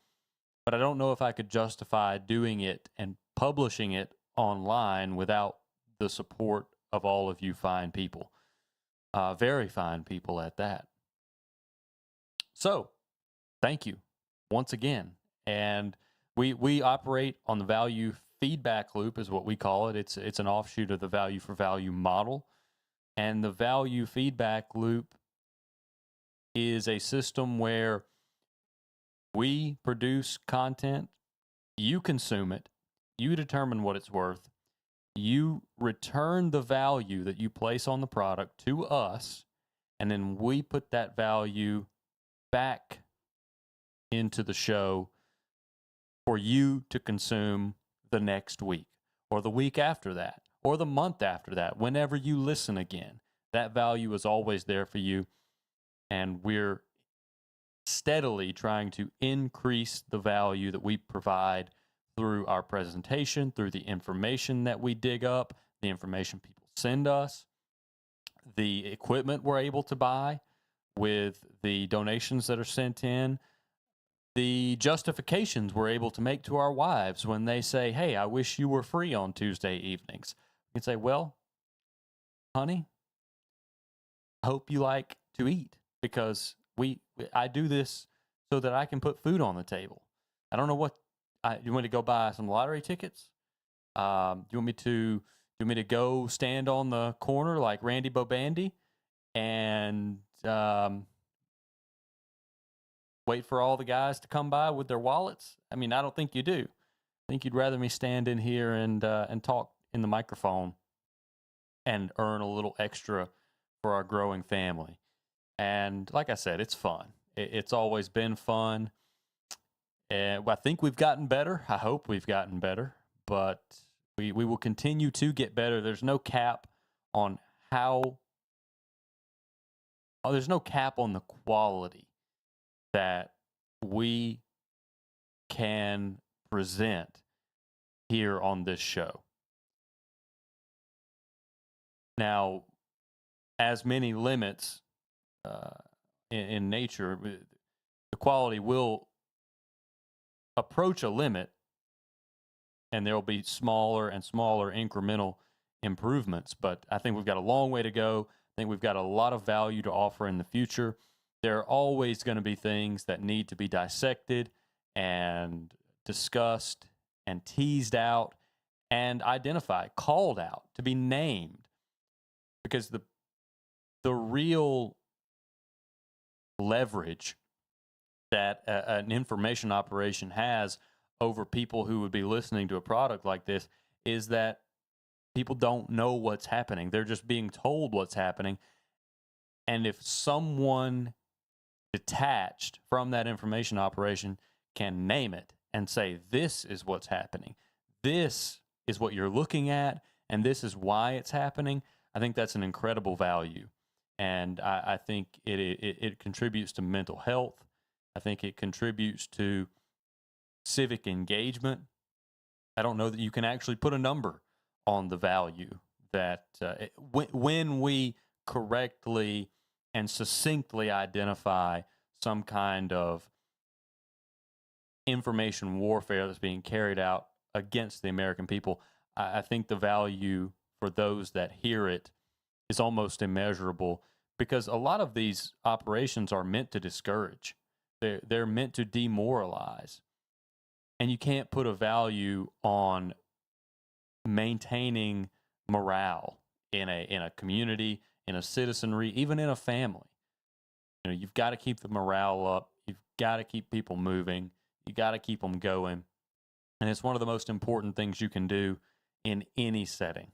But I don't know if I could justify doing it and publishing it online without the support of all of you fine people, very fine people at that. So, thank you once again. And we operate on the value feedback loop is what we call it. It's an offshoot of the value for value model. And the value feedback loop is a system where we produce content, you consume it, you determine what it's worth, you return the value that you place on the product to us, and then we put that value back into the show for you to consume the next week or the week after that or the month after that, whenever you listen again. That value is always there for you, and we're steadily trying to increase the value that we provide through our presentation, through the information that we dig up, the information people send us, the equipment we're able to buy with the donations that are sent in, the justifications we're able to make to our wives when they say, hey, I wish you were free on Tuesday evenings. We can say, well, honey, I hope you like to eat because I do this so that I can put food on the table. I don't know what, you want me to go buy some lottery tickets? Do you want me to go stand on the corner like Randy Bobandy and wait for all the guys to come by with their wallets? I mean, I don't think you do. I think you'd rather me stand in here and talk in the microphone and earn a little extra for our growing family. And like I said, it's fun. It's always been fun. And I think we've gotten better. I hope we've gotten better, but we will continue to get better. There's no cap on there's no cap on the quality that we can present here on this show. Now, as many limits in nature, the quality will approach a limit, and there will be smaller and smaller incremental improvements. But I think we've got a long way to go. I think we've got a lot of value to offer in the future. There are always going to be things that need to be dissected and discussed and teased out and identified, called out, to be named. Because the real leverage that an information operation has over people who would be listening to a product like this is that people don't know what's happening. They're just being told what's happening. And if someone detached from that information operation can name it and say, this is what's happening, this is what you're looking at, and this is why it's happening, I think that's an incredible value. And I think it contributes to mental health. I think it contributes to civic engagement. I don't know that you can actually put a number on the value that when we correctly and succinctly identify some kind of information warfare that's being carried out against the American people, I think the value for those that hear it is almost immeasurable, because a lot of these operations are meant to discourage. They're meant to demoralize. And you can't put a value on maintaining morale in a community, in a citizenry, even in a family. You know, you've got to keep the morale up. You've got to keep people moving. You got to keep them going. And it's one of the most important things you can do in any setting.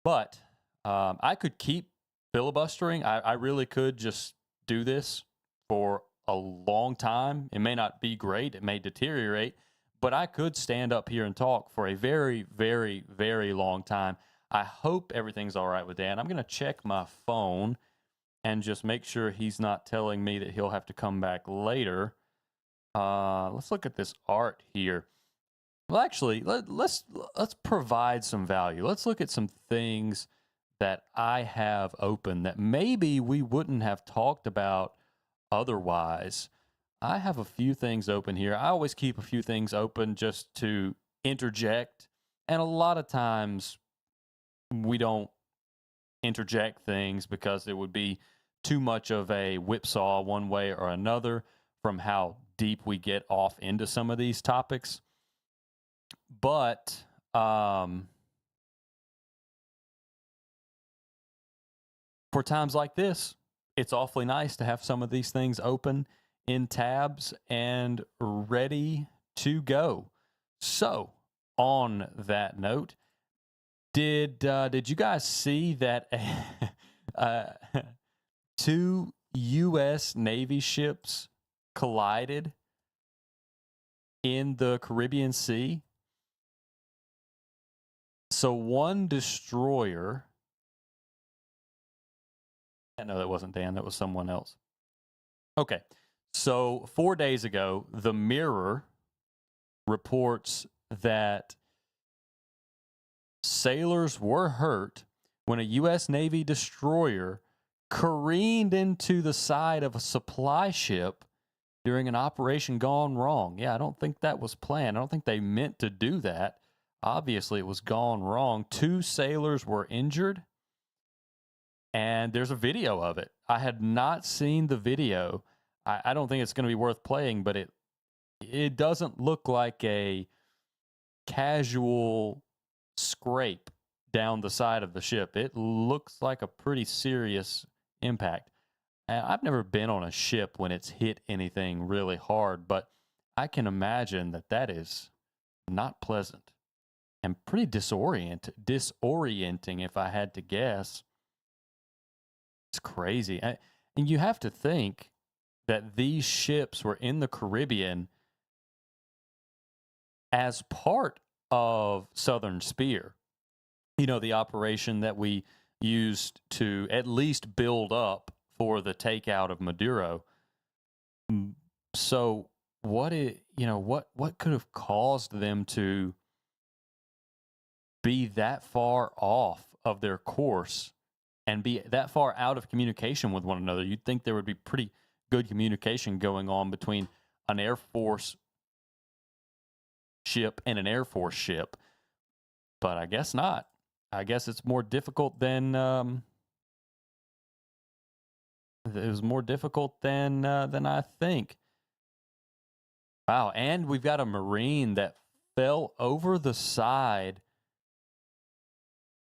But I could keep filibustering. I really could just do this for a long time. It may not be great. It may deteriorate. But I could stand up here and talk for a very, very, very long time. I hope everything's all right with Dan. I'm going to check my phone and just make sure he's not telling me that he'll have to come back later. Let's look at this art here. Well, actually, let's provide some value. Let's look at some things that I have open that maybe we wouldn't have talked about otherwise. I have a few things open here. I always keep a few things open just to interject. And a lot of times we don't interject things because it would be too much of a whipsaw one way or another from how deep we get off into some of these topics. But for times like this, it's awfully nice to have some of these things open in tabs and ready to go. So, on that note, did you guys see that 2 U.S. Navy ships collided in the Caribbean Sea? So one destroyer... No, that wasn't Dan. That was someone else. Okay. So 4 days ago, the Mirror reports that sailors were hurt when a U.S. Navy destroyer careened into the side of a supply ship during an operation gone wrong. Yeah, I don't think that was planned. I don't think they meant to do that. Obviously, it was gone wrong. 2 sailors were injured, and there's a video of it. I had not seen the video. I don't think it's going to be worth playing, but it doesn't look like a casual scrape down the side of the ship. It looks like a pretty serious impact. And I've never been on a ship when it's hit anything really hard, but I can imagine that is not pleasant and pretty disorienting if I had to guess. It's crazy. And you have to think that these ships were in the Caribbean as part of Southern Spear. You know, the operation that we used to at least build up for the takeout of Maduro. So what could have caused them to be that far off of their course and be that far out of communication with one another? You'd think there would be pretty good communication going on between an Air Force ship and an Air Force ship, but I guess not. I guess it's more difficult than I think. Wow, and we've got a Marine that fell over the side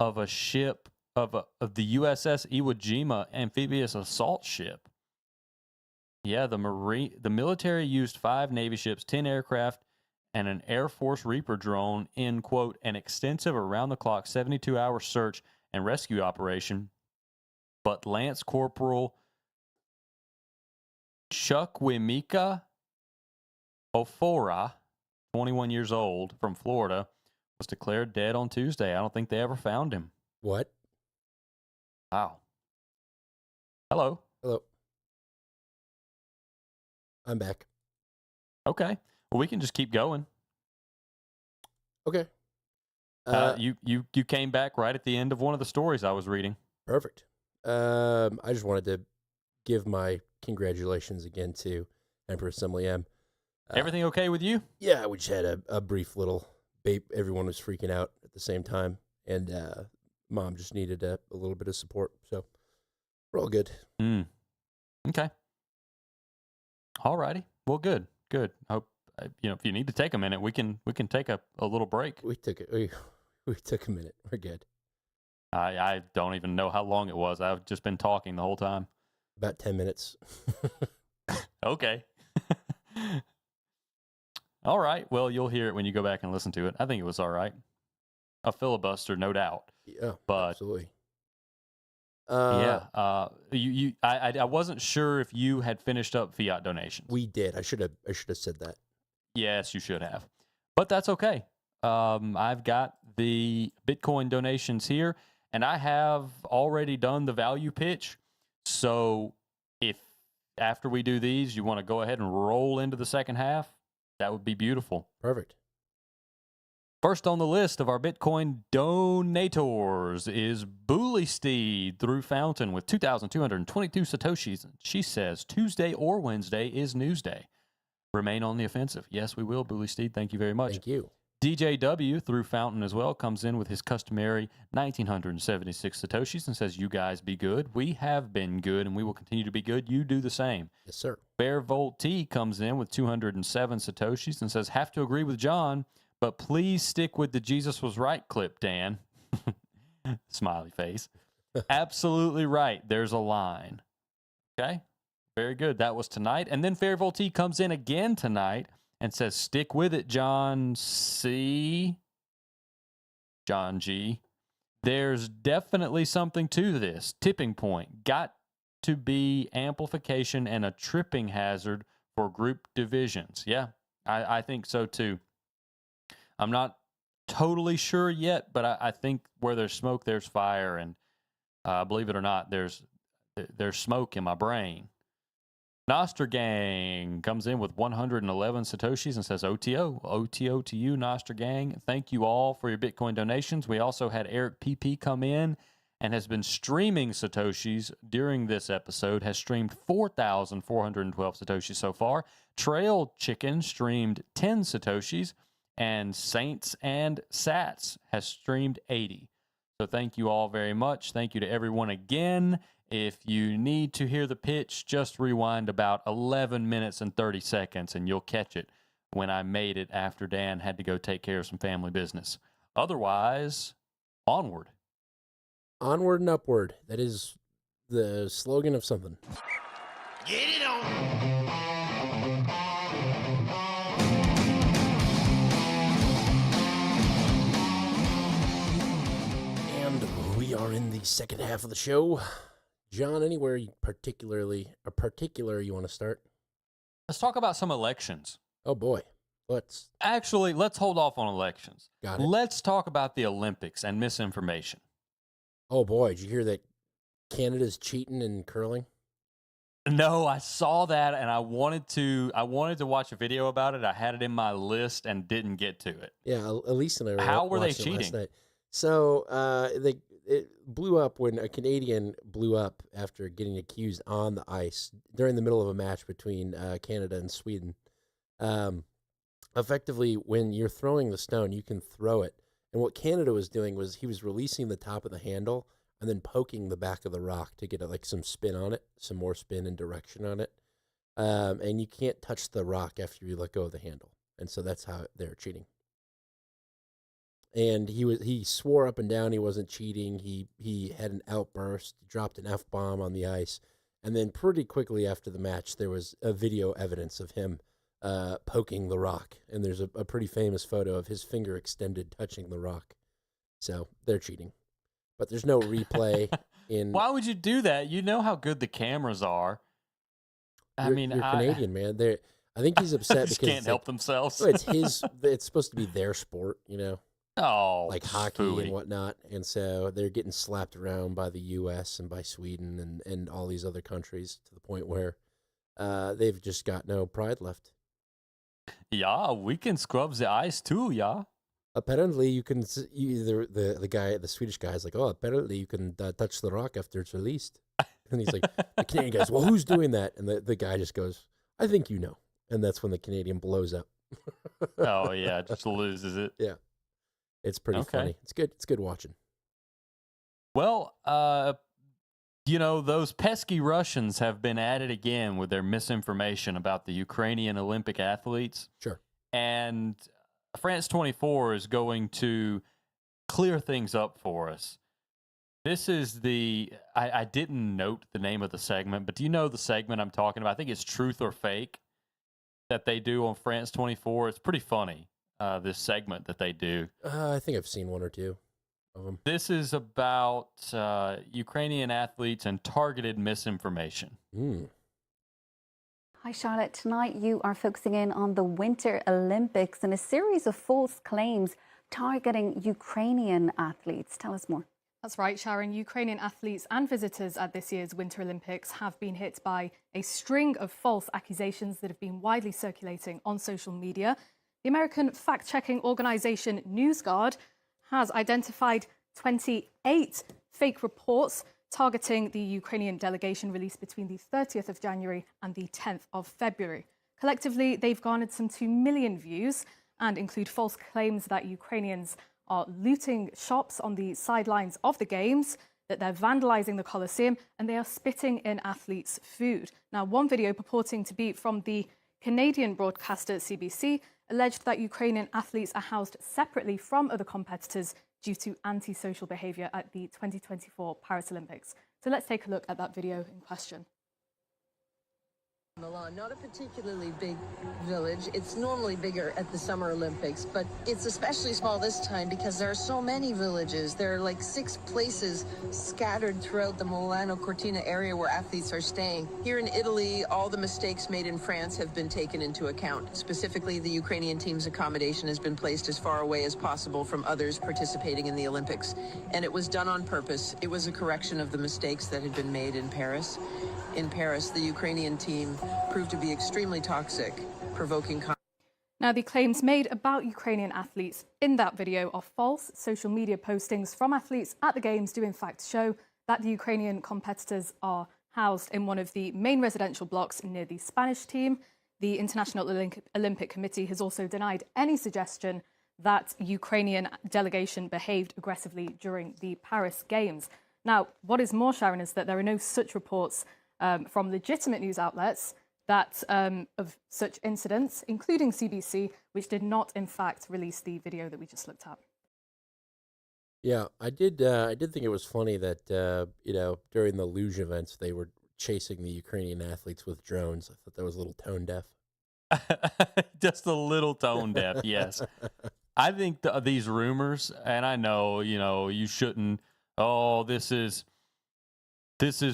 of a ship of the USS Iwo Jima amphibious assault ship. Yeah, the military used 5 Navy ships, 10 aircraft, and an Air Force Reaper drone in, quote, an extensive around-the-clock 72-hour search and rescue operation. But Lance Corporal Chukwemeka Ofora, 21 years old, from Florida, was declared dead on Tuesday. I don't think they ever found him.
What?
Wow. Hello.
Hello. I'm back.
Okay. Well, we can just keep going.
Okay.
You came back right at the end of one of the stories I was reading.
Perfect. I just wanted to give my congratulations again to Empress Emily M.
Everything okay with you?
Yeah, we just had a brief little babe. Everyone was freaking out at the same time, and Mom just needed a little bit of support. So we're all good.
Okay. All righty. Well, good. I hope if you need to take a minute, we can take a little break.
We took a minute. We're good.
I don't even know how long it was. I've just been talking the whole time.
About 10 minutes.
Okay. All right. Well, you'll hear it when you go back and listen to it. I think it was all right. A filibuster, no doubt.
Yeah,
but
absolutely.
I wasn't sure if you had finished up fiat donations.
We did. I should have said that.
Yes, you should have. But that's okay. I've got the Bitcoin donations here, and I have already done the value pitch. So if after we do these, you want to go ahead and roll into the second half, that would be beautiful.
Perfect.
First on the list of our Bitcoin donators is Bully Steed through Fountain with 2,222 Satoshis. She says Tuesday or Wednesday is Newsday. Remain on the offensive. Yes, we will, Bully Steed. Thank you very much.
Thank you.
DJW through Fountain as well comes in with his customary 1,976 Satoshis and says, you guys be good. We have been good and we will continue to be good. You do the same.
Yes, sir.
Bear Volt T comes in with 207 Satoshis and says, have to agree with John, but please stick with the Jesus was right clip, Dan. Smiley face. Absolutely right. There's a line. Okay. Very good. That was tonight. And then Fair Volt T comes in again tonight and says, stick with it, John C. John G. There's definitely something to this. Tipping point. Got to be amplification and a tripping hazard for group divisions. Yeah, I think so too. I'm not totally sure yet, but I think where there's smoke, there's fire. And believe it or not, there's smoke in my brain. Nostra Gang comes in with 111 Satoshis and says, OTO. OTO to you, Nostra Gang. Thank you all for your Bitcoin donations. We also had Eric PP come in and has been streaming Satoshis during this episode, has streamed 4,412 Satoshis so far. Trail Chicken streamed 10 Satoshis, and Saints and Sats has streamed 80. So thank you all very much. Thank you to everyone again. If you need to hear the pitch, just rewind about 11 minutes and 30 seconds and you'll catch it when I made it after Dan had to go take care of some family business. Otherwise, onward.
Onward and upward. That is the slogan of something.
Get it on.
And we are in the second half of the show. John, anywhere you particular you want to start?
Let's talk about some elections.
Oh boy. Let's
hold off on elections.
Got it.
Let's talk about the Olympics and misinformation.
Oh boy, did you hear that Canada's cheating in curling?
No, I saw that and I wanted to watch a video about it. I had it in my list and didn't get to it.
Yeah, Elise and I
How were they
watched it
cheating?
last night. So it blew up when a Canadian blew up after getting accused on the ice during the middle of a match between Canada and Sweden. Effectively, when you're throwing the stone, you can throw it. And what Canada was doing was he was releasing the top of the handle and then poking the back of the rock to get some spin on it, some more spin and direction on it. And you can't touch the rock after you let go of the handle. And so that's how they're cheating. And he swore up and down he wasn't cheating. He had an outburst, dropped an F-bomb on the ice. And then pretty quickly after the match, there was a video evidence of him poking the rock. And there's a pretty famous photo of his finger extended touching the rock. So they're cheating. But there's no replay in...
Why would you do that? You know how good the cameras are.
You're Canadian, man. I think he's upset
just
because...
can't help themselves.
Well, it's supposed to be their sport, you know?
Oh,
like hockey
phooey.
and whatnot. And so they're getting slapped around by the U.S. and by Sweden and all these other countries to the point where they've just got no pride left.
Yeah, we can scrub the ice too, yeah.
Apparently, you can the Swedish guy is like, oh, apparently you can touch the rock after it's released. And he's like, the Canadian guy's, well, who's doing that? And the guy just goes, I think you know. And that's when the Canadian blows up.
Oh, yeah, just loses it.
Yeah. It's pretty funny. It's good. It's good watching.
Well, those pesky Russians have been at it again with their misinformation about the Ukrainian Olympic athletes.
Sure.
And France 24 is going to clear things up for us. This is I didn't note the name of the segment, but do you know the segment I'm talking about? I think it's Truth or Fake that they do on France 24. It's pretty funny, this segment that they do.
I think I've seen one or two of them.
This is about Ukrainian athletes and targeted misinformation.
Hi, Charlotte. Tonight you are focusing in on the Winter Olympics and a series of false claims targeting Ukrainian athletes. Tell us more.
That's right, Sharon. Ukrainian athletes and visitors at this year's Winter Olympics have been hit by a string of false accusations that have been widely circulating on social media. The American fact-checking organization NewsGuard has identified 28 fake reports targeting the Ukrainian delegation released between the 30th of January and the 10th of February. Collectively, they've garnered some 2 million views and include false claims that Ukrainians are looting shops on the sidelines of the Games, that they're vandalizing the Colosseum, and they are spitting in athletes' food. Now, one video purporting to be from the Canadian broadcaster CBC alleged that Ukrainian athletes are housed separately from other competitors due to antisocial behaviour at the 2024 Paris Olympics. So let's take a look at that video in question.
Milan, not a particularly big village. It's normally bigger at the Summer Olympics, but it's especially small this time because there are so many villages. There are like 6 places scattered throughout the Milano Cortina area where athletes are staying. Here in Italy, all the mistakes made in France have been taken into account. Specifically, the Ukrainian team's accommodation has been placed as far away as possible from others participating in the Olympics. And it was done on purpose. It was a correction of the mistakes that had been made in Paris. In Paris, the Ukrainian team proved to be extremely toxic, provoking.
Now, the claims made about Ukrainian athletes in that video are false. Social media postings from athletes at the Games do in fact show that the Ukrainian competitors are housed in one of the main residential blocks near the Spanish team. The International Olympic Committee has also denied any suggestion that Ukrainian delegation behaved aggressively during the Paris Games. Now, what is more, Sharon, is that there are no such reports from legitimate news outlets that of such incidents, including CBC, which did not, in fact, release the video that we just looked at.
Yeah, I did think it was funny that during the luge events they were chasing the Ukrainian athletes with drones. I thought that was a little tone deaf.
Just a little tone deaf, yes. I think these rumors, and I know, you shouldn't. Oh, this is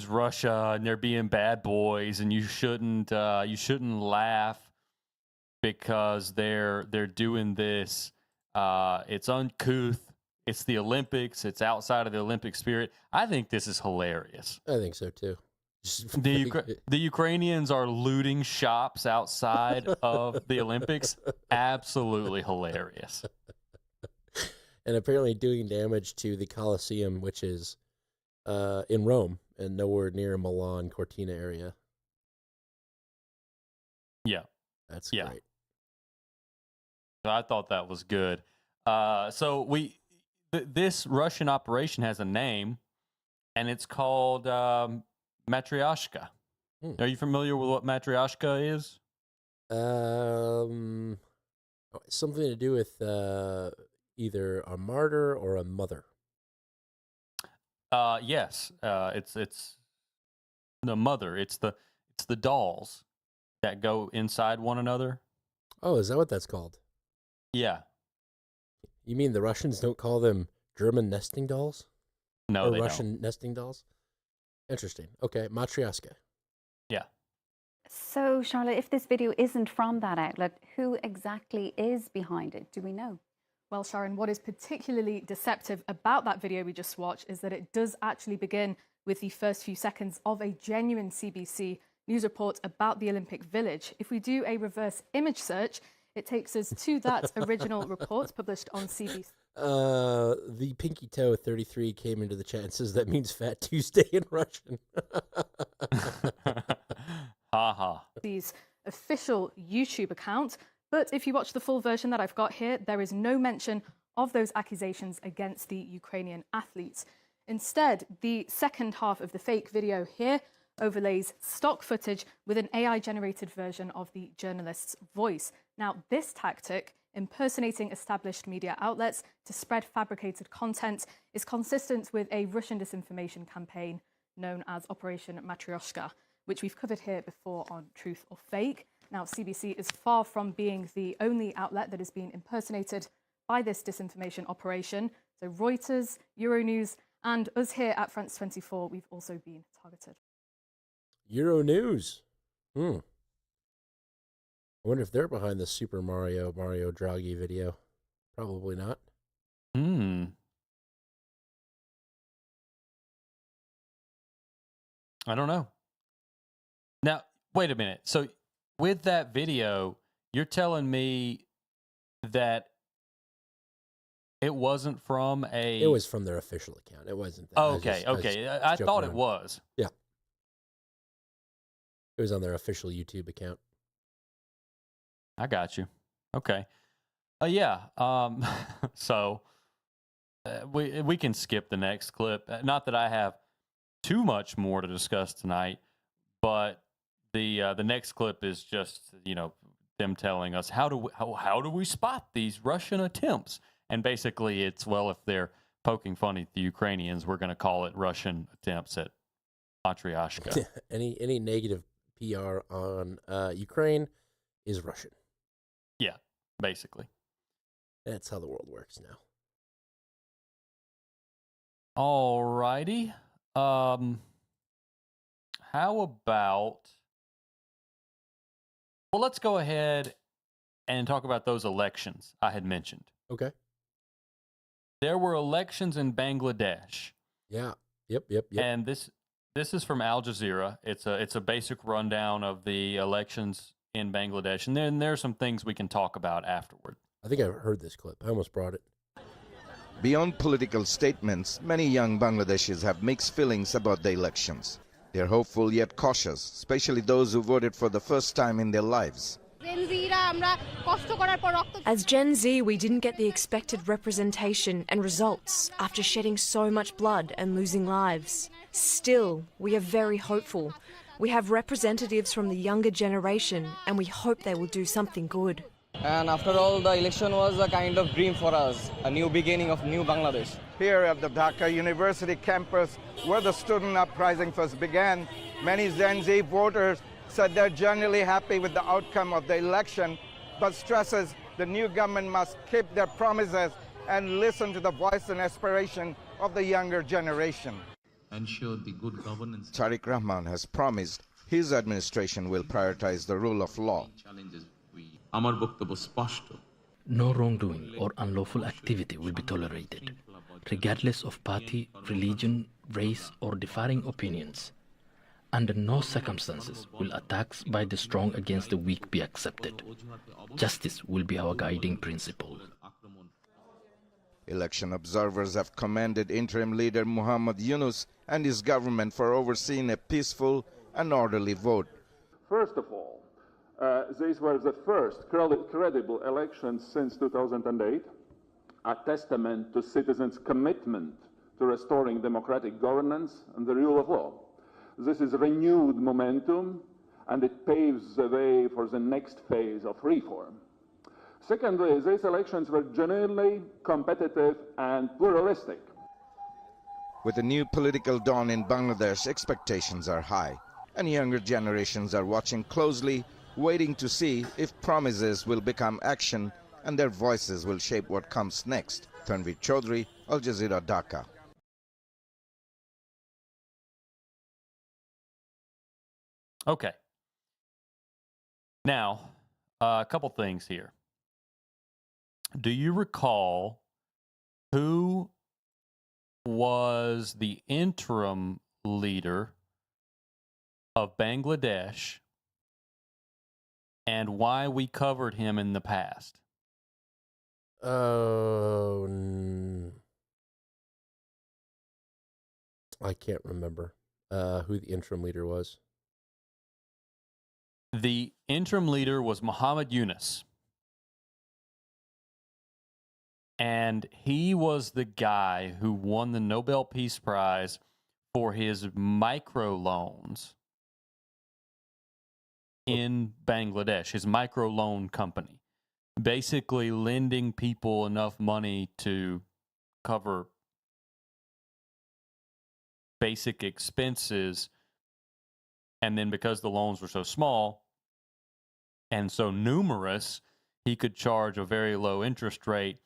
Russia and they're being bad boys, and you shouldn't laugh because they're doing this. It's uncouth. It's the Olympics. It's outside of the Olympic spirit. I think this is hilarious.
I think so too.
The Ukrainians are looting shops outside of the Olympics. Absolutely hilarious.
And apparently doing damage to the Colosseum, which is in Rome and nowhere near Milan Cortina area.
Yeah.
That's great.
So I thought that was good. So this Russian operation has a name, and it's called Matryoshka. Are you familiar with what Matryoshka is?
Something to do with either a martyr or a mother.
Yes. It's the mother. It's the dolls that go inside one another.
Oh, is that what that's called?
Yeah.
You mean the Russians don't call them German nesting dolls?
No,
or
they
Russian
don't.
nesting dolls? Interesting. Okay, Matryoshka.
Yeah.
So, Charlotte, if this video isn't from that outlet, who exactly is behind it? Do we know?
Well, Sharon, what is particularly deceptive about that video we just watched is that it does actually begin with the first few seconds of a genuine CBC news report about the Olympic Village. If we do a reverse image search, it takes us to that original report published on CBC.
The Pinky Toe 33 came into the chat and says that means Fat Tuesday in Russian.
Haha.
These official YouTube account. But if you watch the full version that I've got here, there is no mention of those accusations against the Ukrainian athletes. Instead, the second half of the fake video here overlays stock footage with an AI-generated version of the journalist's voice. Now, this tactic impersonating established media outlets to spread fabricated content is consistent with a Russian disinformation campaign known as Operation Matryoshka, which we've covered here before on Truth or Fake. Now, CBC is far from being the only outlet that is being impersonated by this disinformation operation. So Reuters, Euronews, and us here at France 24, we've also been targeted.
Euronews. I wonder if they're behind the Super Mario Draghi video. Probably not.
I don't know. Now, wait a minute. So with that video, you're telling me that it wasn't from a...
It was from their official account. It wasn't that.
Oh, okay. I thought it was.
Yeah. It was on their official YouTube account.
I got you. Okay. Yeah. So we can skip the next clip. Not that I have too much more to discuss tonight, but the next clip is just, you know, them telling us how do we spot these Russian attempts? And basically it's, well, if they're poking fun at the Ukrainians, we're going to call it Russian attempts at Matryoshka.
Any negative PR on Ukraine is Russian.
Yeah, basically.
That's how the world works now.
All righty. How about... Well, let's go ahead and talk about those elections I had mentioned.
Okay.
There were elections in Bangladesh.
Yeah. Yep.
And this is from Al Jazeera. It's a basic rundown of the elections in Bangladesh, and then there are some things we can talk about afterward.
I think I've heard this clip. I almost brought it.
Beyond political statements, many young Bangladeshis have mixed feelings about the elections. They're hopeful yet cautious, especially those who voted for the first time in their lives.
As Gen Z, we didn't get the expected representation and results after shedding so much blood and losing lives. Still, we are very hopeful. We have representatives from the younger generation, and we hope they will do something good.
And after all, the election was a kind of dream for us, a new beginning of new Bangladesh.
Here at the Dhaka University campus, where the student uprising first began, many Gen Z voters said they're generally happy with the outcome of the election, but stresses the new government must keep their promises and listen to the voice and aspiration of the younger generation.
Ensure the good governance.
Tariq Rahman has promised his administration will prioritize the rule of law.
No wrongdoing or unlawful activity will be tolerated, regardless of party, religion, race, or differing opinions. Under no circumstances will attacks by the strong against the weak be accepted. Justice will be our guiding principle.
Election observers have commended interim leader Muhammad Yunus and his government for overseeing a peaceful and orderly vote.
First of all, these were the first credible elections since 2008, a testament to citizens' commitment to restoring democratic governance and the rule of law. This is renewed momentum, and it paves the way for the next phase of reform. Secondly, these elections were genuinely competitive and pluralistic.
With the new political dawn in Bangladesh, expectations are high, and younger generations are watching closely, waiting to see if promises will become action and their voices will shape what comes next. Tanvir Chaudhry, Al Jazeera, Dhaka.
Okay. Now, a couple things here. Do you recall who was the interim leader of Bangladesh and why we covered him in the past?
Oh, I can't remember who the interim leader was.
The interim leader was Muhammad Yunus. And he was the guy who won the Nobel Peace Prize for his microloans in Bangladesh, his microloan company. basically lending people enough money to cover basic expenses. And then because the loans were so small and so numerous, he could charge a very low interest rate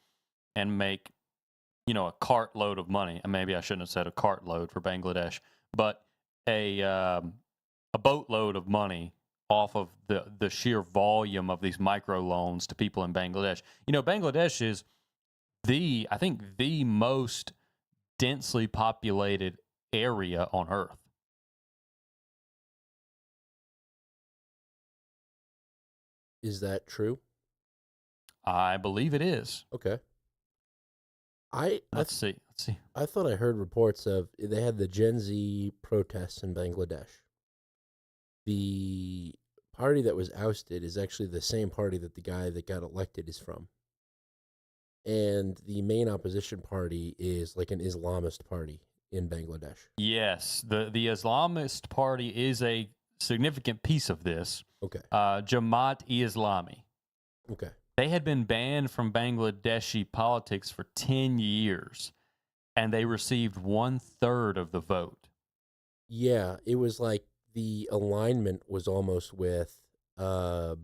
and make, a cartload of money. And maybe I shouldn't have said a cartload for Bangladesh, but a boatload of money off of the sheer volume of these micro loans to people in Bangladesh. Bangladesh is I think the most densely populated area on Earth.
Is that true?
I believe it is.
Okay.
Let's see.
I thought I heard reports of they had the Gen Z protests in Bangladesh. The party that was ousted is actually the same party that the guy that got elected is from. And the main opposition party is like an Islamist party in Bangladesh.
Yes, the Islamist party is a significant piece of this.
Okay.
Jamaat-e-Islami.
Okay.
They had been banned from Bangladeshi politics for 10 years, and they received 1/3 of the vote.
Yeah, it was like the alignment was almost with the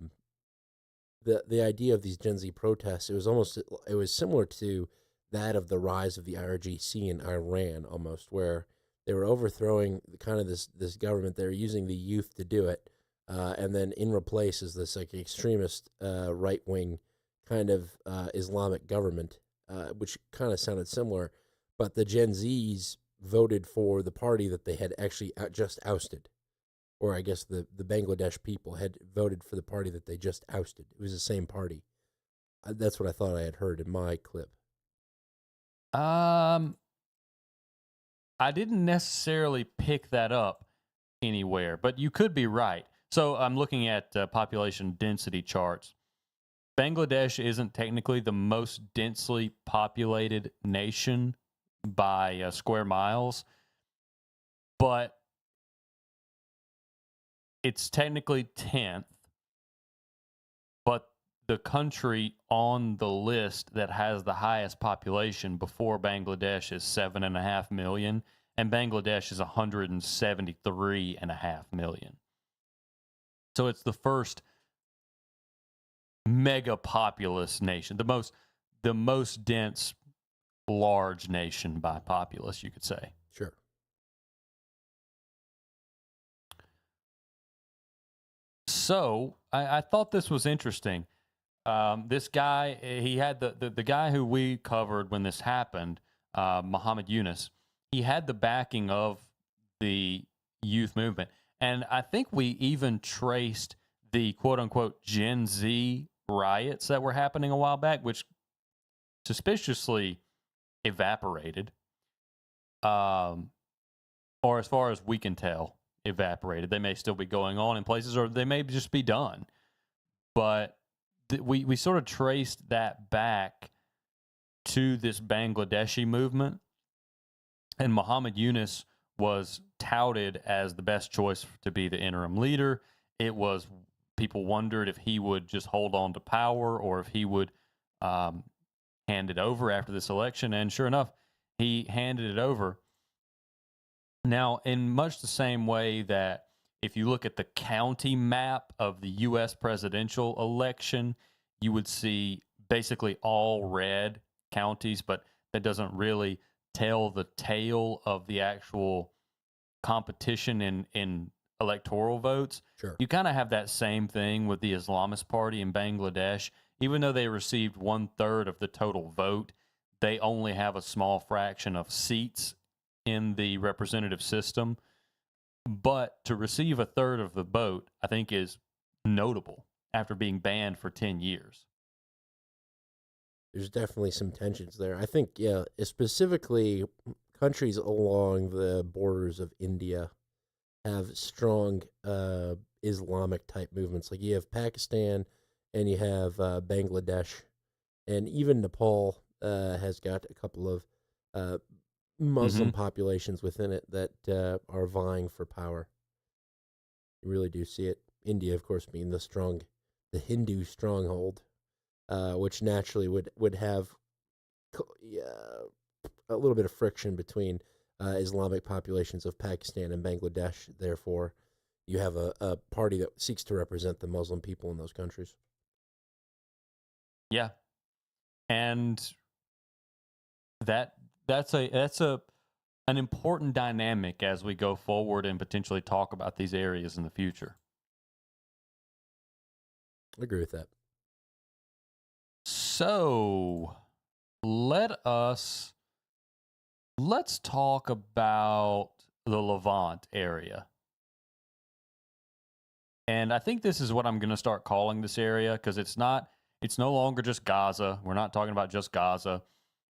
idea of these Gen Z protests. It was similar to that of the rise of the IRGC in Iran, almost, where they were overthrowing kind of this government. They were using the youth to do it, and then in replace is this like extremist right wing kind of Islamic government, which kind of sounded similar. But the Gen Zs voted for the party that they had actually just ousted. Or I guess the Bangladesh people had voted for the party that they just ousted. It was the same party. That's what I thought I had heard in my clip.
I didn't necessarily pick that up anywhere, but you could be right. So I'm looking at population density charts. Bangladesh isn't technically the most densely populated nation by square miles, but it's technically 10th, but the country on the list that has the highest population before Bangladesh is 7.5 million, and Bangladesh is 173.5 million. So it's the first mega populous nation, the most dense, large nation by populace, you could say.
Sure.
So I thought this was interesting. This guy, he had the guy who we covered when this happened, Muhammad Yunus. He had the backing of the youth movement, and I think we even traced the quote unquote Gen Z riots that were happening a while back, which suspiciously evaporated, or as far as we can tell, evaporated. They may still be going on in places, or they may just be done. But we sort of traced that back to this Bangladeshi movement, and Muhammad Yunus was touted as the best choice to be the interim leader. People wondered if he would just hold on to power or if he would hand it over after this election, and sure enough, he handed it over. Now, in much the same way that if you look at the county map of the U.S. presidential election, you would see basically all red counties, but that doesn't really tell the tale of the actual competition in electoral votes.
Sure.
You kind of have that same thing with the Islamist Party in Bangladesh. Even though they received 1/3 of the total vote, they only have a small fraction of seats in the representative system. But to receive 1/3 of the vote, I think, is notable after being banned for 10 years.
There's definitely some tensions there. I think, yeah, specifically countries along the borders of India have strong Islamic type movements. Like you have Pakistan and you have Bangladesh, and even Nepal has got a couple of Muslim populations within it that are vying for power. You really do see it. India, of course, being the Hindu stronghold. which naturally would have a little bit of friction between Islamic populations of Pakistan and Bangladesh. Therefore, you have a party that seeks to represent the Muslim people in those countries.
Yeah, and that's an important dynamic as we go forward and potentially talk about these areas in the future.
I agree with that.
So let's talk about the Levant area. And I think this is what I'm going to start calling this area, because it's no longer just Gaza. We're not talking about just Gaza.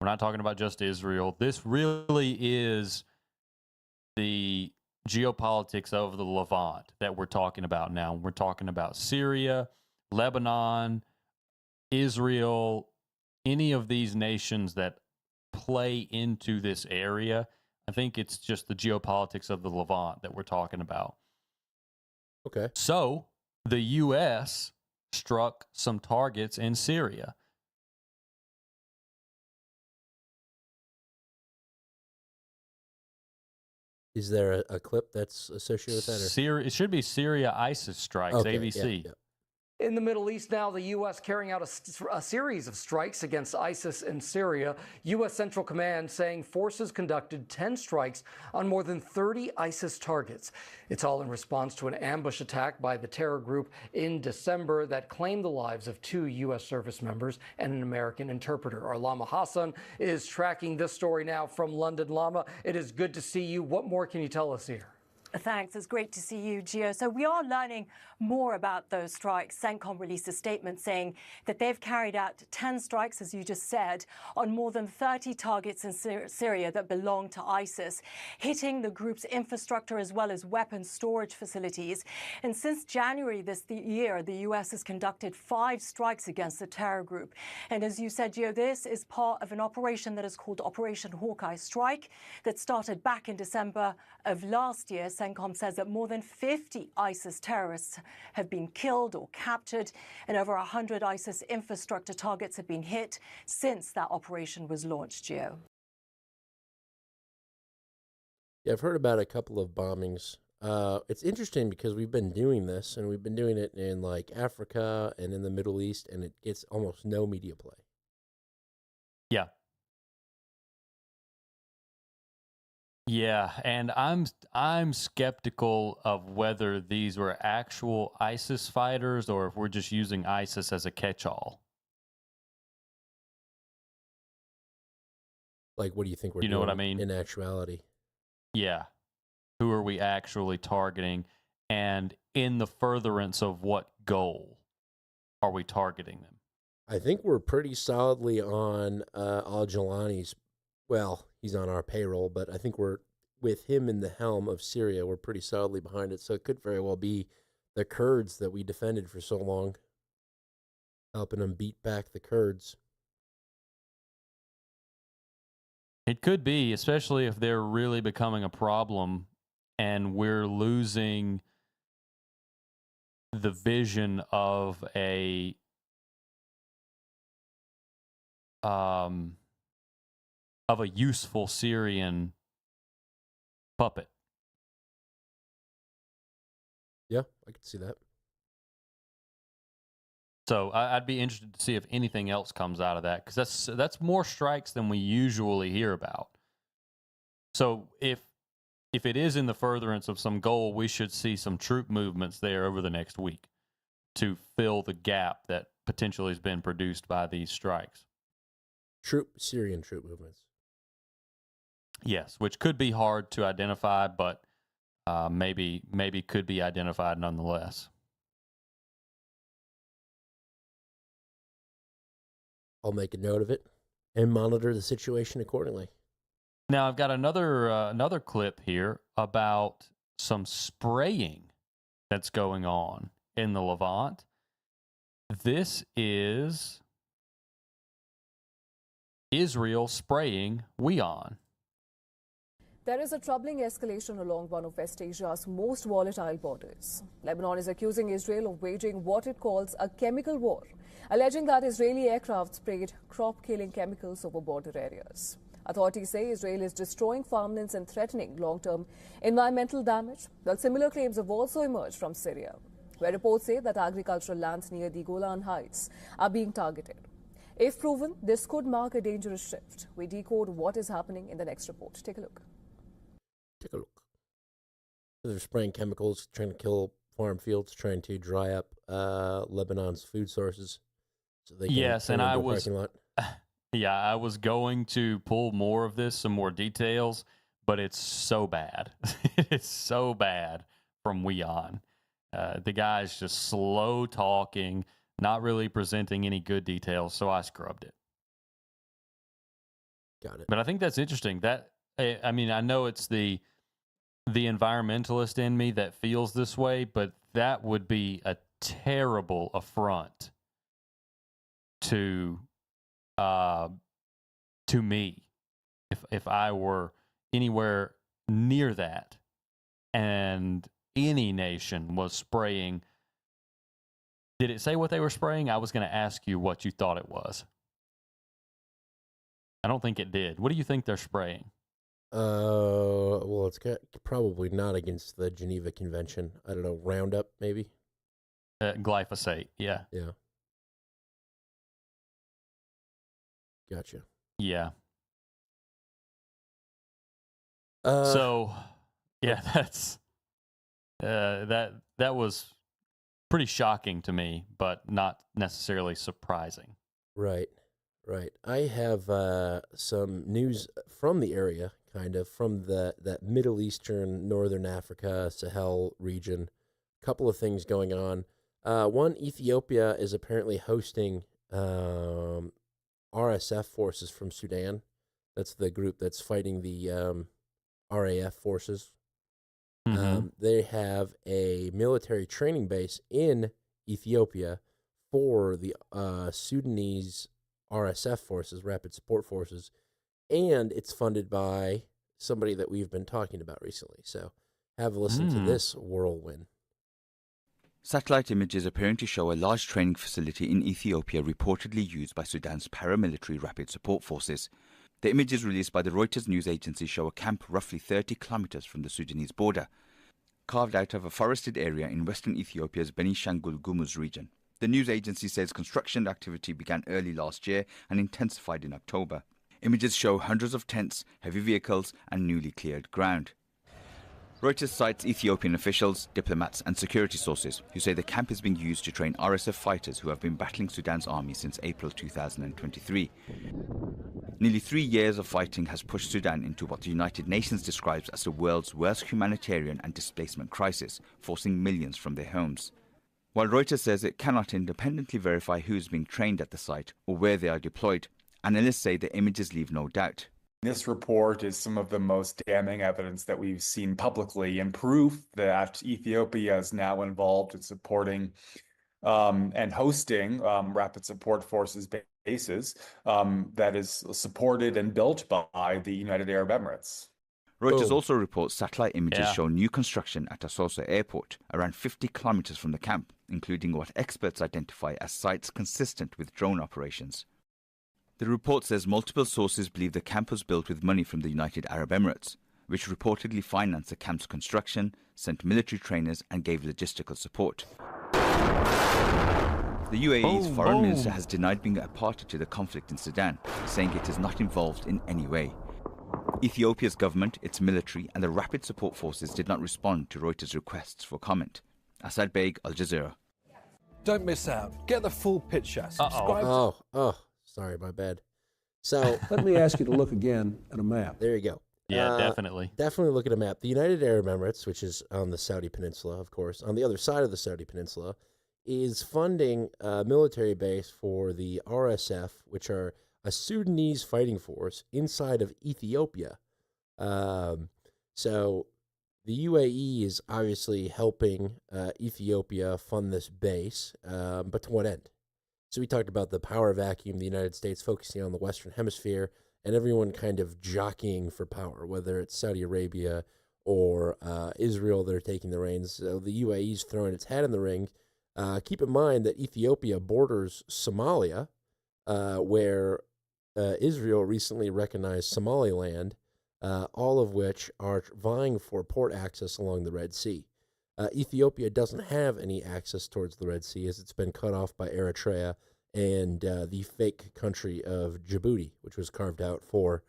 We're not talking about just Israel. This really is the geopolitics of the Levant that we're talking about now. We're talking about Syria, Lebanon, Israel, any of these nations that play into this area. I think it's just the geopolitics of the Levant that we're talking about.
Okay.
So the U.S. struck some targets in Syria.
Is there a clip that's associated with that?
Syria, it should be Syria ISIS strikes,
Okay,
ABC.
yeah.
In the Middle East now, the U.S. carrying out a series of strikes against ISIS in Syria. U.S. Central Command saying forces conducted 10 strikes on more than 30 ISIS targets. It's all in response to an ambush attack by the terror group in December that claimed the lives of 2 U.S. service members and an American interpreter. Our Lama Hassan is tracking this story now from London. Lama, it is good to see you. What more can you tell us here?
Thanks. It's great to see you, Gio. So we are learning more about those strikes. CENTCOM released a statement saying that they've carried out 10 strikes, as you just said, on more than 30 targets in Syria that belong to ISIS, hitting the group's infrastructure as well as weapons storage facilities. And since January this year, the U.S. has conducted 5 strikes against the terror group. And as you said, Gio, this is part of an operation that is called Operation Hawkeye Strike that started back in December of last year. CENTCOM says that more than 50 ISIS terrorists have been killed or captured, and over 100 ISIS infrastructure targets have been hit since that operation was launched, Gio.
Yeah, I've heard about a couple of bombings. It's interesting because we've been doing this, and we've been doing it in like Africa and in the Middle East, and it gets almost no media play.
Yeah. Yeah, and I'm skeptical of whether these were actual ISIS fighters or if we're just using ISIS as a catch-all.
Like, what do you think we're
You know
doing
what I mean?
in actuality?
Yeah. Who are we actually targeting? And in the furtherance of what goal are we targeting them?
I think we're pretty solidly on al-Jawlani's. Well, he's on our payroll, but I think we're, with him in the helm of Syria, we're pretty solidly behind it. So it could very well be the Kurds that we defended for so long, helping them beat back the Kurds.
It could be, especially if they're really becoming a problem and we're losing the vision of a useful Syrian puppet.
Yeah, I could see that.
So I'd be interested to see if anything else comes out of that, because that's more strikes than we usually hear about. So if it is in the furtherance of some goal, we should see some troop movements there over the next week to fill the gap that potentially has been produced by these strikes.
Syrian troop movements.
Yes, which could be hard to identify, but maybe could be identified nonetheless.
I'll make a note of it and monitor the situation accordingly.
Now, I've got another clip here about some spraying that's going on in the Levant. This is Israel spraying WEON.
There is a troubling escalation along one of West Asia's most volatile borders. Lebanon is accusing Israel of waging what it calls a chemical war alleging that Israeli aircraft sprayed crop-killing chemicals over border areas. Authorities say Israel is destroying farmlands and threatening long-term environmental damage, while similar claims have also emerged from Syria, where reports say that agricultural lands near the Golan Heights are being targeted. If proven, this could mark a dangerous shift. We decode what is happening in the next report. Take a look.
Take a look. They're spraying chemicals, trying to kill farm fields, trying to dry up Lebanon's food sources. So they can
Yes,
turn
and
into
I
a
was,
parking lot.
yeah, I was going to pull more of this, some more details, but it's so bad. It's so bad from Weon. The guy's just slow talking, not really presenting any good details, so I scrubbed it.
Got it.
But I think that's interesting. That I mean, I know it's the environmentalist in me that feels this way, but that would be a terrible affront to me if I were anywhere near that and any nation was spraying. Did it say what they were spraying? I was going to ask you what you thought it was. I don't think it did. What do you think they're spraying?
Well, it's probably not against the Geneva Convention. I don't know, Roundup, maybe?
Glyphosate, yeah.
Yeah. Gotcha.
Yeah.
So,
yeah, that's that was pretty shocking to me, but not necessarily surprising.
Right. I have some news from the area, kind of from that Middle Eastern, Northern Africa, Sahel region. A couple of things going on. One, Ethiopia is apparently hosting RSF forces from Sudan. That's the group that's fighting the RAF forces.
Mm-hmm.
They have a military training base in Ethiopia for the Sudanese RSF forces, Rapid Support Forces, and it's funded by somebody that we've been talking about recently. So have a listen to this whirlwind.
Satellite images appearing to show a large training facility in Ethiopia reportedly used by Sudan's paramilitary Rapid Support Forces. The images released by the Reuters news agency show a camp roughly 30 kilometers from the Sudanese border, carved out of a forested area in western Ethiopia's Benishangul Gumuz region. The news agency says construction activity began early last year and intensified in October. Images show hundreds of tents, heavy vehicles, and newly cleared ground. Reuters cites Ethiopian officials, diplomats, and security sources who say the camp is being used to train RSF fighters who have been battling Sudan's army since April 2023. Nearly 3 years of fighting has pushed Sudan into what the United Nations describes as the world's worst humanitarian and displacement crisis, forcing millions from their homes. While Reuters says it cannot independently verify who is being trained at the site or where they are deployed, analysts say the images leave no doubt.
This report is some of the most damning evidence that we've seen publicly and proof that Ethiopia is now involved in supporting and hosting rapid support forces bases that is supported and built by the United Arab Emirates.
Reuters also reports satellite images show new construction at Asosa Airport, around 50 kilometers from the camp, including what experts identify as sites consistent with drone operations. The report says multiple sources believe the camp was built with money from the United Arab Emirates, which reportedly financed the camp's construction, sent military trainers, and gave logistical support. The UAE's foreign minister has denied being a party to the conflict in Sudan, saying it is not involved in any way. Ethiopia's government, its military, and the Rapid Support Forces did not respond to Reuters' requests for comment. Asad Beg, Al Jazeera.
Don't miss out. Get the full picture. Subscribe.
Oh, sorry, my bad. So
Let me ask you to look again at a map.
there you go.
Yeah, definitely.
Definitely look at a map. The United Arab Emirates, which is on the Saudi Peninsula, of course, on the other side of the Saudi Peninsula, is funding a military base for the RSF, which are a Sudanese fighting force inside of Ethiopia. So the UAE is obviously helping Ethiopia fund this base, but to what end? So we talked about the power vacuum, the United States focusing on the Western Hemisphere, and everyone kind of jockeying for power, whether it's Saudi Arabia or Israel that are taking the reins. So the UAE's throwing its hat in the ring, Keep in mind that Ethiopia borders Somalia, where Israel recently recognized Somaliland, all of which are vying for port access along the Red Sea. Ethiopia doesn't have any access towards the Red Sea as it's been cut off by Eritrea and the fake country of Djibouti, which was carved out for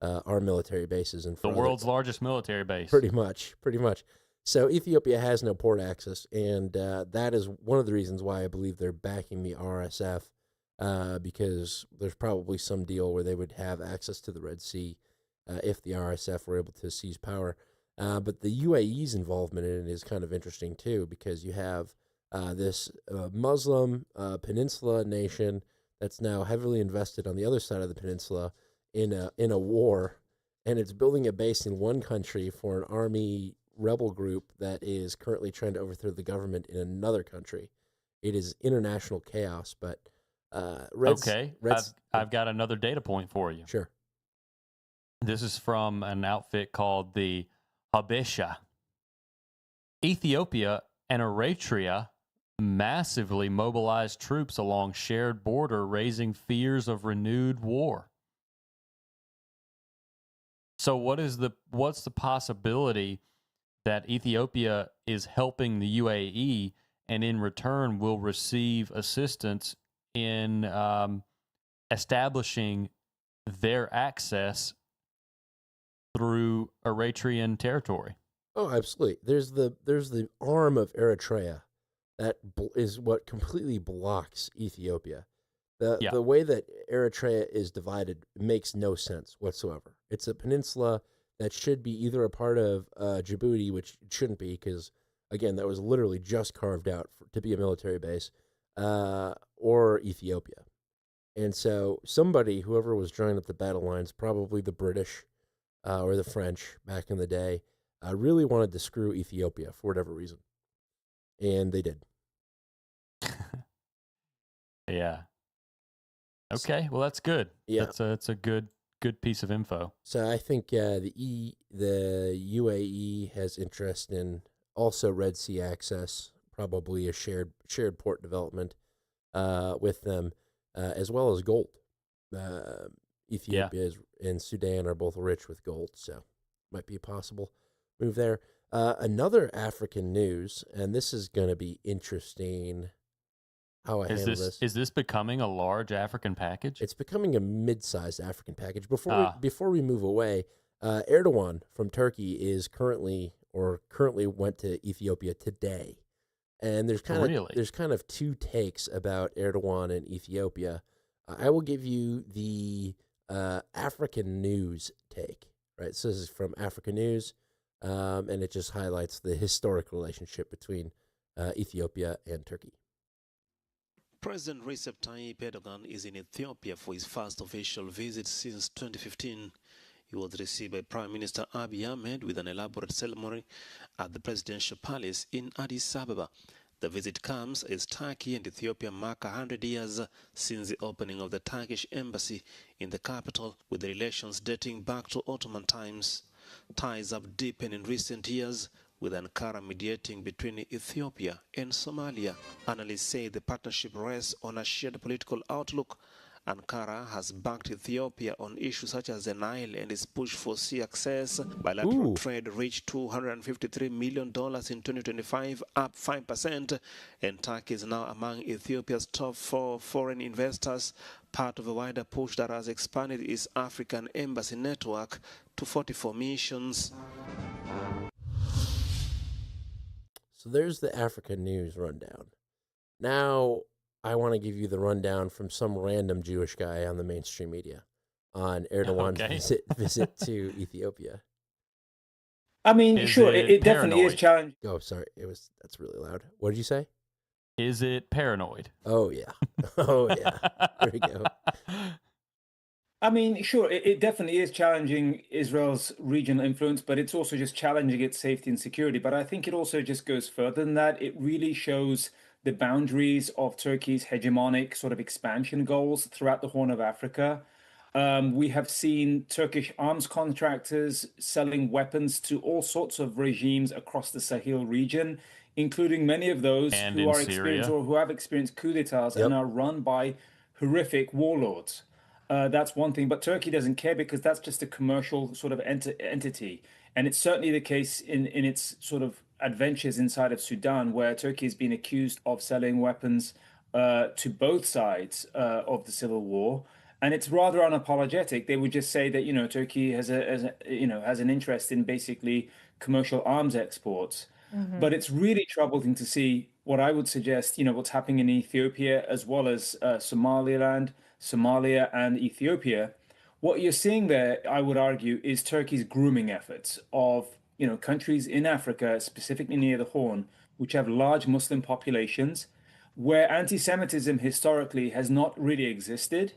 our military bases and for
the world's largest military base.
Pretty much. So Ethiopia has no port access, and that is one of the reasons why I believe they're backing the RSF, because there's probably some deal where they would have access to the Red Sea if the RSF were able to seize power. But the UAE's involvement in it is kind of interesting too, because you have this Muslim peninsula nation that's now heavily invested on the other side of the peninsula in a war, and it's building a base in one country for an army rebel group that is currently trying to overthrow the government in another country. It is international chaos, but
I've got another data point for you.
Sure.
This is from an outfit called the Habesha. Ethiopia and Eritrea massively mobilized troops along shared border, raising fears of renewed war. So what's the possibility that Ethiopia is helping the UAE and in return will receive assistance in establishing their access through Eritrean territory?
Oh, absolutely. There's the arm of Eritrea that is what completely blocks Ethiopia. The way that Eritrea is divided makes no sense whatsoever. It's a peninsula that should be either a part of Djibouti, which it shouldn't be because, again, that was literally just carved out to be a military base, or Ethiopia. And so whoever was drawing up the battle lines, probably the British or the French back in the day, really wanted to screw Ethiopia for whatever reason. And they did.
Yeah. Okay, well that's good.
Yeah,
that's a good piece of info.
So I think the UAE has interest in also Red Sea access, probably a shared port development with them, as well as gold. Ethiopia and Sudan are both rich with gold, so might be a possible move there. Another African news, and this is going to be interesting. How I handle this.
Is this becoming a large African package?
It's becoming a mid-sized African package. Before we move away, Erdogan from Turkey is currently went to Ethiopia today, and there's kind of two takes about Erdogan and Ethiopia. I will give you the African News take. Right, so this is from African News, and it just highlights the historic relationship between Ethiopia and Turkey.
President Recep Tayyip Erdogan is in Ethiopia for his first official visit since 2015. He was received by Prime Minister Abiy Ahmed with an elaborate ceremony at the presidential palace in Addis Ababa. The visit comes as Turkey and Ethiopia mark 100 years since the opening of the Turkish embassy in the capital, with the relations dating back to Ottoman times. Ties have deepened in recent years, with Ankara mediating between Ethiopia and Somalia. Analysts say the partnership rests on a shared political outlook. Ankara has backed Ethiopia on issues such as the Nile and its push for sea access. Bilateral trade reached $253 million in 2025, up 5%, and Turkey is now among Ethiopia's top 4 foreign investors, part of a wider push that has expanded its African embassy network to 44 missions.
So there's the African News rundown. Now I want to give you the rundown from some random Jewish guy on the mainstream media on Erdogan's visit to Ethiopia.
I mean, it definitely is challenging.
Oh, sorry, that's really loud. What did you say?
Is it paranoid?
Oh yeah, oh yeah. There we go.
I mean, it definitely is challenging Israel's regional influence, but it's also just challenging its safety and security. But I think it also just goes further than that. It really shows the boundaries of Turkey's hegemonic sort of expansion goals throughout the Horn of Africa. We have seen Turkish arms contractors selling weapons to all sorts of regimes across the Sahel region, including many of those
And
who
in
are
Syria.
experienced or who have experienced coups d'etats and are run by horrific warlords. That's one thing, but Turkey doesn't care because that's just a commercial sort of entity. And it's certainly the case in its sort of adventures inside of Sudan, where Turkey has been accused of selling weapons to both sides of the civil war. And it's rather unapologetic. They would just say that, you know, Turkey has has an interest in basically commercial arms exports. But it's really troubling to see what I would suggest, you know, what's happening in Ethiopia as well as Somaliland, Somalia, and Ethiopia. What you're seeing there, I would argue, is Turkey's grooming efforts of, you know, countries in Africa, specifically near the Horn, which have large Muslim populations, where anti-Semitism historically has not really existed.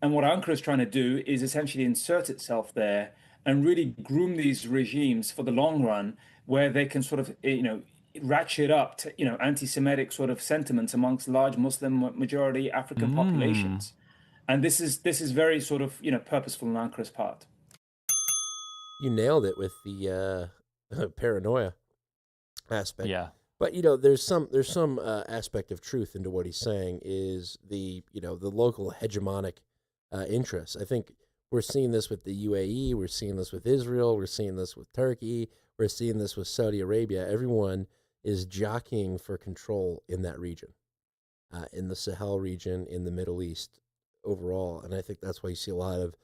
And what Ankara is trying to do is essentially insert itself there and really groom these regimes for the long run, where they can sort of, you know, ratchet up to, you know, anti-Semitic sort of sentiments amongst large Muslim majority African populations. And this is very sort of, you know, purposeful on Ankara's part.
You nailed it with the paranoia aspect.
Yeah.
But you know, there's some aspect of truth into what he's saying. Is the local hegemonic interests. I think we're seeing this with the UAE. We're seeing this with Israel. We're seeing this with Turkey. We're seeing this with Saudi Arabia. Everyone is jockeying for control in that region, in the Sahel region, in the Middle East overall. And I think that's why you see a lot of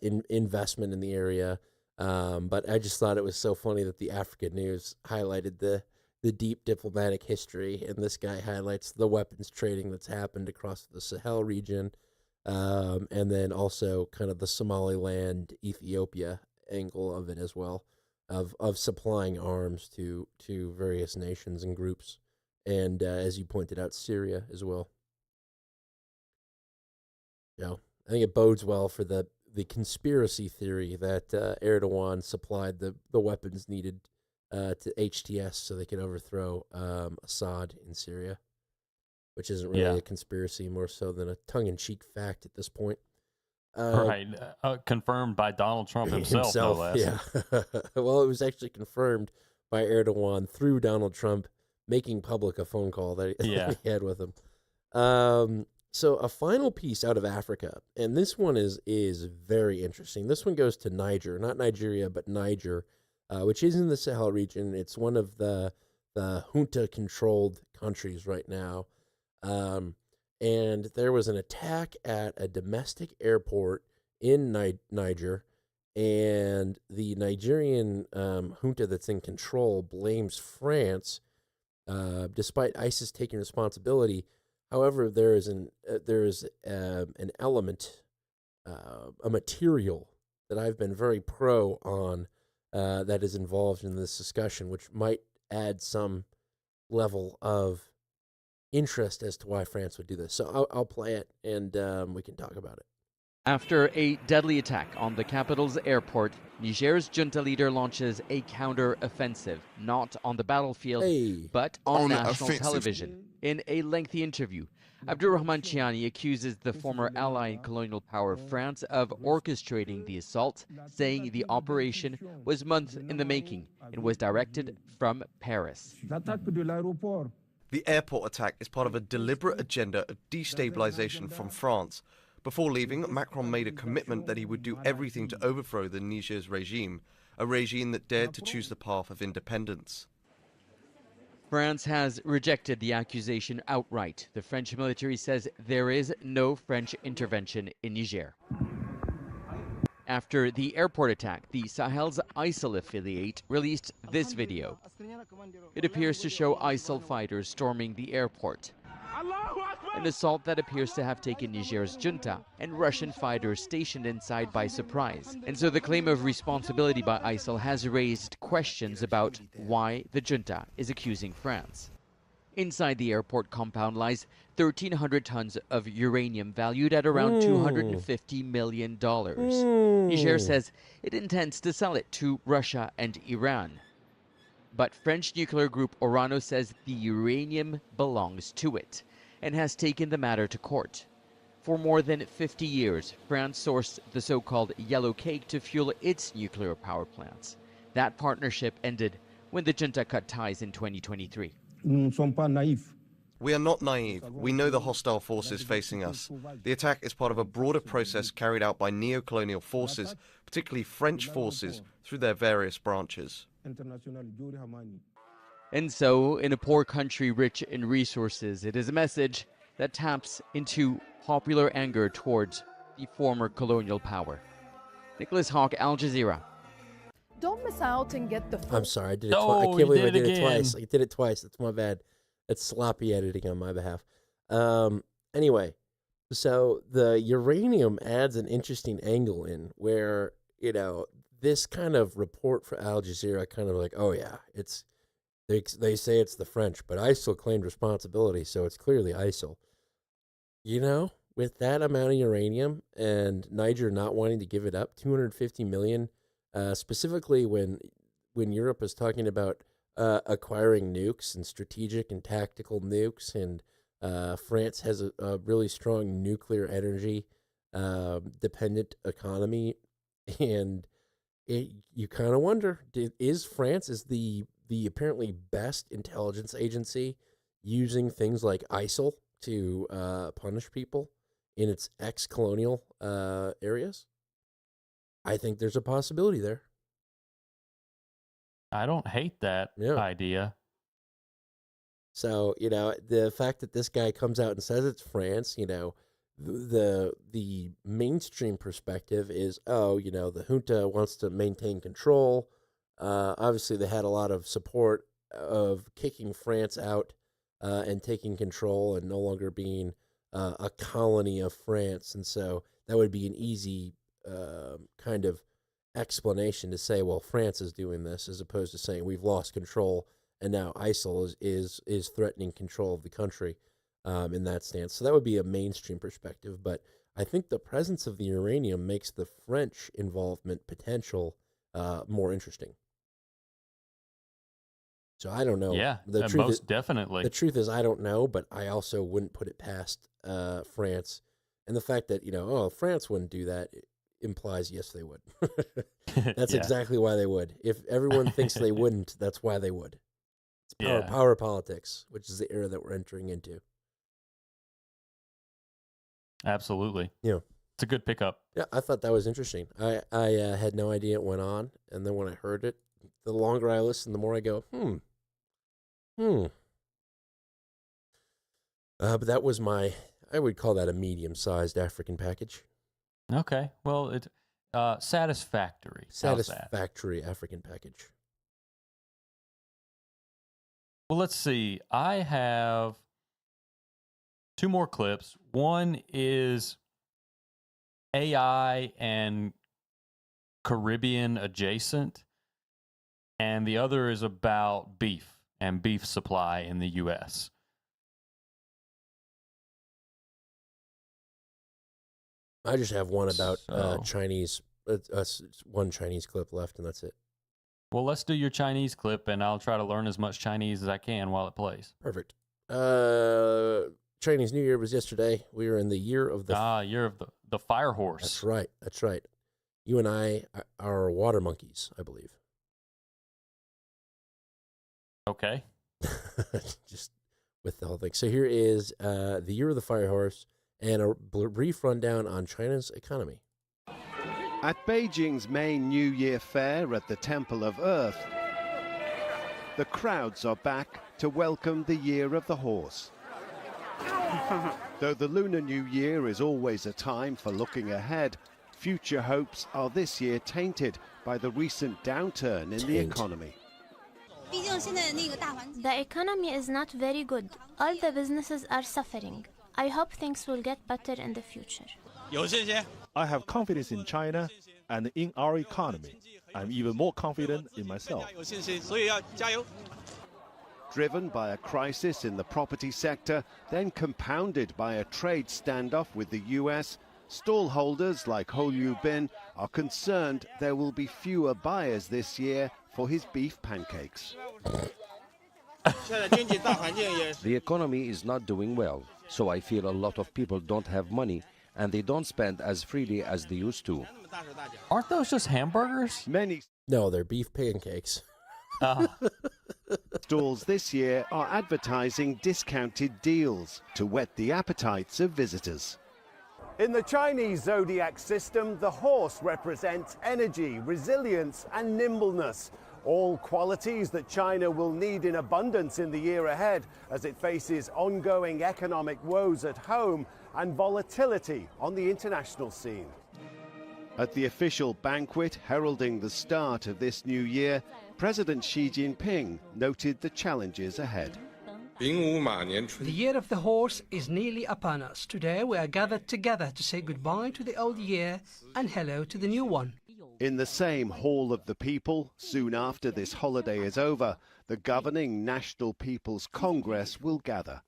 investment in the area. But I just thought it was so funny that the African News highlighted the deep diplomatic history, and this guy highlights the weapons trading that's happened across the Sahel region, and then also kind of the Somaliland, Ethiopia angle of it as well, of supplying arms to various nations and groups, and as you pointed out, Syria as well. I think it bodes well for the conspiracy theory that Erdogan supplied the weapons needed to HTS so they could overthrow Assad in Syria, which isn't really a conspiracy, more so than a tongue-in-cheek fact at this point.
Right. Confirmed by Donald Trump himself, no less.
Yeah. Well, it was actually confirmed by Erdogan through Donald Trump making public a phone call that he had with him. So a final piece out of Africa, and this one is very interesting. This one goes to Niger, not Nigeria, but Niger, which is in the Sahel region. It's one of the junta-controlled countries right now. And there was an attack at a domestic airport in Niger, and the Nigerian junta that's in control blames France, despite ISIS taking responsibility. However, there is an element, a material that I've been very pro on that is involved in this discussion, which might add some level of interest as to why France would do this. So I'll play it, and we can talk about it.
After a deadly attack on the capital's airport, Niger's junta leader launches a counter-offensive, not on the battlefield, but on national television. In a lengthy interview, Abdurrahman Chiani accuses the former ally and colonial power France of orchestrating the assault, saying the operation was months in the making and was directed from Paris.
The airport attack is part of a deliberate agenda of destabilization from France. Before leaving, Macron made a commitment that he would do everything to overthrow the Niger's regime, a regime that dared to choose the path of independence.
France has rejected the accusation outright. The French military says there is no French intervention in Niger. After the airport attack, the Sahel's ISIL affiliate released this video. It appears to show ISIL fighters storming the airport. An assault that appears to have taken Niger's junta and Russian fighters stationed inside by surprise. And so the claim of responsibility by ISIL has raised questions about why the junta is accusing France. Inside the airport compound lies 1,300 tons of uranium valued at around $250 million. Niger says it intends to sell it to Russia and Iran. But French nuclear group Orano says the uranium belongs to it and has taken the matter to court. For more than 50 years, France sourced the so-called yellow cake to fuel its nuclear power plants. That partnership ended when the junta cut ties in 2023.
We are not naive. We know the hostile forces facing us. The attack is part of a broader process carried out by neo-colonial forces, particularly French forces, through their various branches.
And so, in a poor country rich in resources, it is a message that taps into popular anger towards the former colonial power. Nicholas Hawk, Al Jazeera.
Don't miss out and get the
I'm sorry, I did it twice. I can't believe I did it twice. I did it twice. That's my bad. That's sloppy editing on my behalf. Anyway, so the uranium adds an interesting angle in where, you know, this kind of report for Al Jazeera kind of like, oh yeah, it's they say it's the French, but ISIL claimed responsibility, so it's clearly ISIL. You know, with that amount of uranium and Niger not wanting to give it up, 250 million, specifically when Europe is talking about acquiring nukes and strategic and tactical nukes, and France has a really strong nuclear energy dependent economy, and you kind of wonder, is France the apparently best intelligence agency using things like ISIL to punish people in its ex-colonial areas? I think there's a possibility there.
I don't hate that idea.
So, you know, the fact that this guy comes out and says it's France, you know, the mainstream perspective is, oh, you know, the junta wants to maintain control. Obviously, they had a lot of support of kicking France out and taking control and no longer being a colony of France. And so that would be an easy kind of explanation to say, well, France is doing this, as opposed to saying we've lost control and now ISIL is threatening control of the country in that stance. So that would be a mainstream perspective. But I think the presence of the uranium makes the French involvement potential more interesting. So I don't know.
Yeah, definitely.
The truth is I don't know, but I also wouldn't put it past France. And the fact that, you know, oh, France wouldn't do that implies yes, they would. That's exactly why they would. If everyone thinks they wouldn't, that's why they would. It's power politics, which is the era that we're entering into.
Absolutely.
Yeah.
It's a good pickup.
Yeah, I thought that was interesting. I had no idea it went on, and then when I heard it, the longer I listen, the more I go, But that was I would call that a medium-sized African package.
Okay. Well, it's satisfactory.
Satisfactory African package.
Well, let's see. I have two more clips. One is AI and Caribbean adjacent, and the other is about beef and beef supply in the U.S.
I just have one about Chinese, one Chinese clip left, and that's it.
Well, let's do your Chinese clip, and I'll try to learn as much Chinese as I can while it plays.
Perfect. Chinese New Year was yesterday. We were in the year of the...
year of the fire horse.
That's right. That's right. You and I are water monkeys, I believe.
Okay.
Just with the whole thing. So here is the year of the fire horse and a brief rundown on China's economy.
At Beijing's main New Year fair at the Temple of Earth, the crowds are back to welcome the Year of the Horse. Though the Lunar New Year is always a time for looking ahead, future hopes are this year tainted by the recent downturn in the economy.
The economy is not very good. All the businesses are suffering. I hope things will get better in the future.
I have confidence in China and in our economy. I'm even more confident in myself.
Driven by a crisis in the property sector, then compounded by a trade standoff with the US, stallholders like Ho Liu Bin are concerned there will be fewer buyers this year for his beef pancakes.
The economy is not doing well, so I feel a lot of people don't have money and they don't spend as freely as they used to.
Aren't those just hamburgers?
No, they're beef pancakes.
Stalls this year are advertising discounted deals to whet the appetites of visitors.
In the Chinese zodiac system, the horse represents energy, resilience and nimbleness, all qualities that China will need in abundance in the year ahead as it faces ongoing economic woes at home and volatility on the international scene.
At the official banquet heralding the start of this new year, President Xi Jinping noted the challenges ahead.
The year of the horse is nearly upon us. Today we are gathered together to say goodbye to the old year and hello to the new one.
In the same Hall of the People, soon after this holiday is over, the governing National People's Congress will gather.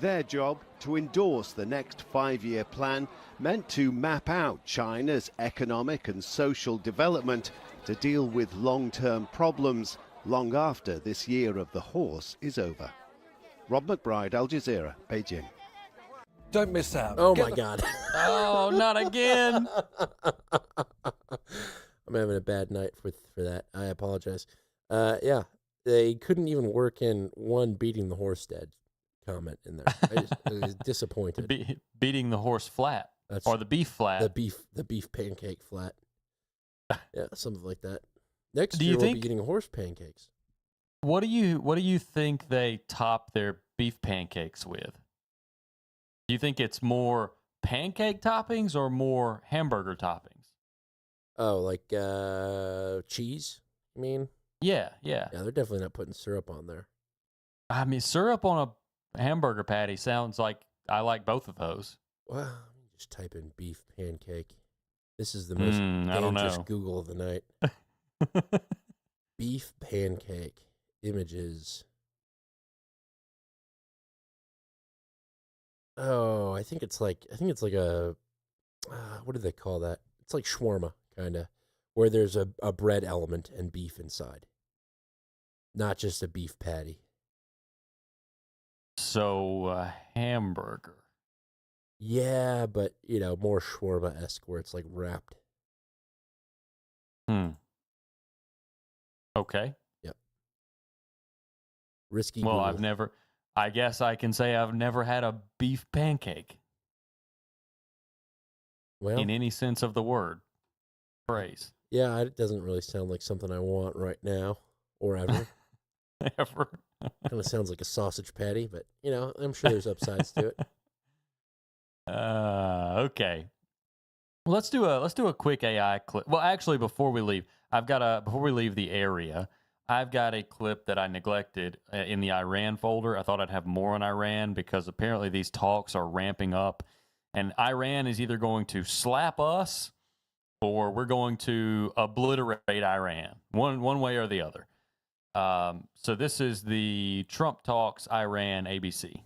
Their job to endorse the next 5-year plan meant to map out China's economic and social development to deal with long-term problems long after this year of the horse is over. Rob McBride, Al Jazeera, Beijing.
Don't miss out.
Oh, my God.
Oh, not again.
I'm having a bad night for that. I apologize. Yeah, they couldn't even work in one beating the horse dead comment in there. I was disappointed.
Beating the horse flat. Or the beef flat.
The beef pancake flat. Yeah, something like that. Next year we'll be eating horse pancakes.
What do you think they top their beef pancakes with? Do you think it's more pancake toppings or more hamburger toppings?
Oh, like cheese? I mean,
yeah.
Yeah, they're definitely not putting syrup on there.
I mean, syrup on a hamburger patty sounds like I like both of those.
Well, let me just type in beef pancake. This is the most dangerous Google of the night. Beef pancake images. Oh, I think it's like a what do they call that? It's like shawarma kind of, where there's a bread element and beef inside, not just a beef patty.
So hamburger.
Yeah, but more shawarma-esque, where it's like wrapped.
Okay.
Yep. Risky.
Well,
Google.
I guess I can say I've never had a beef pancake.
Well,
in any sense of the word. Phrase.
Yeah, it doesn't really sound like something I want right now or ever.
Ever.
Kind of sounds like a sausage patty, but I'm sure there's upsides to it.
Okay. Well, let's do a quick AI clip. Well, actually, before we leave the area, I've got a clip that I neglected in the Iran folder. I thought I'd have more on Iran because apparently these talks are ramping up, and Iran is either going to slap us or we're going to obliterate Iran, one way or the other. So this is the Trump talks Iran ABC.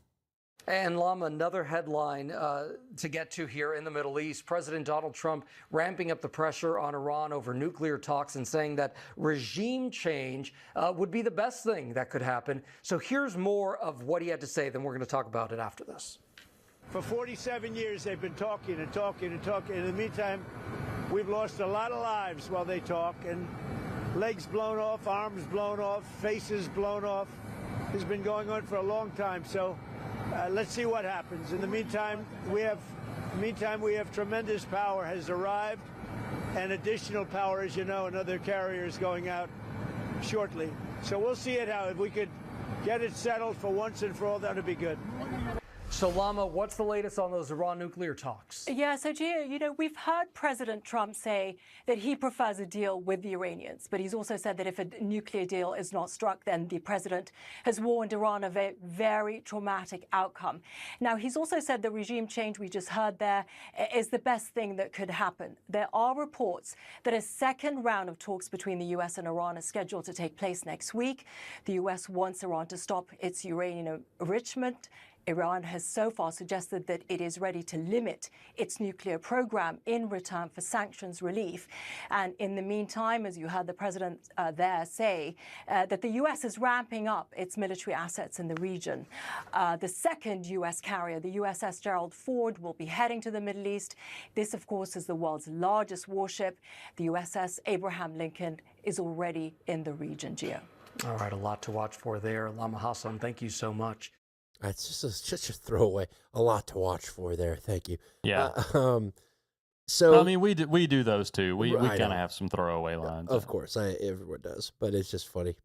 And Lama, another headline to get to here in the Middle East. President Donald Trump ramping up the pressure on Iran over nuclear talks and saying that regime change would be the best thing that could happen. So here's more of what he had to say, then we're going to talk about it after this.
For 47 years, they've been talking and talking and talking. In the meantime, we've lost a lot of lives while they talk, and legs blown off, arms blown off, faces blown off. This has been going on for a long time, so let's see what happens. In the meantime, we have tremendous power has arrived, and additional power, as you know, another carrier is going out shortly. So we'll see it how. If we could get it settled for once and for all, that would be good.
So, Lama, what's the latest on those Iran nuclear talks?
Yeah, so, Gio, we've heard President Trump say that he prefers a deal with the Iranians, but he's also said that if a nuclear deal is not struck, then the president has warned Iran of a very traumatic outcome. Now, he's also said the regime change we just heard there is the best thing that could happen. There are reports that a second round of talks between the U.S. and Iran is scheduled to take place next week. The U.S. wants Iran to stop its uranium enrichment. Iran has so far suggested that it is ready to limit its nuclear program in return for sanctions relief. And in the meantime, as you heard the president there say, that the U.S. is ramping up its military assets in the region. The second U.S. carrier, the USS Gerald Ford, will be heading to the Middle East. This, of course, is the world's largest warship. The USS Abraham Lincoln is already in the region, Gio.
All right, a lot to watch for there. Lama Hassan, thank you so much.
It's just a throwaway. A lot to watch for there. Thank you.
Yeah.
So
I mean, we do those too. We
I
kind of
know.
have some throwaway lines.
Of course, everyone does, but it's just funny.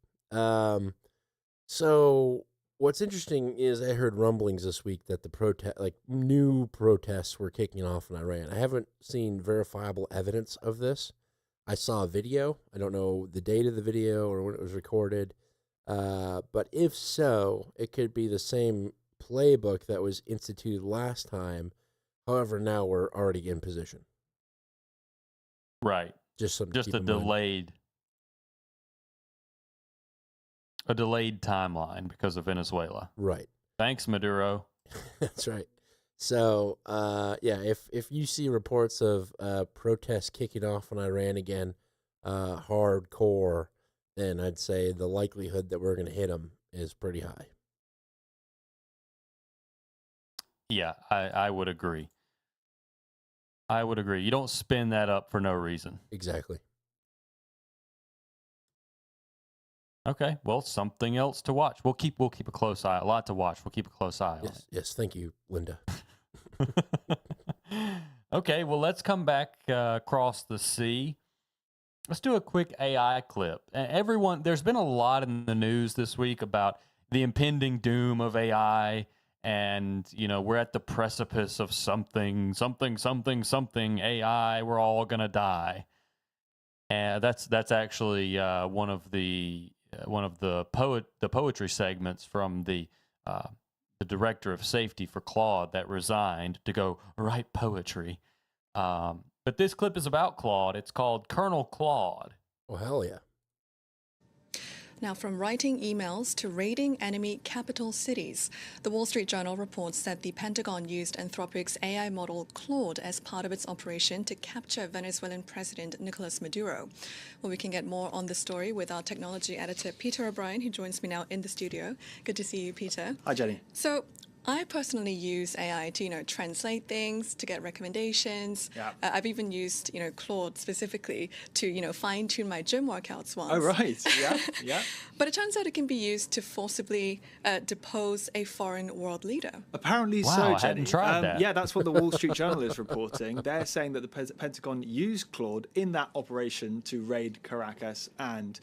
So what's interesting is I heard rumblings this week that new protests were kicking off in Iran. I haven't seen verifiable evidence of this. I saw a video. I don't know the date of the video or when it was recorded. But if so, it could be the same playbook that was instituted last time. However, now we're already in position.
Right.
Just
a delayed timeline because of Venezuela.
Right.
Thanks, Maduro.
That's right. So, if you see reports of protests kicking off in Iran again, hardcore, then I'd say the likelihood that we're going to hit them is pretty high.
Yeah, I would agree. You don't spin that up for no reason.
Exactly.
Okay, well, something else to watch. We'll keep a close eye. A lot to watch. We'll keep a close eye on it.
Yes, thank you, Linda.
Okay, well, let's come back across the sea. Let's do a quick AI clip. There's been a lot in the news this week about the impending doom of AI, and we're at the precipice of something AI. We're all gonna die, and that's actually one of the poetry segments from the director of safety for Claude that resigned to go write poetry. But this clip is about Claude. It's called Colonel Claude.
Oh, hell yeah.
Now, from writing emails to raiding enemy capital cities, the Wall Street Journal reports that the Pentagon used Anthropic's AI model Claude as part of its operation to capture Venezuelan President Nicolas Maduro. Well, we can get more on the story with our technology editor, Peter O'Brien, who joins me now in the studio. Good to see you, Peter.
Hi, Jenny.
So, I personally use AI to, translate things, to get recommendations.
Yeah.
I've even used, Claude specifically to, fine-tune my gym workouts once.
Oh, right. Yeah, yeah.
But it turns out it can be used to forcibly depose a foreign world leader.
Apparently
Wow,
so,
I
Jenny.
hadn't tried that.
Yeah, that's what the Wall Street Journal is reporting. They're saying that the Pentagon used Claude in that operation to raid Caracas and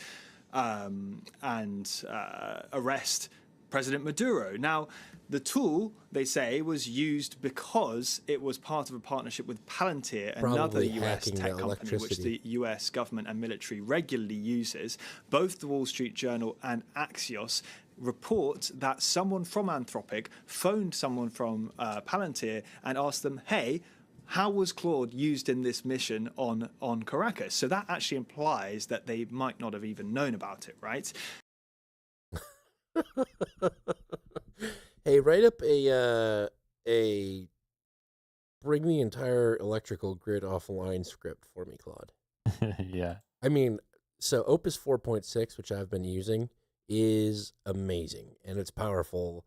arrest President Maduro. Now, the tool, they say, was used because it was part of a partnership with Palantir, another US tech company which the US government and military regularly uses. Both the Wall Street Journal and Axios report that someone from Anthropic phoned someone from Palantir and asked them, hey, how was Claude used in this mission on Caracas? So that actually implies that they might not have even known about it, right?
Hey, write up a bring the entire electrical grid offline script for me, Claude.
Yeah.
I mean, so Opus 4.6, which I've been using, is amazing, and it's powerful,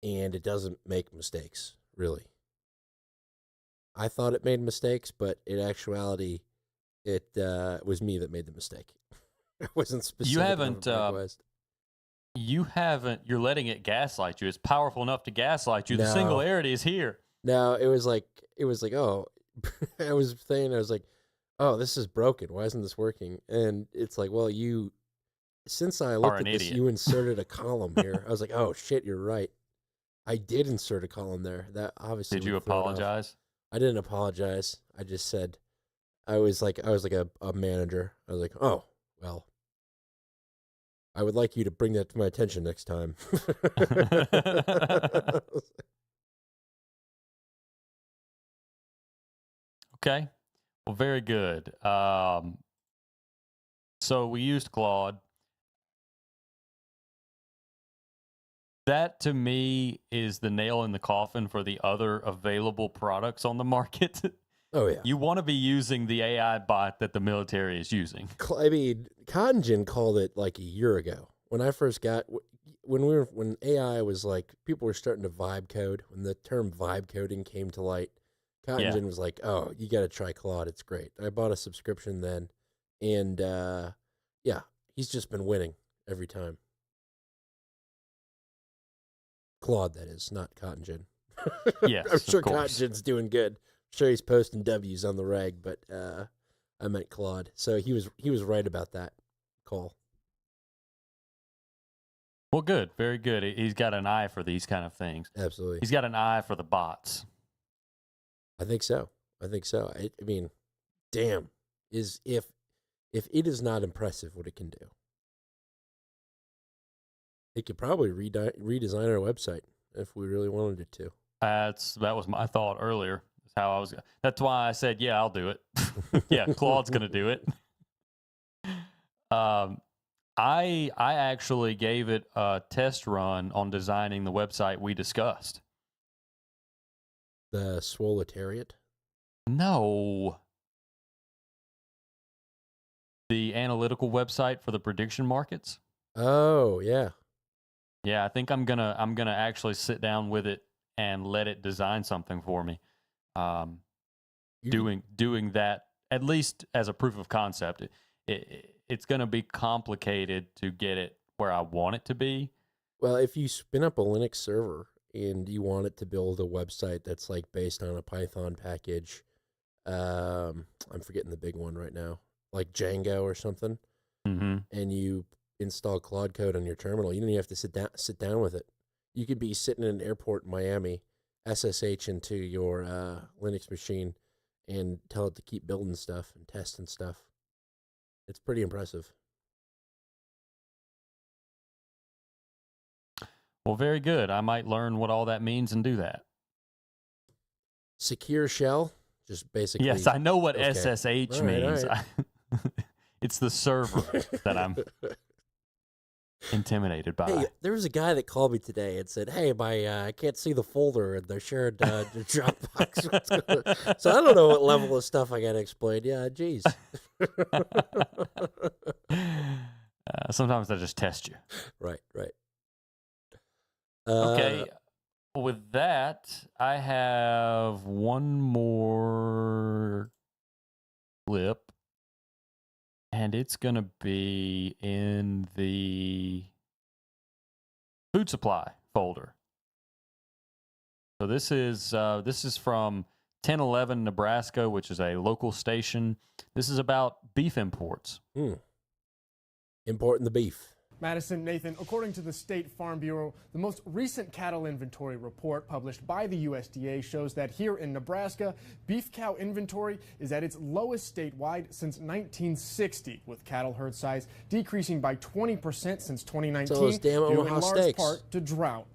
and it doesn't make mistakes, really. I thought it made mistakes, but in actuality, it was me that made the mistake. It wasn't specific.
You're letting it gaslight you. It's powerful enough to gaslight you. The singularity is here.
No, it was like, oh, I was like, oh, this is broken. Why isn't this working? And it's like, well, since I looked at this, you inserted a column here. I was like, oh shit, you're right. I did insert a column there. That obviously.
Did you apologize?
I didn't apologize. I just said, I was like a manager. I was like, oh, well, I would like you to bring that to my attention next time.
Okay. Well, very good. So we used Claude. That to me is the nail in the coffin for the other available products on the market.
Oh yeah.
You want to be using the AI bot that the military is using.
I mean, Cotton called it like a year ago when I first got when AI was like people were starting to vibe code. When the term vibe coding came to light, Cotton was like, "Oh, you got to try Claude. It's great." I bought a subscription then, and yeah, he's just been winning every time. Claude, that is, not Cotton Gin.
Yes,
I'm sure
of course.
Cotton Gin's doing good. I'm sure he's posting W's on the reg, but I meant Claude. So he was right about that call.
Well, good, very good. He's got an eye for these kind of things.
Absolutely.
He's got an eye for the bots.
I think so. I mean, damn, if it is not impressive what it can do, it could probably redesign our website if we really wanted it to.
That was my thought earlier. That's why I said, yeah, I'll do it. Yeah, Claude's going to do it. I actually gave it a test run on designing the website we discussed.
The Swoletariat?
No. The analytical website for the prediction markets.
Oh, yeah.
Yeah, I think I'm gonna actually sit down with it and let it design something for me. Doing that at least as a proof of concept. It's gonna be complicated to get it where I want it to be.
Well, if you spin up a Linux server and you want it to build a website that's like based on a Python package, I'm forgetting the big one right now, like Django or something, and you install Claude Code on your terminal, you don't even have to sit down with it. You could be sitting in an airport in Miami, SSH into your Linux machine, and tell it to keep building stuff and testing stuff. It's pretty impressive.
Well, very good. I might learn what all that means and do that.
Secure shell, just basically.
Yes, I know what
okay.
SSH
all
means.
Right.
It's the server that I'm intimidated by.
Hey, there was a guy that called me today and said, "Hey, I can't see the folder and the shared the Dropbox." So I don't know what level of stuff I got to explain. Yeah, geez.
Sometimes I just test you.
Right.
Okay. With that, I have one more clip, and it's going to be in the food supply folder. So this is from 1011 Nebraska, which is a local station. This is about beef imports.
Importing the beef.
Madison, Nathan, according to the State Farm Bureau, the most recent cattle inventory report published by the USDA shows that here in Nebraska, beef cow inventory is at its lowest statewide since 1960, with cattle herd size decreasing by 20% since 2019, due in large part to drought.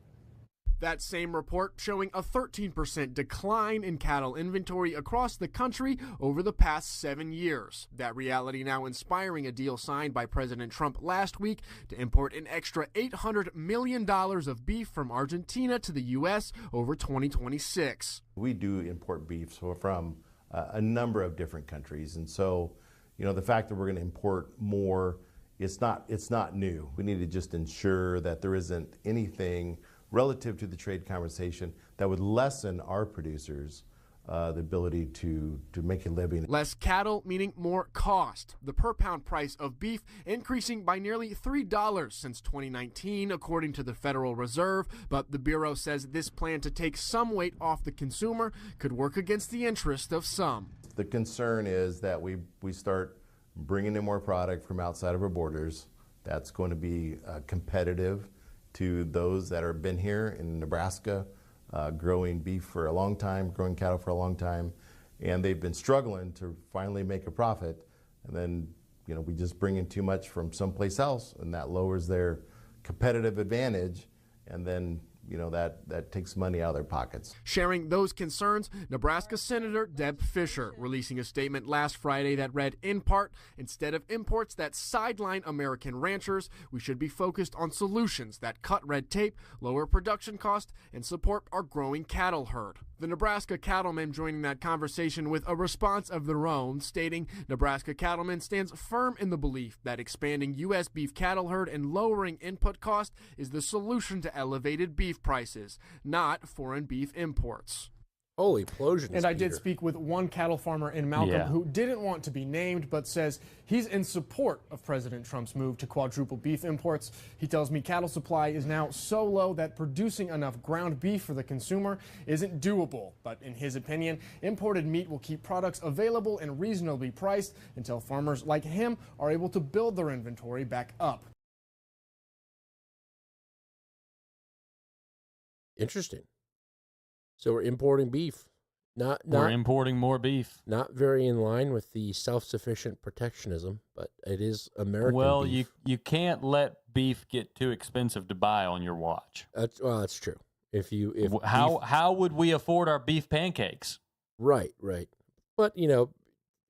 That same report showing a 13% decline in cattle inventory across the country over the past 7 years. That reality now inspiring a deal signed by President Trump last week to import an extra $800 million of beef from Argentina to the U.S. over 2026.
We do import beef from a number of different countries, and so, the fact that we're going to import more, it's not new. We need to just ensure that there isn't anything relative to the trade conversation that would lessen our producers the ability to make a living.
Less cattle meaning more cost. The per pound price of beef increasing by nearly $3 since 2019, according to the Federal Reserve. But the Bureau says this plan to take some weight off the consumer could work against the interest of some.
The concern is that we start bringing in more product from outside of our borders. That's going to be competitive to those that have been here in Nebraska, growing beef for a long time, growing cattle for a long time, and they've been struggling to finally make a profit. And then, we just bring in too much from someplace else, and that lowers their competitive advantage. And then that takes money out of their pockets.
Sharing those concerns, Nebraska Senator Deb Fischer releasing a statement last Friday that read, in part, instead of imports that sideline American ranchers, we should be focused on solutions that cut red tape, lower production costs, and support our growing cattle herd. The Nebraska cattlemen joining that conversation with a response of their own, stating Nebraska Cattlemen stands firm in the belief that expanding U.S. beef cattle herd and lowering input cost is the solution to elevated beef prices, not foreign beef imports.
Holy plosions,
And I did
Peter.
speak with one cattle farmer in Malcolm who didn't want to be named, but says he's in support of President Trump's move to quadruple beef imports. He tells me cattle supply is now so low that producing enough ground beef for the consumer isn't doable. But in his opinion, imported meat will keep products available and reasonably priced until farmers like him are able to build their inventory back up.
Interesting. So we're importing beef.
We're importing more beef.
Not very in line with the self-sufficient protectionism, but it is American
Well,
beef.
you can't let beef get too expensive to buy on your watch.
That's true. If
how would we afford our beef pancakes?
Right. But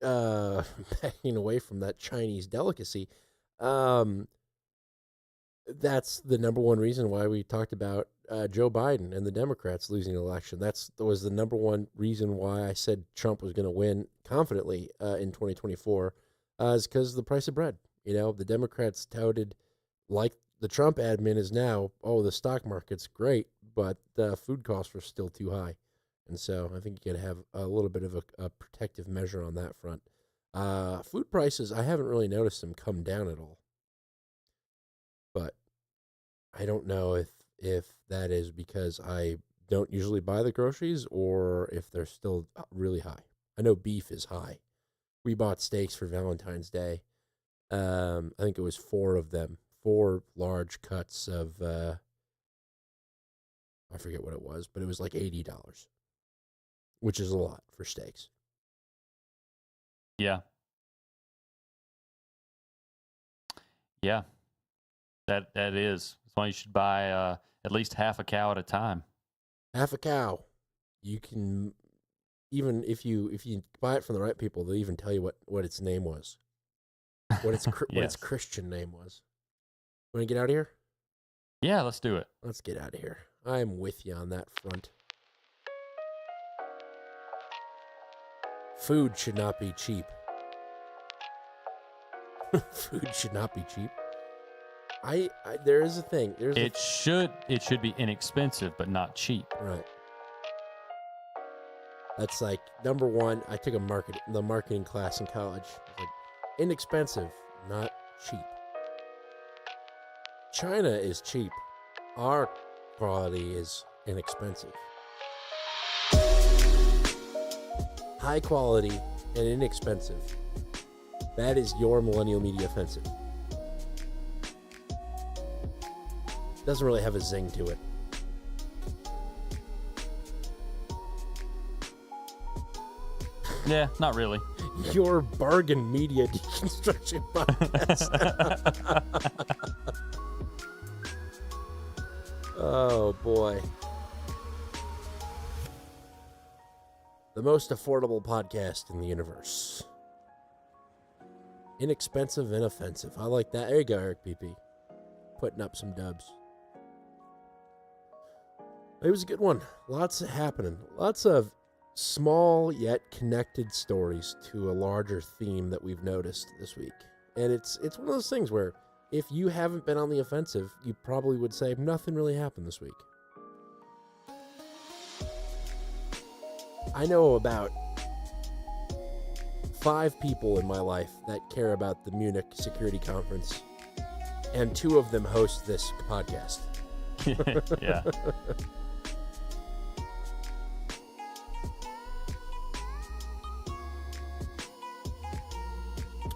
backing away from that Chinese delicacy, that's the number one reason why we talked about Joe Biden and the Democrats losing the election. That was the number one reason why I said Trump was going to win confidently in 2024, is because of the price of bread. The Democrats touted, like the Trump admin is now, the stock market's great, but the food costs are still too high. And so I think you got to have a little bit of a protective measure on that front. Food prices, I haven't really noticed them come down at all. But I don't know if that is because I don't usually buy the groceries or if they're still really high. I know beef is high. We bought steaks for Valentine's Day. I think it was 4 of them, 4 large cuts of, I forget what it was, but it was like $80, which is a lot for steaks.
Yeah. Yeah. That is. That's why you should buy at least half a cow at a time.
Half a cow. You can, even if you buy it from the right people, they'll even tell you what its name was. What its what its Christian name was. Want to get out of here?
Yeah, let's do it.
Let's get out of here. I'm with you on that front. Food should not be cheap. Food should not be cheap. There is a thing.
It should be inexpensive, but not cheap.
Right. That's like number one. I took the marketing class in college. It's like inexpensive, not cheap. China is cheap. Our quality is inexpensive. High quality and inexpensive. That is your Millennial Media Offensive. Doesn't really have a zing to it.
Yeah, not really.
Your bargain media deconstruction podcast. Oh boy. The most affordable podcast in the universe. Inexpensive and offensive. I like that. There you go, Eric PP. Putting up some dubs. It was a good one. Lots happening. Lots of small yet connected stories to a larger theme that we've noticed this week. And it's one of those things where if you haven't been on the offensive, you probably would say nothing really happened this week. I know about 5 people in my life that care about the Munich Security Conference, and 2 of them host this podcast.
Yeah.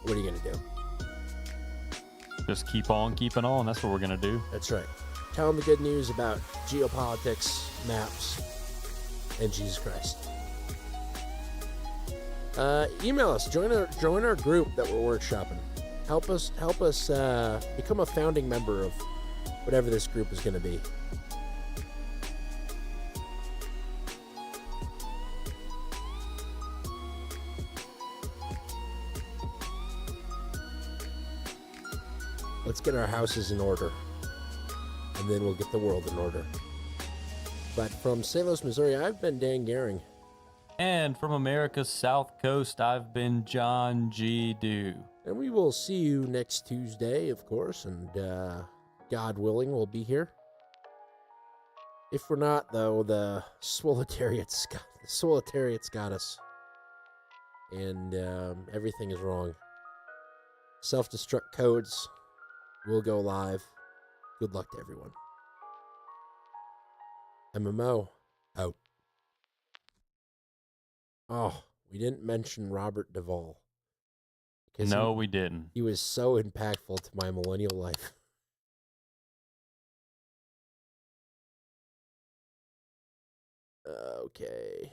What are you going to do?
Just keep on keeping on. That's what we're going to do.
That's right. Tell them the good news about geopolitics, maps, and Jesus Christ. Email us. Join our group that we're workshopping. Help us become a founding member of whatever this group is going to be. Let's get our houses in order, and then we'll get the world in order. But from St. Louis, Missouri, I've been Dan Gehring.
And from America's South Coast, I've been John G. Dew.
And we will see you next Tuesday, of course, and God willing, we'll be here. If we're not, though, the Swoletariat's got us. And everything is wrong. Self-destruct codes will go live. Good luck to everyone. MMO out. Oh, we didn't mention Robert Duvall.
No, we didn't.
He was so impactful to my millennial life. Okay.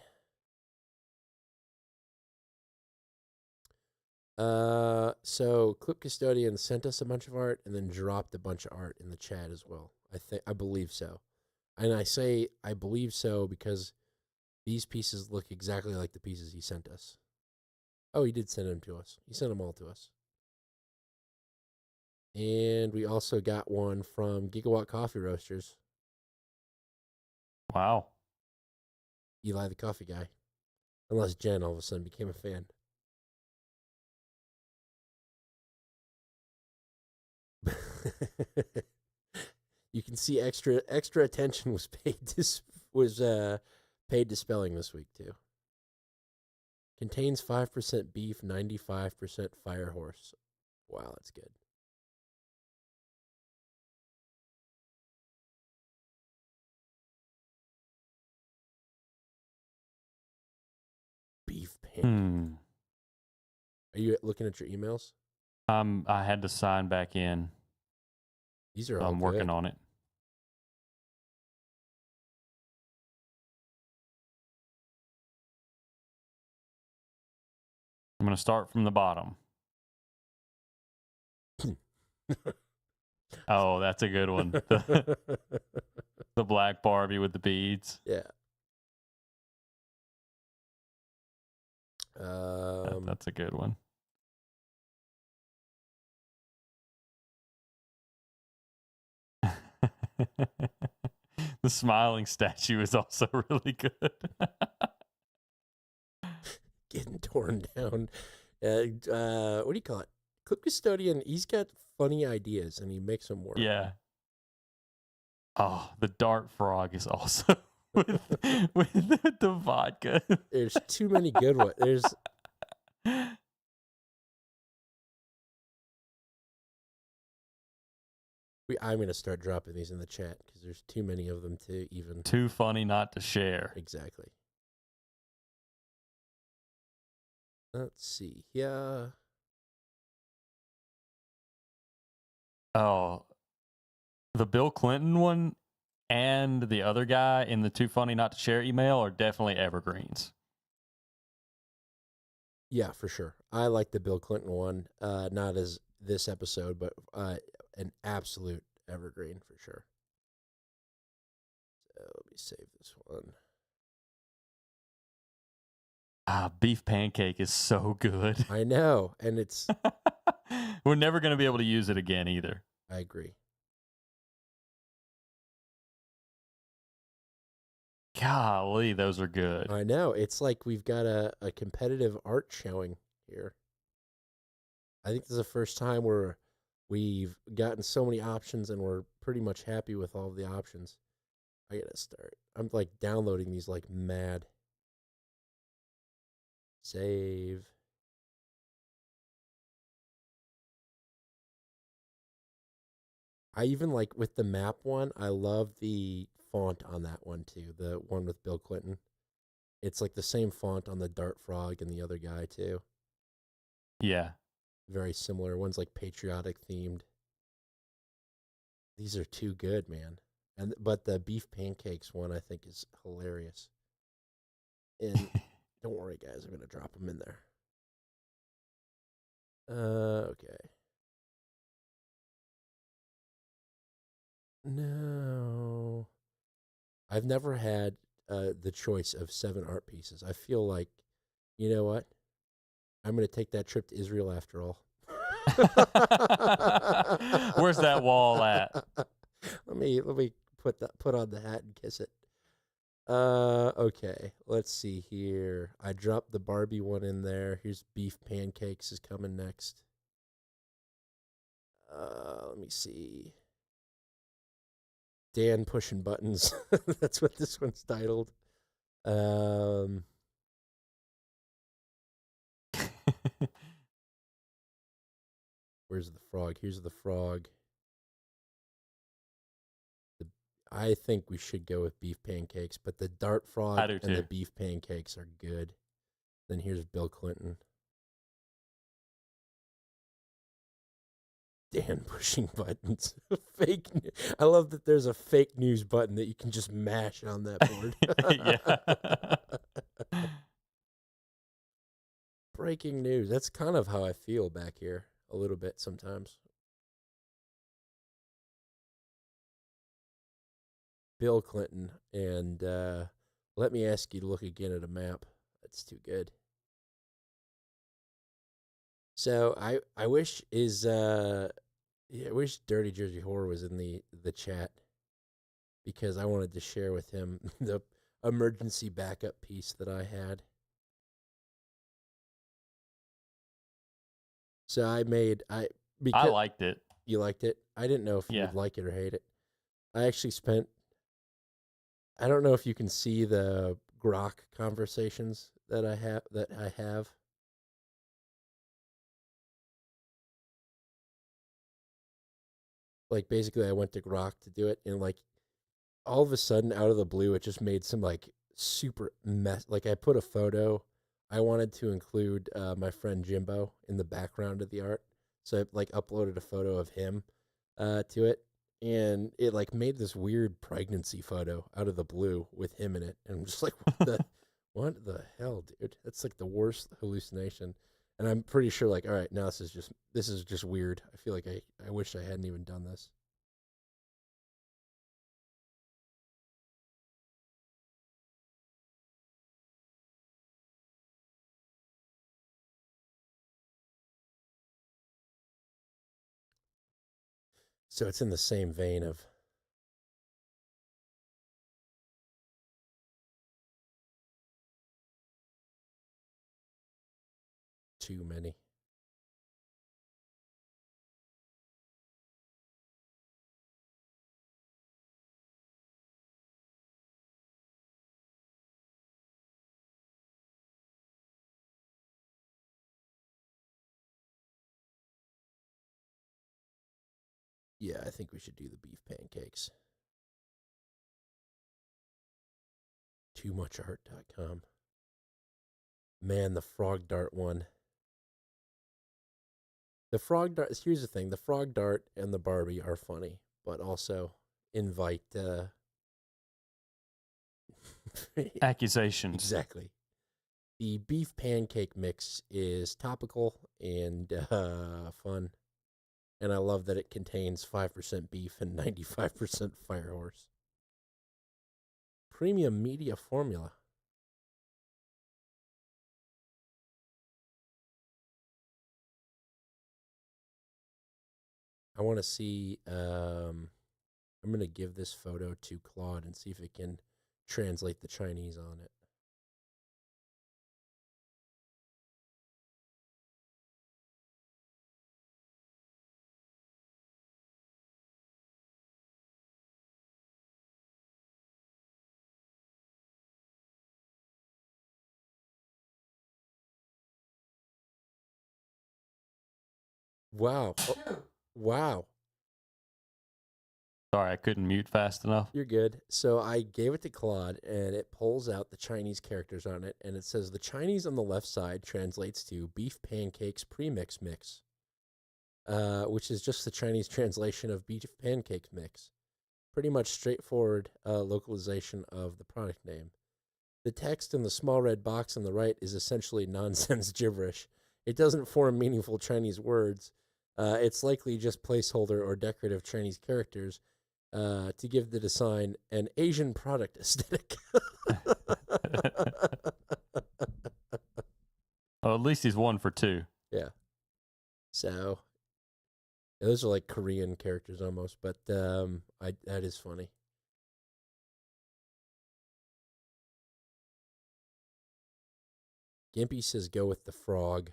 So Clip Custodian sent us a bunch of art and then dropped a bunch of art in the chat as well. I believe so. And I say I believe so because these pieces look exactly like the pieces he sent us. Oh, he did send them to us. He sent them all to us. And we also got one from Gigawatt Coffee Roasters.
Wow.
Eli the coffee guy. Unless Jen all of a sudden became a fan. You can see extra attention was paid to spelling this week too. Contains 5% beef, 95% fire horse. Wow, that's good. Beef pancake. Are you looking at your emails?
I had to sign back in.
These are all
I'm working on it. I'm going to start from the bottom. Oh, that's a good one. The black Barbie with the beads.
Yeah.
That's a good one. The smiling statue is also really good.
Getting torn down. What do you call it? Clip Custodian, he's got funny ideas and he makes them work.
Yeah. Oh, the dart frog is also with the vodka.
There's too many good ones. I'm going to start dropping these in the chat because there's too many of them to even.
Too funny not to share.
Exactly. Let's see. Yeah.
Oh, the Bill Clinton one and the other guy in the too funny not to share email are definitely evergreens.
Yeah, for sure. I like the Bill Clinton one. Not as this episode, but an absolute evergreen for sure. So let me save this one.
Beef pancake is so good.
I know, and it's...
We're never going to be able to use it again either.
I agree.
Golly, those are good.
I know. It's like we've got a competitive art showing here. I think this is the first time where we've gotten so many options and we're pretty much happy with all of the options. I gotta start. I'm like downloading these like mad. Save. I even like with the map one, I love the font on that one too. The one with Bill Clinton. It's like the same font on the Dart Frog and the other guy too.
Yeah.
Very similar. One's like patriotic themed. These are too good, man. But the beef pancakes one I think is hilarious. And don't worry, guys, I'm gonna drop them in there. Okay. No. I've never had the choice of 7 art pieces. I feel like, you know what? I'm going to take that trip to Israel after all.
Where's that wall at?
Let me put on the hat and kiss it. Okay, let's see here. I dropped the Barbie one in there. Here's beef pancakes is coming next. Let me see. Dan pushing buttons. That's what this one's titled. Where's the frog? Here's the frog. I think we should go with beef pancakes, but the dart frog and the beef pancakes are good. Then here's Bill Clinton. Dan pushing buttons. Fake. I love that there's a fake news button that you can just mash on that board.
Yeah.
Breaking news. That's kind of how I feel back here a little bit sometimes. Bill Clinton, and let me ask you to look again at a map. That's too good. So I wish I wish Dirty Jersey Horror was in the chat, because I wanted to share with him the emergency backup piece that I had. So I liked it. You liked it? I didn't know if you would like it or hate it. I actually spent, I don't know if you can see the grok conversations that I have. Like, basically I went to Grok to do it, and like all of a sudden out of the blue it just made some like super mess. Like, I put a photo. I wanted to include my friend Jimbo in the background of the art. So I like uploaded a photo of him to it, and it like made this weird pregnancy photo out of the blue with him in it. And I'm just like, what the hell, dude? That's like the worst hallucination. And I'm pretty sure, like, all right, now this is just weird. I feel like I wish I hadn't even done this. So it's in the same vein of too many. Yeah, I think we should do the beef pancakes. TooMuchArt.com. Man, the frog dart one. The frog dart, here's the thing, the frog dart and the Barbie are funny, but also invite
accusations.
Exactly. The beef pancake mix is topical and fun. And I love that it contains 5% beef and 95% Firehorse. Premium media formula. I want to see, I'm going to give this photo to Claude and see if it can translate the Chinese on it. Wow. Oh, wow.
Sorry, I couldn't mute fast enough.
You're good. So I gave it to Claude, and it pulls out the Chinese characters on it, and it says the Chinese on the left side translates to beef pancakes premix mix, which is just the Chinese translation of beef pancakes mix. Pretty much straightforward localization of the product name. The text in the small red box on the right is essentially nonsense gibberish. It doesn't form meaningful Chinese words. It's likely just placeholder or decorative Chinese characters to give the design an Asian product aesthetic.
Well, at least he's 1 for 2.
Yeah. So Yeah, those are like Korean characters almost, but that is funny. Gimpy says go with the frog.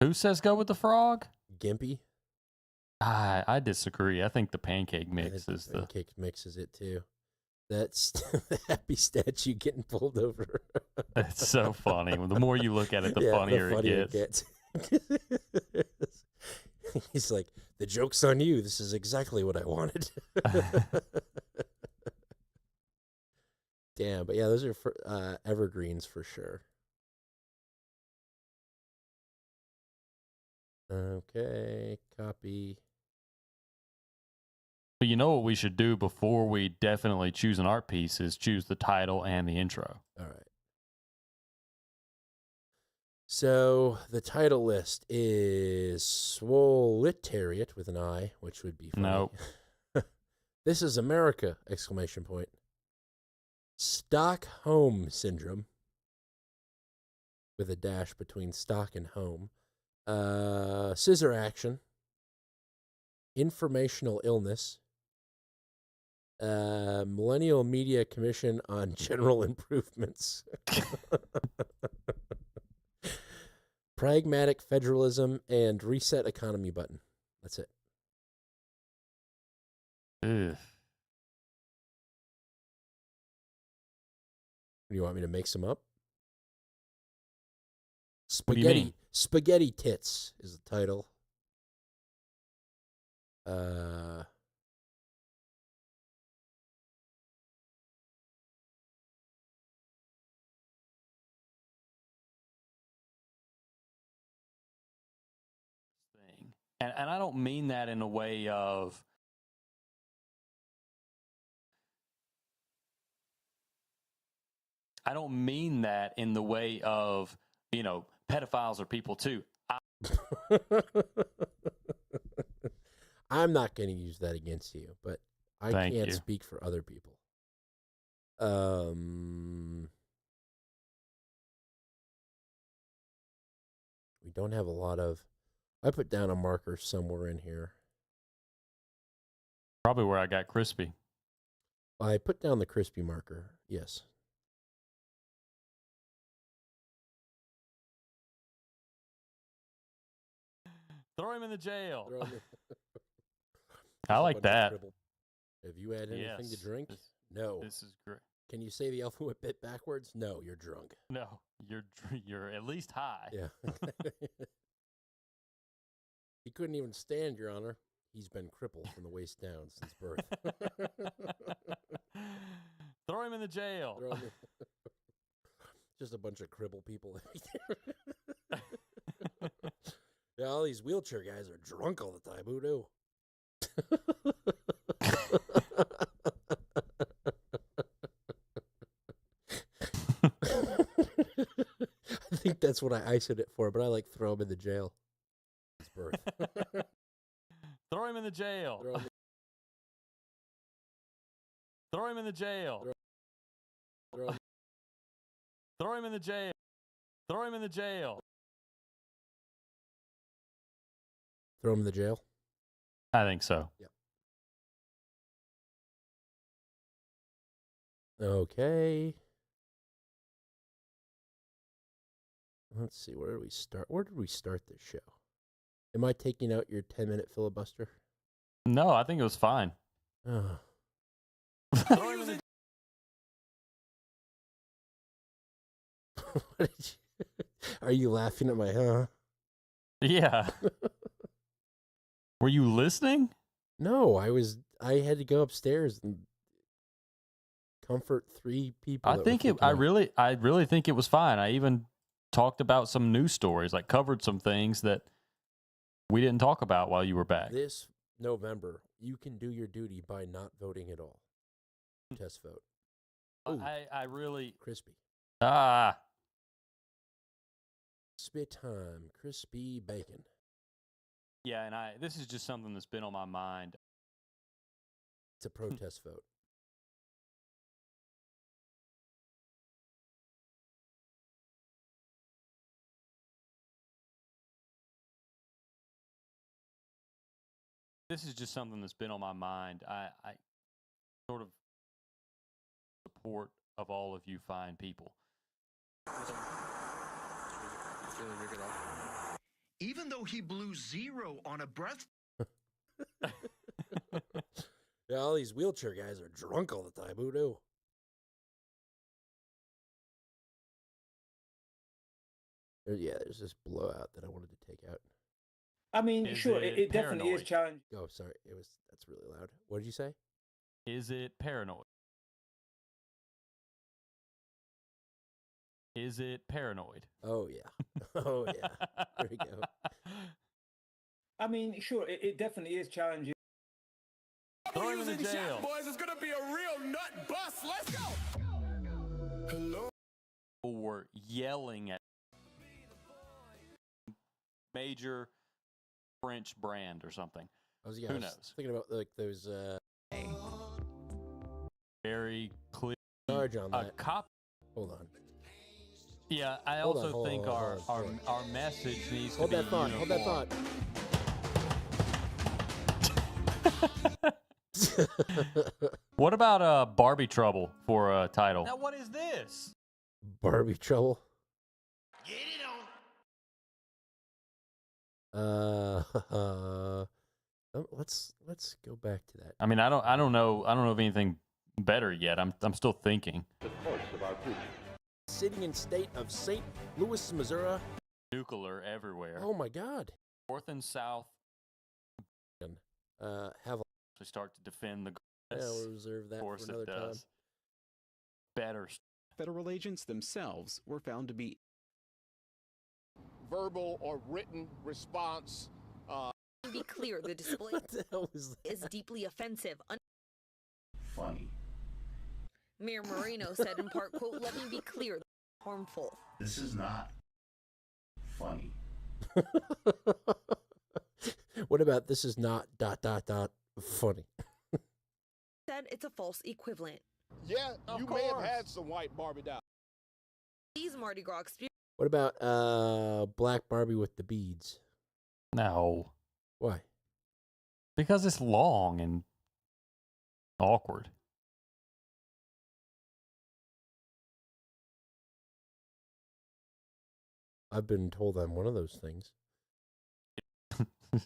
Who says go with the frog?
Gimpy.
I disagree. I think the pancake mix is the
pancake mix is it too. That's the happy statue getting pulled over.
It's so funny. The more you look at it, the funnier it gets.
He's like, the joke's on you. This is exactly what I wanted. Damn, but yeah, those are evergreens for sure. Okay, copy.
But you know what we should do before we definitely choose an art piece is choose the title and the intro.
All right. So the title list is Swolitariat with an I, which would be funny.
Nope.
This is America! Exclamation point. Stockholm Syndrome with a dash between stock and home. Scissor Action. Informational Illness. Millennial Media Commission on General Improvements. Pragmatic Federalism and Reset Economy button. That's it.
Ugh.
Do you want me to make some up?
What do you mean?
Spaghetti Tits is the title.
And I don't mean that in a way of I don't mean that in the way of, you know, pedophiles are people too.
I'm not going to use that against you, but I can't speak for other people. We don't have a lot of... I put down a marker somewhere in here.
Probably where I got crispy.
I put down the crispy marker, yes.
Throw him in the jail. I like that.
Have you had anything to drink? No.
This is great.
Can you say the alphabet bit backwards? No, you're drunk.
No, you're at least high.
Yeah. He couldn't even stand, Your Honor. He's been crippled from the waist down since birth.
Throw him in the jail.
Just a bunch of cripple people. Yeah, all these wheelchair guys are drunk all the time. Who knew? I think that's what I iced it for, but I like throw him in the jail. His birth.
Throw him in the jail. Throw him in the jail. Throw him in the jail. Throw him in the jail.
Throw him in the jail?
I think so.
Yep. Okay. Let's see, where did we start? Where did we start this show? Am I taking out your 10-minute filibuster?
No, I think it was fine.
Oh. Are you laughing at my huh?
Yeah. Were you listening?
No, I had to go upstairs and comfort 3 people.
I really think it was fine. I even talked about some news stories, like covered some things that we didn't talk about while you were back.
This November, you can do your duty by not voting at all. Test vote. Ooh,
I really
crispy. Spit time, crispy bacon.
Yeah, and this is just something that's been on my mind.
It's a protest vote.
This is just something that's been on my mind. I sort of support of all of you fine people.
Even though he blew 0 on a breath.
Yeah, all these wheelchair guys are drunk all the time. Who knew? Yeah, there's this blowout that I wanted to take out.
I mean, sure, it definitely is challenging.
Oh, sorry, that's really loud. What did you say?
Is it paranoid? Is it paranoid?
Oh yeah. Oh yeah. There we go.
I mean, sure, it definitely is challenging.
Throw him in the jail.
Boys, it's gonna be a real nut bust. Let's go. Hello.
People were yelling at major French brand or something. Who knows?
Thinking about like those
very clear
charge on that.
Cop.
Hold on.
Yeah, I
Hold
also
on,
think
hold on.
our message needs
Hold
to be
that thought. Hold that thought.
What about Barbie Trouble for a title? Now, what is this?
Barbie Trouble. Let's go back to that.
I mean, I don't know of anything better yet. I'm still thinking.
Sitting in state of St. Louis, Missouri.
Nuclear everywhere.
Oh my God.
North and south.
Have
to start to defend the.
Yeah, we'll reserve that for another time.
Better.
Federal agents themselves were found to be
verbal or written response.
To be clear, the display is deeply offensive.
Funny.
Mayor Moreno said in part, quote, "Let me be clear, harmful."
This is not funny.
What about this is not ... funny?
Said it's a false equivalent.
Yeah, you may have had some white Barbie doll.
These Mardi Gras experience.
What about Black Barbie with the beads?
No.
Why?
Because it's long and awkward.
I've been told I'm one of those things.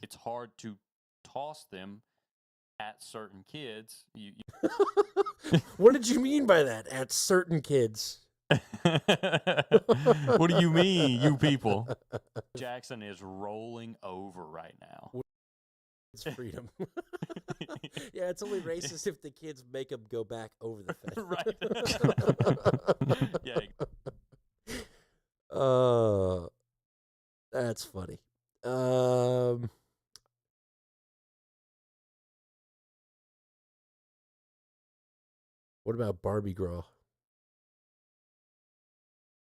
It's hard to toss them at certain kids.
What did you mean by that? At certain kids?
What do you mean, you people? Jackson is rolling over right now.
It's freedom. Yeah, it's only racist if the kids make them go back over the fence.
Right. Yeah.
That's funny. What about Barbie Gras?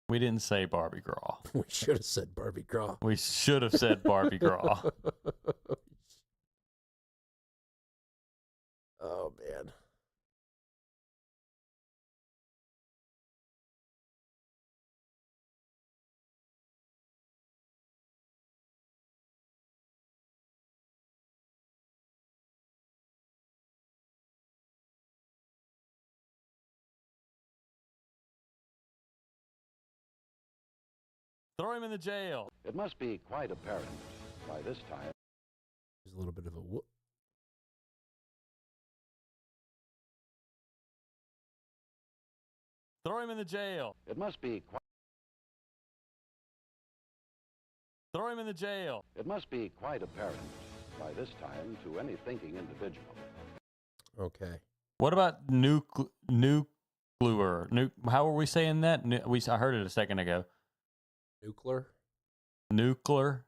We didn't say Barbie Gras.
We should have said Barbie Gras.
We should have said Barbie Gras.
Oh, man.
Throw him in the jail.
It must be quite apparent by this time.
There's a little bit of a whoop.
Throw him in the jail.
It must be quite.
Throw him in the jail.
It must be quite apparent by this time to any thinking individual.
Okay.
What about nuclear? How are we saying that? I heard it a second ago.
Nuclear.
Nuclear.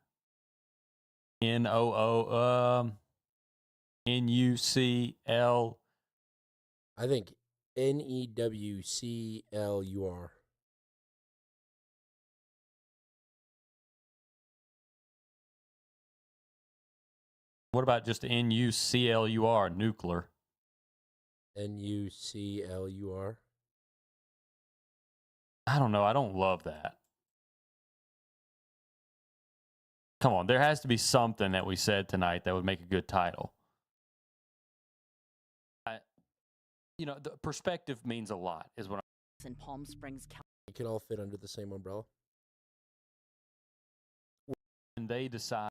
NUCL.
I think NEWCLUR.
What about just NUCLUR, nuclear?
NUCLUR.
I don't know. I don't love that. Come on, there has to be something that we said tonight that would make a good title. You know, the perspective means a lot, is what
in Palm Springs,
It could all fit under the same umbrella.
and they decide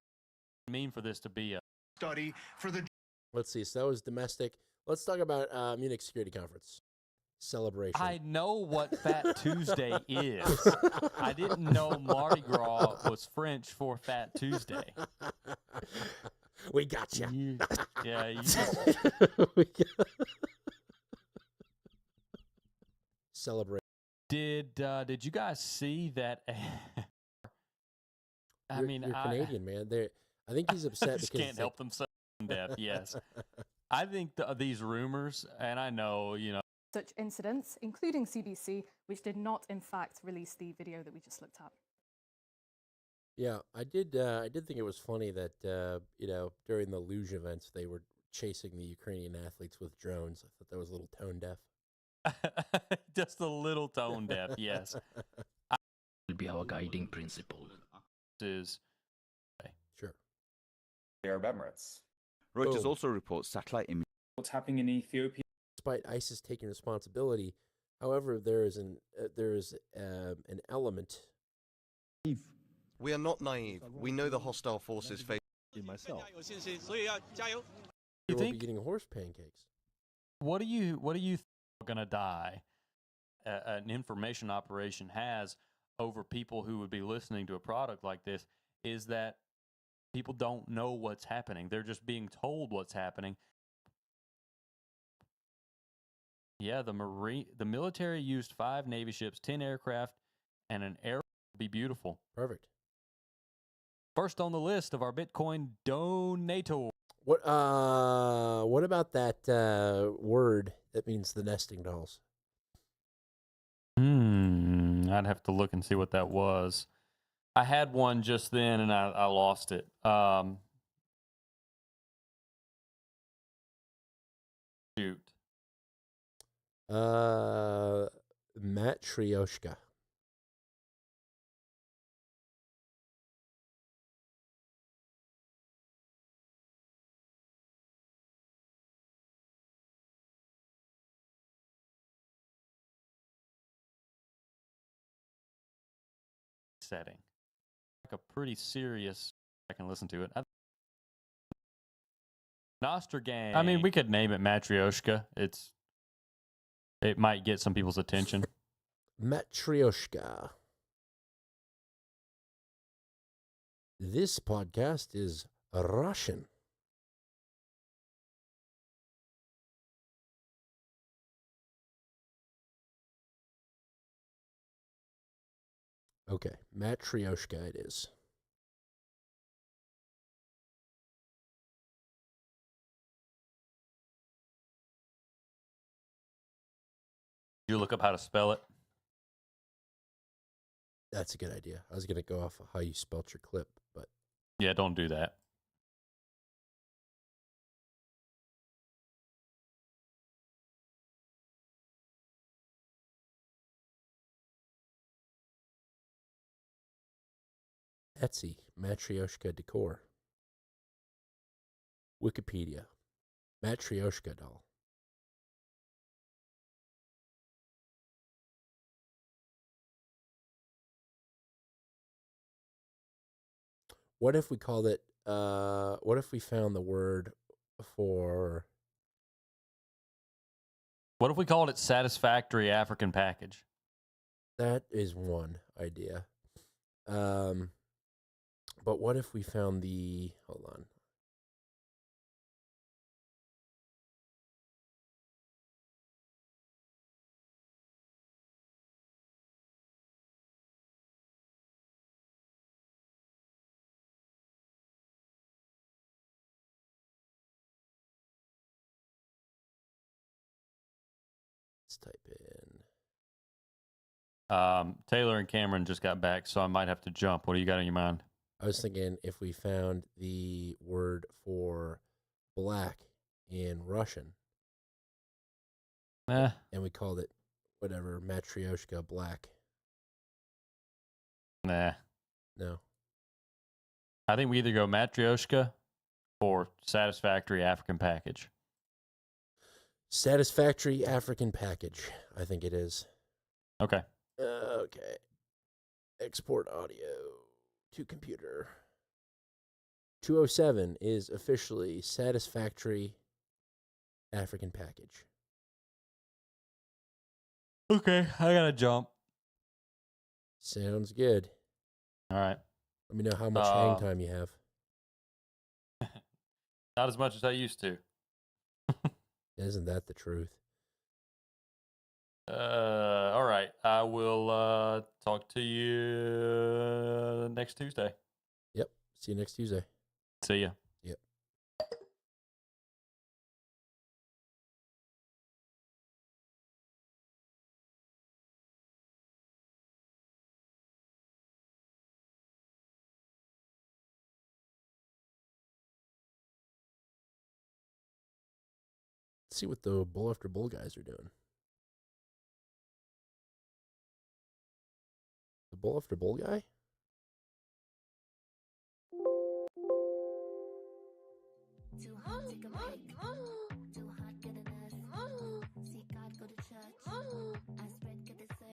for this to be a
study for the.
Let's see. So that was domestic. Let's talk about Munich Security Conference celebration.
I know what Fat Tuesday is. I didn't know Mardi Gras was French for Fat Tuesday.
We got you.
Yeah.
Celebrate.
Did you guys see that?
You're Canadian, man. I think he's upset
just
because
can't help themselves in death. Yes, I think these rumors, and I know
such incidents, including CBC, which did not, in fact, release the video that we just looked at.
Yeah, I did think it was funny that during the luge events they were chasing the Ukrainian athletes with drones. I thought that was a little tone deaf.
Just a little tone deaf. Yes,
will be our guiding principle.
Is
sure.
The Arab Emirates.
Reuters also reports satellite images.
What's happening in Ethiopia?
Despite ISIS taking responsibility, however, there is an element.
We are not naive. We know the hostile forces face.
Myself.
You
will
think
be getting horse pancakes.
What do you think are gonna die? An information operation has over people who would be listening to a product like this is that people don't know what's happening. They're just being told what's happening. Yeah, the military used 5 Navy ships, 10 aircraft, and an air. Be beautiful.
Perfect.
First on the list of our Bitcoin donator.
What about that word that means the nesting dolls?
I'd have to look and see what that was. I had one just then and I lost it. Shoot.
Matryoshka.
Setting. Like a pretty serious. I can listen to it. Nostragang. I mean, we could name it Matryoshka. It might get some people's attention.
Matryoshka. This podcast is Russian. Okay, Matryoshka it is.
You look up how to spell it?
That's a good idea. I was going to go off of how you spelt your clip, but...
Yeah, don't do that.
Etsy, Matryoshka decor. Wikipedia, Matryoshka doll. What if we called it, what if we found the word for...
What if we called it Satisfactory African Package?
That is one idea. But what if we found the... Hold on. Let's type in.
Taylor and Cameron just got back, so I might have to jump. What do you got on your mind?
I was thinking if we found the word for black in Russian, and we called it whatever, Matryoshka black.
Nah.
No.
I think we either go Matryoshka or Satisfactory African Package.
Satisfactory African package, I think it is.
Okay.
Okay. Export audio to computer. 207 is officially Satisfactory African package.
Okay, I gotta jump.
Sounds good.
All right.
Let me know how much hang time you have.
Not as much as I used to.
Isn't that the truth?
All right. I will talk to you next Tuesday.
Yep. See you next Tuesday.
See ya.
Yep. Let's see what the bull after bull guys are doing. The bull after bull guy?
Too hot, take a break. Too hot, get a nest. See God, go to church.